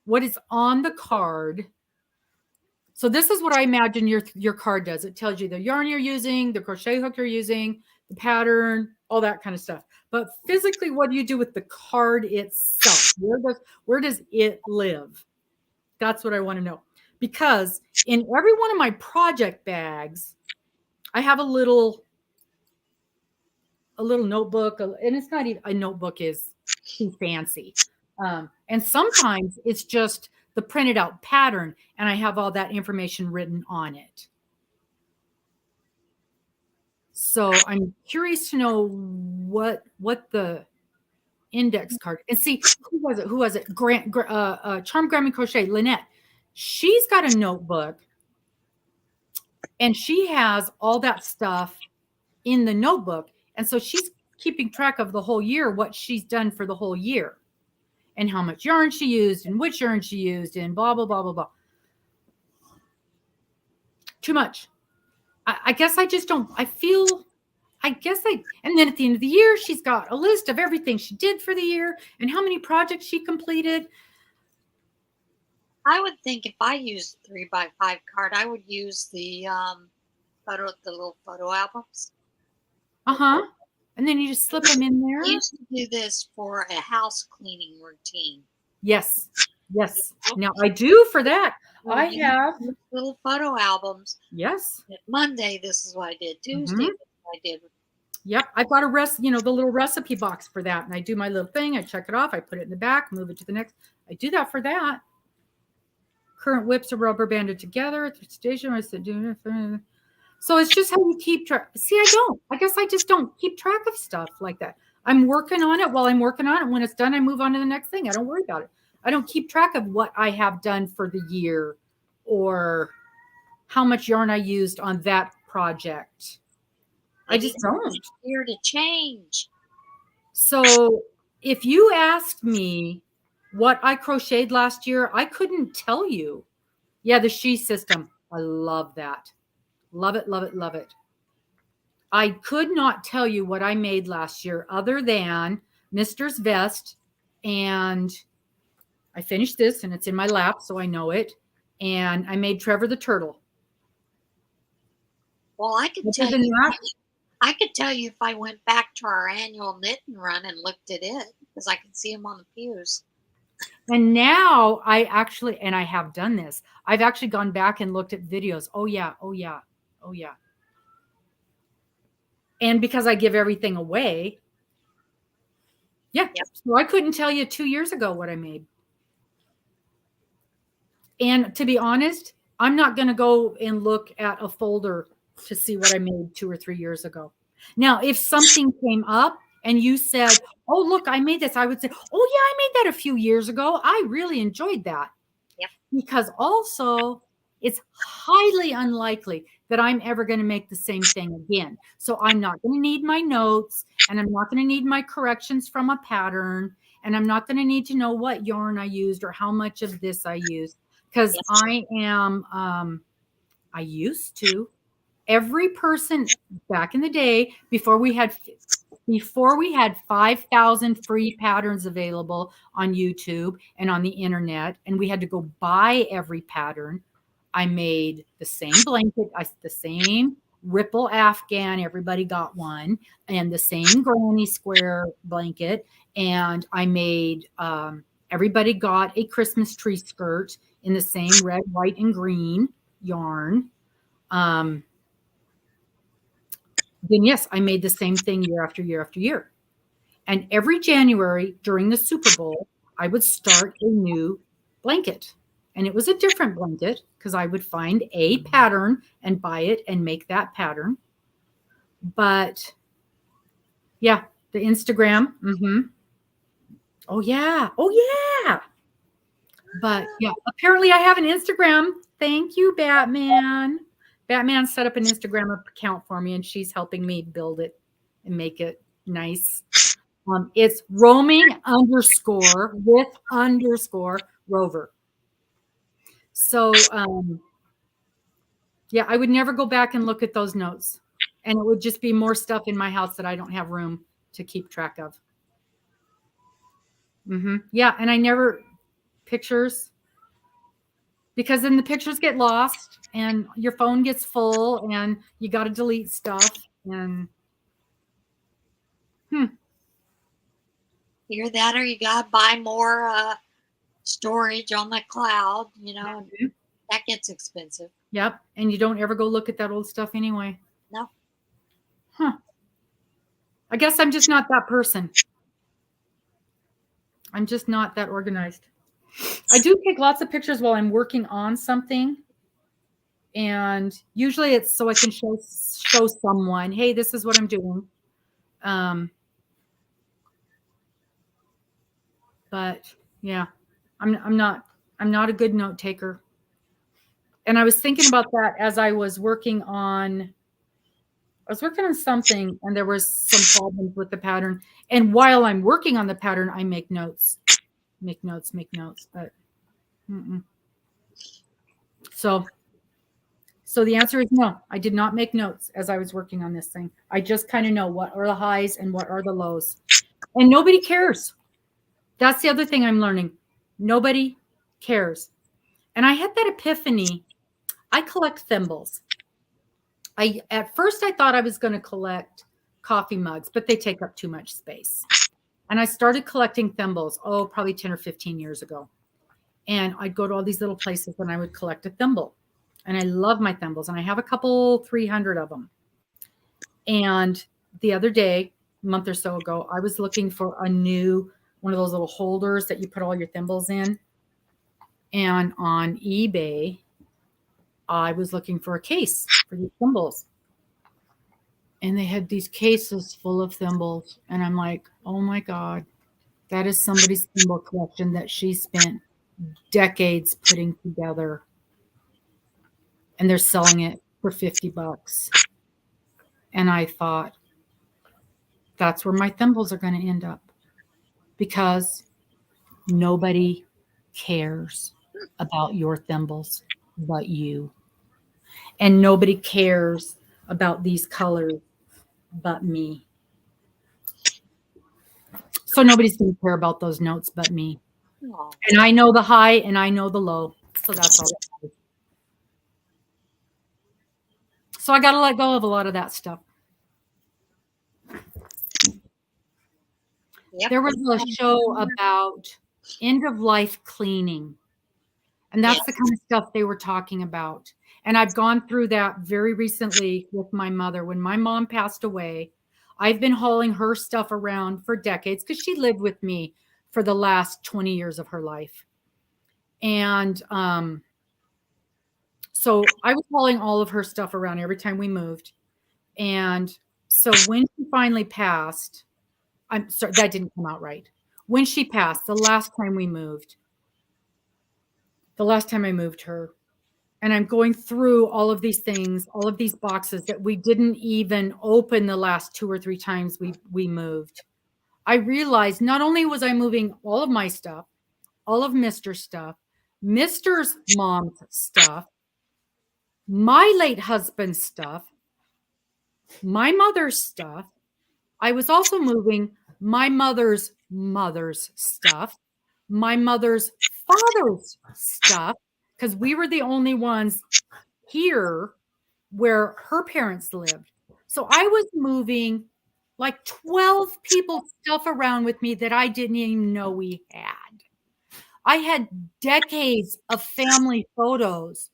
What is on the card? So this is what I imagine your card does. It tells you the yarn you're using, the crochet hook you're using, the pattern, all that kind of stuff. But physically, what do you do with the card itself? Where does it live? That's what I want to know. Because in every one of my project bags, I have a little notebook, and it's not even a notebook is too fancy. And sometimes it's just the printed out pattern, and I have all that information written on it. So I'm curious to know what the index card, and see who was it? Charm Grammy Crochet, Lynette. She's got a notebook, and she has all that stuff in the notebook, and so she's keeping track of the whole year, what she's done for the whole year, and how much yarn she used, and which yarn she used, and blah blah blah blah blah. Too much. I guess I just don't. And then at the end of the year, she's got a list of everything she did for the year and how many projects she completed. I would think if I used 3x5 card, I would use the little photo albums. And then you just slip them in there. I used to do this for a house cleaning routine. Yes. Now I do for that. I have little photo albums. Yes. Monday, this is what I did. Tuesday, this is what I did. Yep. I've got the little recipe box for that. And I do my little thing. I check it off. I put it in the back, move it to the next. I do that for that. Current whips are rubber banded together at the station. I said, so it's just how you keep track. See, I guess I just don't keep track of stuff like that. I'm working on it while I'm working on it. When it's done, I move on to the next thing. I don't worry about it. I don't keep track of what I have done for the year or how much yarn I used on that project. I just don't. Here to change. So if you asked me what I crocheted last year, I couldn't tell you. Yeah, the she system. I love that. Love it, love it, love it. I could not tell you what I made last year other than Mister's vest. And I finished this and it's in my lap, so I know it. And I made Trevor the turtle. Well, I could tell you. I could tell you if I went back to our annual knitting run and looked at it because I can see them on the pews. And now I have done this. I've actually gone back and looked at videos. Oh yeah. And because I give everything away. Yeah. Yep. So I couldn't tell you 2 years ago what I made. And to be honest, I'm not going to go and look at a folder to see what I made 2 or 3 years ago. Now, if something came up and you said, oh, look, I made this, I would say, oh, yeah, I made that a few years ago. I really enjoyed that. Yep. Because also, it's highly unlikely that I'm ever going to make the same thing again. So I'm not going to need my notes, and I'm not going to need my corrections from a pattern, and I'm not going to need to know what yarn I used or how much of this I used. Because I used to. Every person back in the day, before we had 5,000 free patterns available on YouTube and on the internet, and we had to go buy every pattern, I made the same blanket, the same ripple Afghan, everybody got one, and the same granny square blanket, and I made everybody got a Christmas tree skirt in the same red, white, and green yarn. Then yes, I made the same thing year after year after year. And every January during the Super Bowl, I would start a new blanket. And it was a different blanket because I would find a pattern and buy it and make that pattern. But yeah, the Instagram. Oh, yeah. But yeah, apparently I have an Instagram. Thank you, Batman. Batman set up an Instagram account for me, and she's helping me build it and make it nice. It's roaming_with_rover. So, yeah, I would never go back and look at those notes. And it would just be more stuff in my house that I don't have room to keep track of. Yeah, and I never pictures. Because then the pictures get lost and your phone gets full and you got to delete stuff. And Either that or you got to buy more storage on the cloud, that gets expensive. Yep. And you don't ever go look at that old stuff anyway. No. I guess I'm just not that person. I'm just not that organized. I do take lots of pictures while I'm working on something. And usually it's so I can show someone, hey, this is what I'm doing. But yeah, I'm not a good note taker. And I was thinking about that as I was working on something and there was some problems with the pattern. And while I'm working on the pattern, I make notes. But so the answer is no. I did not make notes as I was working on this thing. I just kind of know what are the highs and what are the lows. And nobody cares. That's the other thing I'm learning. Nobody cares. And I had that epiphany. I collect thimbles. At first I thought I was going to collect coffee mugs, but they take up too much space. And I started collecting thimbles, probably 10 or 15 years ago. And I'd go to all these little places and I would collect a thimble. And I love my thimbles. And I have a couple 300 of them. And the other day, a month or so ago, I was looking for a new one of those little holders that you put all your thimbles in. And on eBay, I was looking for a case for these thimbles. And they had these cases full of thimbles. And I'm like, oh my God, that is somebody's thimble collection that she spent decades putting together. And they're selling it for $50. And I thought, that's where my thimbles are going to end up, because nobody cares about your thimbles but you. And nobody cares about these colors but me. So nobody's going to care about those notes but me. Oh, And I know the high and I know the low. So that's all. So I got to let go of a lot of that stuff. yep. There was a show about end of life cleaning. And that's the kind of stuff they were talking about. And I've gone through that very recently with my mother. When my mom passed away, I've been hauling her stuff around for decades because she lived with me for the last 20 years of her life. And so I was hauling all of her stuff around every time we moved. And so when she finally passed, I'm sorry, that didn't come out right. When she passed, the last time I moved her, and I'm going through all of these things, all of these boxes that we didn't even open the last 2 or 3 times we moved. I realized not only was I moving all of my stuff, all of Mr's stuff, Mr's mom's stuff, my late husband's stuff, my mother's stuff. I was also moving my mother's stuff, my mother's father's stuff, because we were the only ones here where her parents lived. So I was moving like 12 people's stuff around with me that I didn't even know we had. I had decades of family photos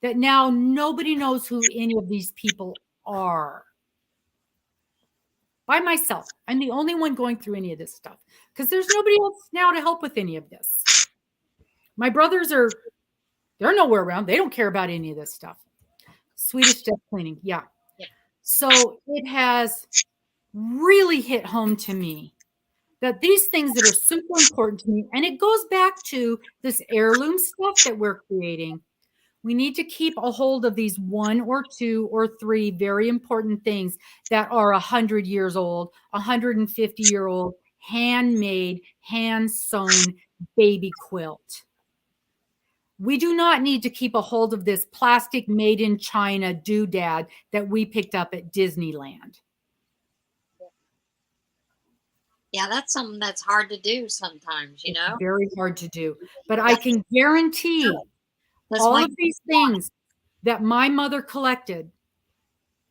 that now nobody knows who any of these people are. By myself. I'm the only one going through any of this stuff because there's nobody else now to help with any of this. My brothers they're nowhere around. They don't care about any of this stuff. Swedish death cleaning. Yeah. So it has really hit home to me that these things that are super important to me, and it goes back to this heirloom stuff that we're creating. We need to keep a hold of these 1 or 2 or 3 very important things that are 100 years old, 150-year-old, handmade, hand-sewn baby quilt. We do not need to keep a hold of this plastic made in China doodad that we picked up at Disneyland. Yeah, that's something that's hard to do sometimes, you know? It's very hard to do. But I can guarantee all of these things that my mother collected,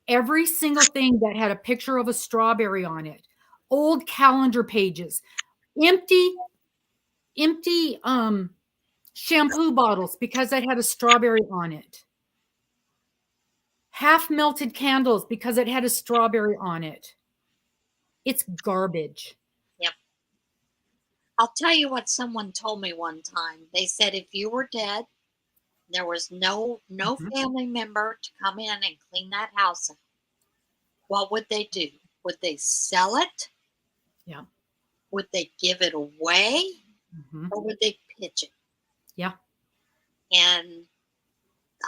every single thing that had a picture of a strawberry on it, old calendar pages, empty shampoo bottles because it had a strawberry on it, half melted candles because it had a strawberry on it. It's garbage. Yep. I'll tell you what someone told me one time. They said if you were dead, there was no family member to come in and clean that house up, what would they do? Would they sell it? Yeah. Would they give it away? Or would they pitch it? Yeah. And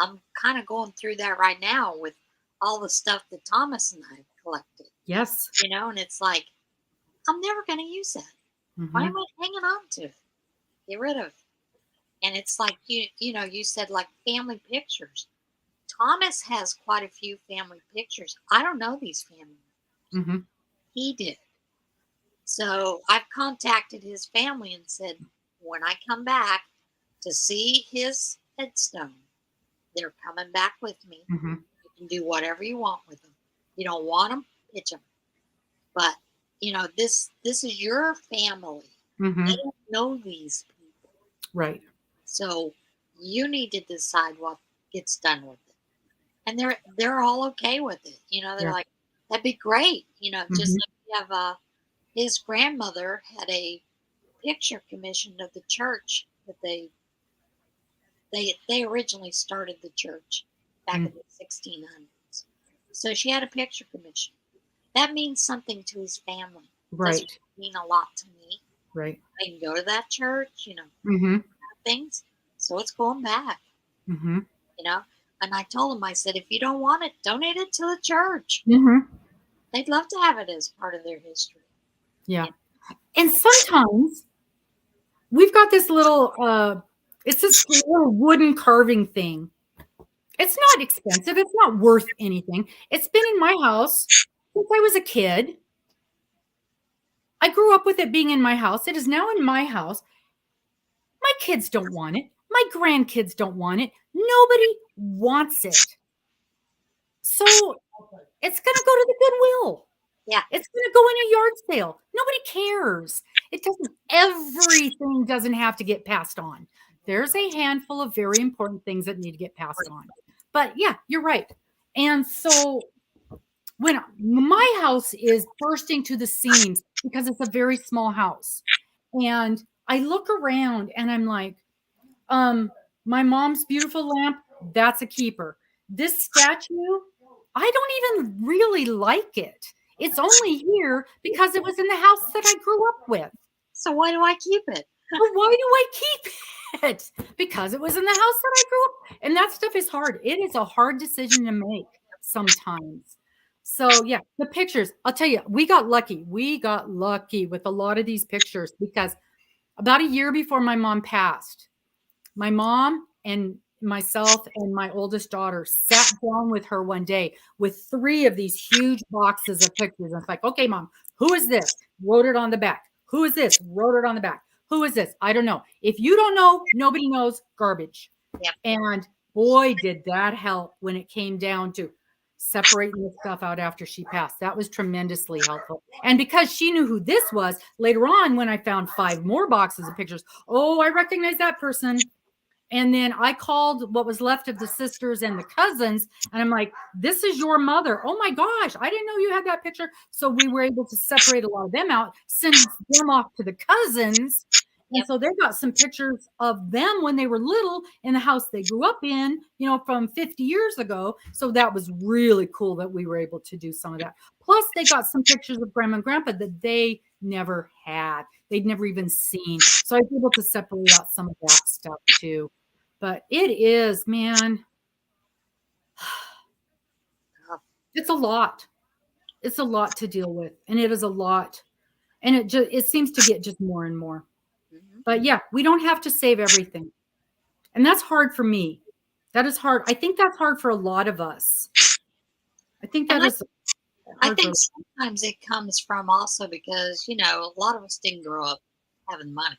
I'm kind of going through that right now with all the stuff that Thomas and I have collected. Yes. You know, and it's like, I'm never going to use that. Why am I hanging on to it? Get rid of it. And it's like, you know, you said like family pictures. Thomas has quite a few family pictures. I don't know these family members. He did. So I've contacted his family and said, when I come back to see his headstone, they're coming back with me. You can do whatever you want with them. You don't want them, pitch them. But, you know, this is your family. They don't know these people. Right. So you need to decide what gets done with it. And they're all okay with it. You know, they're like, That'd be great. You know, just Mhm. like we have his grandmother had a picture commissioned of the church that they originally started the church back in Mm. the 1600s. So she had a picture commission. That means something to his family. It doesn't Right. mean a lot to me. Right. I can go to that church, Mhm. things. So it's going back, Mhm. you know. And I told him, I said, if you don't want it, donate it to the church. Mhm. They'd love to have it as part of their history. Yeah. And sometimes we've got this little it's this little wooden carving thing. It's not expensive. It's not worth anything. It's been in my house since I was a kid. I grew up with it being in my house. It is now in my house. My kids don't want it. My grandkids don't want it. Nobody wants it. So it's going to go to the Goodwill. Yeah. It's going to go in a yard sale. Nobody cares. It doesn't, everything doesn't have to get passed on. There's a handful of very important things that need to get passed on. But yeah, you're right. And so when my house is bursting to the seams because it's a very small house, and I look around and I'm like, my mom's beautiful lamp, that's a keeper. This statue, I don't even really like it. It's only here because it was in the house that I grew up with. So why do I keep it? But why do I keep it? Because it was in the house that I grew up. And that stuff is hard. It is a hard decision to make sometimes. So yeah, the pictures, I'll tell you, we got lucky. We got lucky with a lot of these pictures because about a year before my mom passed, my mom and myself and my oldest daughter sat down with her one day with 3 of these huge boxes of pictures. And it's like, okay, mom, who is this? Wrote it on the back. Who is this? Wrote it on the back. Who is this? I don't know. If you don't know, nobody knows. Garbage. Yep. And boy, did that help when it came down to separating the stuff out after she passed. That was tremendously helpful. And because she knew who this was, later on, when I found 5 more boxes of pictures, oh, I recognize that person. And then I called what was left of the sisters and the cousins, and I'm like, this is your mother. Oh my gosh, I didn't know you had that picture. So we were able to separate a lot of them out, send them off to the cousins. And Yep. so they got some pictures of them when they were little in the house they grew up in, from 50 years ago. So that was really cool that we were able to do some of that. Plus, they got some pictures of grandma and grandpa that they never had. They'd never even seen. So I was able to separate out some of that stuff too. But it is, man, it's a lot. It's a lot to deal with. And it is a lot. And it seems to get just more and more. Mhm. But yeah, we don't have to save everything. And that's hard for me. That is hard. I think that's hard for a lot of us. I think that And is I hard for think sometimes it comes from also because, a lot of us didn't grow up having money.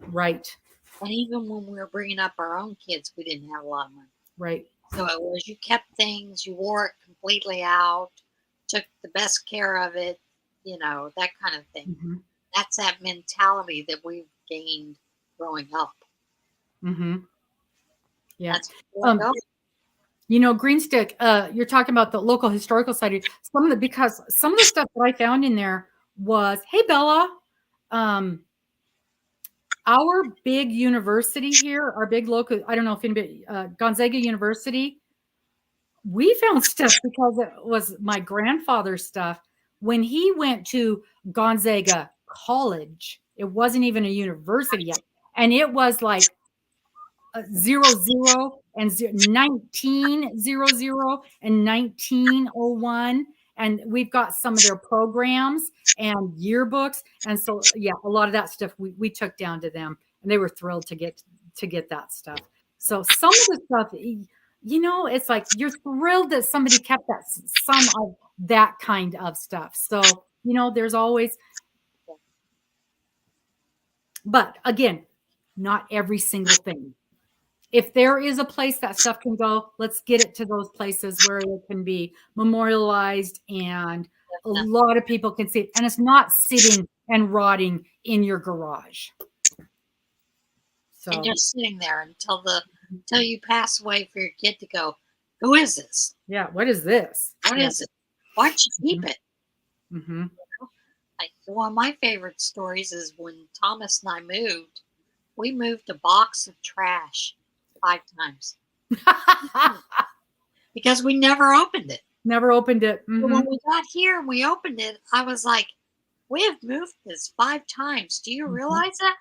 right. And even when we were bringing up our own kids, we didn't have a lot of money. Right. So it was you kept things, you wore it completely out, took the best care of it, that kind of thing. Mm-hmm. That's that mentality that we've gained growing up. Mm-hmm. Yeah. That's where we're going. Greenstick, you're talking about the local historical society. Because some of the stuff that I found in there was, hey Bella, our big university here, our big local, I don't know if anybody, Gonzaga University, we found stuff because it was my grandfather's stuff. When he went to Gonzaga College, it wasn't even a university yet. And it was like 00 and 1900 and 1901. And we've got some of their programs and yearbooks. And so, yeah, a lot of that stuff we took down to them, and they were thrilled to get that stuff. So some of the stuff, it's like you're thrilled that somebody kept some of that kind of stuff. So, there's always, but again, not every single thing. If there is a place that stuff can go, let's get it to those places where it can be memorialized and a lot of people can see it. And it's not sitting and rotting in your garage. So, and just sitting there until you pass away for your kid to go, who is this? Yeah, what is this? What is it? Why'd you keep it? Mm-hmm. One of my favorite stories is when Thomas and I moved. We moved a box of trash 5 times because we never opened it. Never opened it. So Mm-hmm. when we got here and we opened it, I was like, we have moved this 5 times. Do you realize that?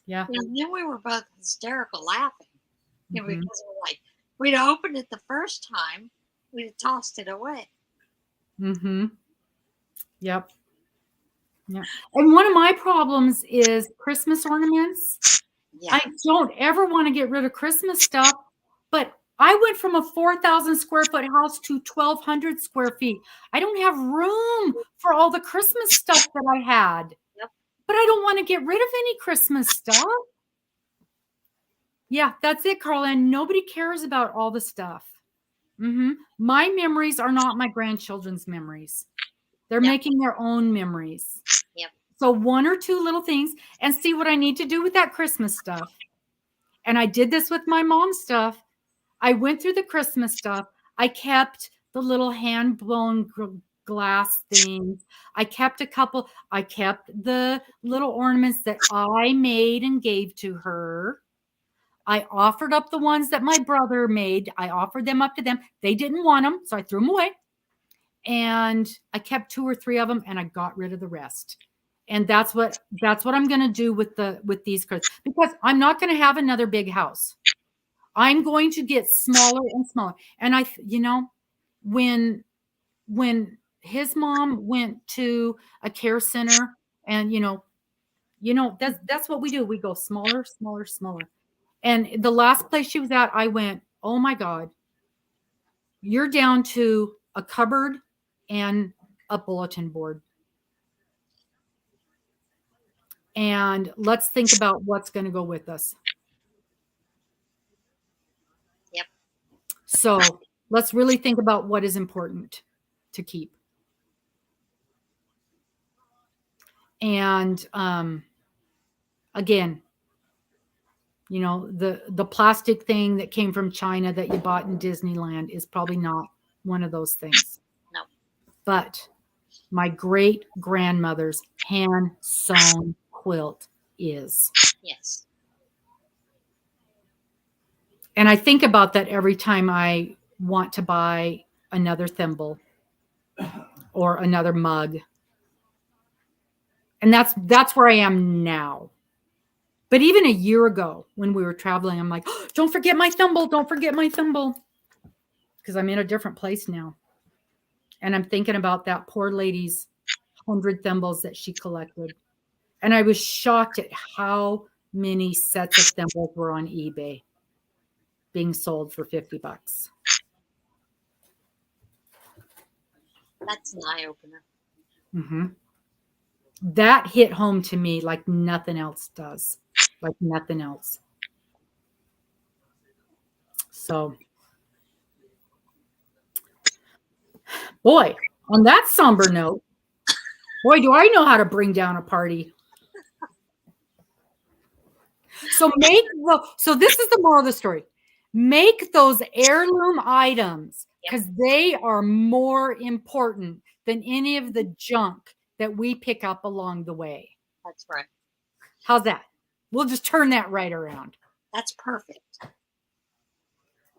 Yeah. And then we were both hysterical laughing. Mm-hmm. Because we're like, we'd opened it the first time, we'd have tossed it away. Mm-hmm. Yep. Yeah. And one of my problems is Christmas ornaments. Yeah. I don't ever want to get rid of Christmas stuff, but I went from a 4,000 square foot house to 1,200 square feet. I don't have room for all the Christmas stuff that I had. Yep. But I don't want to get rid of any Christmas stuff. Yeah, that's it, Carla. And nobody cares about all the stuff. Mm-hmm. My memories are not my grandchildren's memories. They're making their own memories. Yep. So 1 or 2 little things, and see what I need to do with that Christmas stuff. And I did this with my mom's stuff. I went through the Christmas stuff. I kept the little hand-blown glass things. I kept a couple. I kept the little ornaments that I made and gave to her. I offered up the ones that my brother made. I offered them up to them. They didn't want them, so I threw them away. And I kept 2 or 3 of them, and I got rid of the rest. And that's what I'm going to do with these cards, because I'm not going to have another big house. I'm going to get smaller and smaller. And when his mom went to a care center, and that's what we do. We go smaller, smaller, smaller. And the last place she was at, I went, oh my God, you're down to a cupboard and a bulletin board. And let's think about what's going to go with us. Yep. So let's really think about what is important to keep. And again, the plastic thing that came from China that you bought in Disneyland is probably not one of those things. No. But my great grandmother's hand sewn quilt is. Yes. And I think about that every time I want to buy another thimble or another mug. And that's where I am now. But even a year ago when we were traveling, I'm like, oh, don't forget my thimble. Don't forget my thimble. Because I'm in a different place now. And I'm thinking about that poor lady's 100 thimbles that she collected. And I was shocked at how many sets of thimbles were on eBay being sold for $50. That's an eye-opener. Mm-hmm. That hit home to me like nothing else does. Like nothing else. So, boy, on that somber note, boy, do I know how to bring down a party. So this is the moral of the story. Make those heirloom items, because they are more important than any of the junk that we pick up along the way. That's right. How's that? We'll just turn that right around. That's perfect.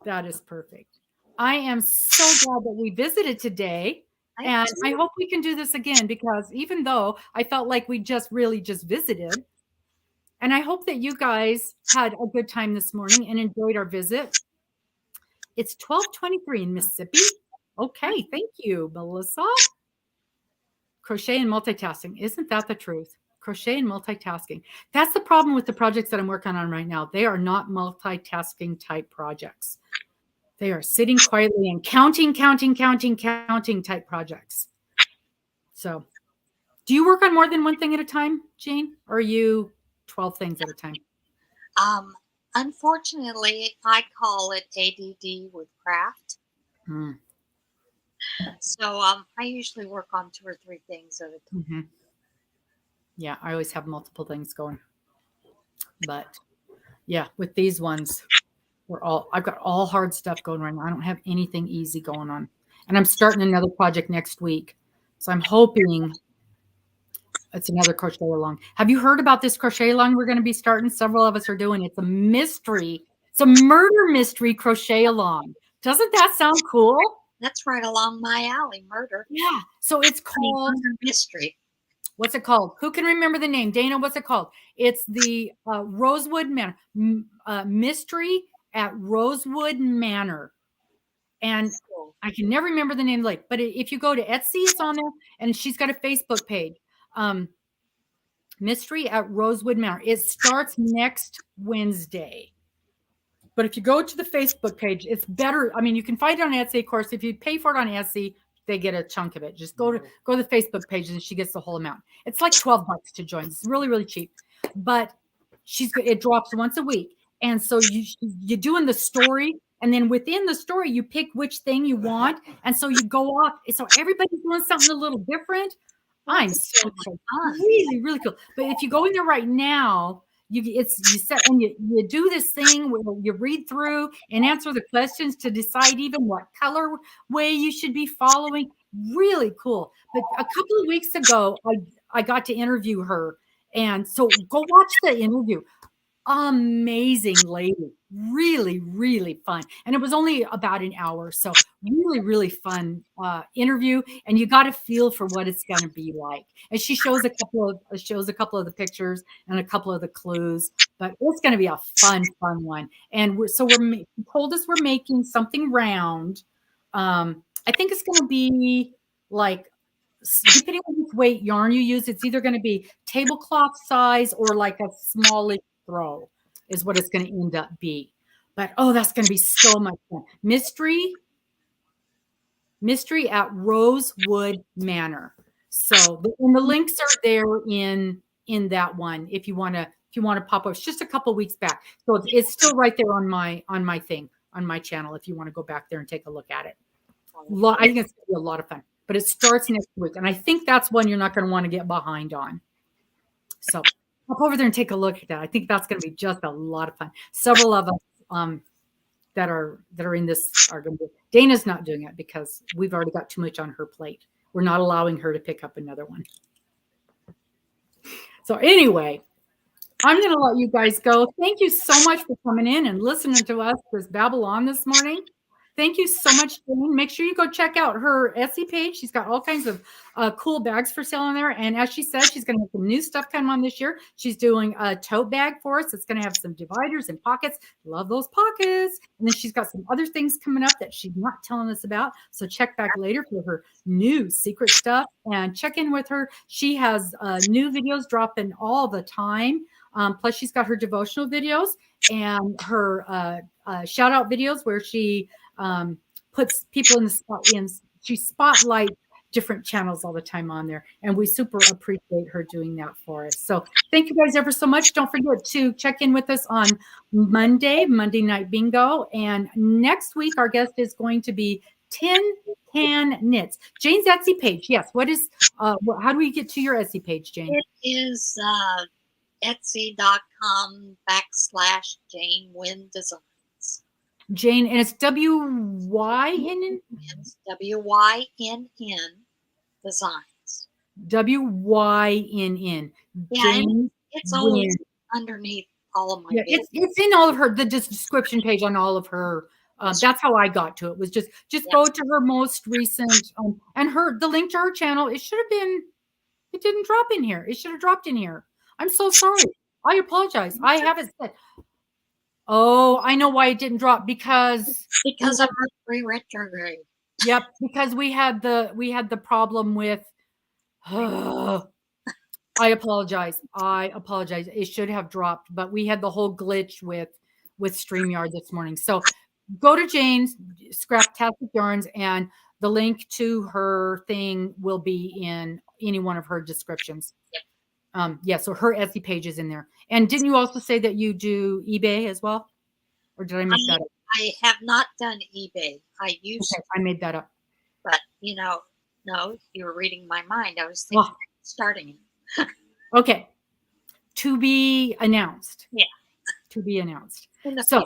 That is perfect. I am so glad that we visited today. And I hope we can do this again, because even though I felt like we just visited, and I hope that you guys had a good time this morning and enjoyed our visit. It's 12:23 in Mississippi. Okay, thank you, Melissa. Crochet and multitasking. Isn't that the truth? Crochet and multitasking. That's the problem with the projects that I'm working on right now. They are not multitasking type projects. They are sitting quietly and counting type projects. So, do you work on more than one thing at a time, Jane? Or are you 12 things at a time? Unfortunately, I call it ADD with craft. So I usually work on 2 or 3 things at a time. Mm-hmm. Yeah, I always have multiple things going. But yeah, with these ones, I've got all hard stuff going right now. I don't have anything easy going on. And I'm starting another project next week. So I'm hoping it's another crochet along. Have you heard about this crochet along we're going to be starting? Several of us are doing. It's a mystery. It's a murder mystery crochet along. Doesn't that sound cool? That's right along my alley, murder. Yeah. So it's called mystery. What's it called? Who can remember the name? Dana, what's it called? It's the Rosewood Manor. Mystery at Rosewood Manor. And I can never remember the name of the lake, but if you go to Etsy, it's on there, and she's got a Facebook page. Mystery at Rosewood Manor. It starts next Wednesday. But if you go to the Facebook page, it's better. I mean, you can find it on Etsy, of course. If you pay for it on Etsy, they get a chunk of it. Just go to the Facebook page and she gets the whole amount. It's like $12 to join. It's really, really cheap. But it drops once a week. And so you're doing the story, and then within the story, you pick which thing you want. And so you go off. So everybody's doing something a little different. I'm so really, really cool. But if you go in there right now, you set and you do this thing where you read through and answer the questions to decide even what color way you should be following. Really cool. But a couple of weeks ago, I got to interview her, and so go watch the interview. Amazing lady, really, really fun. And it was only about an hour. So really, really fun interview. And you got to feel for what it's going to be like. And she shows a couple of the pictures and a couple of the clues, but it's going to be a fun one. And we're told us we're making something round. I think it's going to be like, depending on which weight yarn you use, it's either going to be tablecloth size or like a smallish throw is what it's going to end up be. But that's going to be so much fun. Mystery at Rosewood Manor. So the links are there in that one if you want to pop up. It's just a couple weeks back, so it's still right there on my channel if you want to go back there and take a look at it. I think it's going to be a lot of fun, but it starts next week, and I think that's one you're not going to want to get behind on. So hop over there and take a look at that. I think that's going to be just a lot of fun. Several of us that are in this are going to be. Dana's not doing it because we've already got too much on her plate. We're not allowing her to pick up another one. So anyway, I'm going to let you guys go. Thank you so much for coming in and listening to us just babble on this morning. Thank you so much, Jane. Make sure you go check out her Etsy page. She's got all kinds of cool bags for sale on there. And as she said, she's going to have some new stuff come on this year. She's doing a tote bag for us. It's going to have some dividers and pockets. Love those pockets. And then she's got some other things coming up that she's not telling us about. So check back later for her new secret stuff and check in with her. She has new videos dropping all the time. Plus, she's got her devotional videos and her shout out videos where she puts people in the spot. She spotlights different channels all the time on there, and we super appreciate her doing that for us. So thank you guys ever so much. Don't forget to check in with us on Monday Night Bingo, and next week our guest is going to be Tin Can Knits. Jane's Etsy page. Yes. What is? How do we get to your Etsy page, Jane? It is Etsy.com/Jane Wynn Designs. Jane, and it's WYNN? It's WYNN Designs. WYNN. Yeah, Jane it's always underneath all of my videos. It's in all of her, the description page on all of her. That's how I got to it, was just go to her most recent, and the link to her channel. It didn't drop in here. It should have dropped in here. I'm so sorry. I apologize. I haven't said. Oh, I know why it didn't drop, because of Mercury retrograde. Yep, because we had the problem with. I apologize. It should have dropped, but we had the whole glitch with StreamYard this morning. So go to Jane's Scraptastic Yarns, and the link to her thing will be in any one of her descriptions. Yep. So her Etsy page is in there. And didn't you also say that you do eBay as well? Or did I make that up? I have not done eBay. I made that up. But, no, you were reading my mind. I was thinking of starting it. Okay. To be announced. Yeah. To be announced. So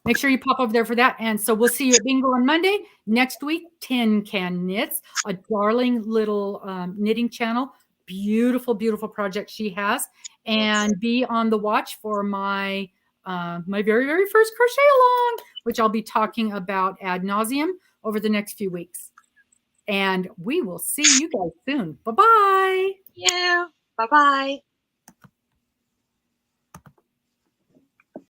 make sure you pop over there for that. And so we'll see you at Bingo on Monday. Next week, Tin Can Knits, a darling little knitting channel. Beautiful, beautiful project she has. And be on the watch for my my very, very first crochet along, which I'll be talking about ad nauseum over the next few weeks. And we will see you guys soon. Bye-bye. Yeah. Bye-bye.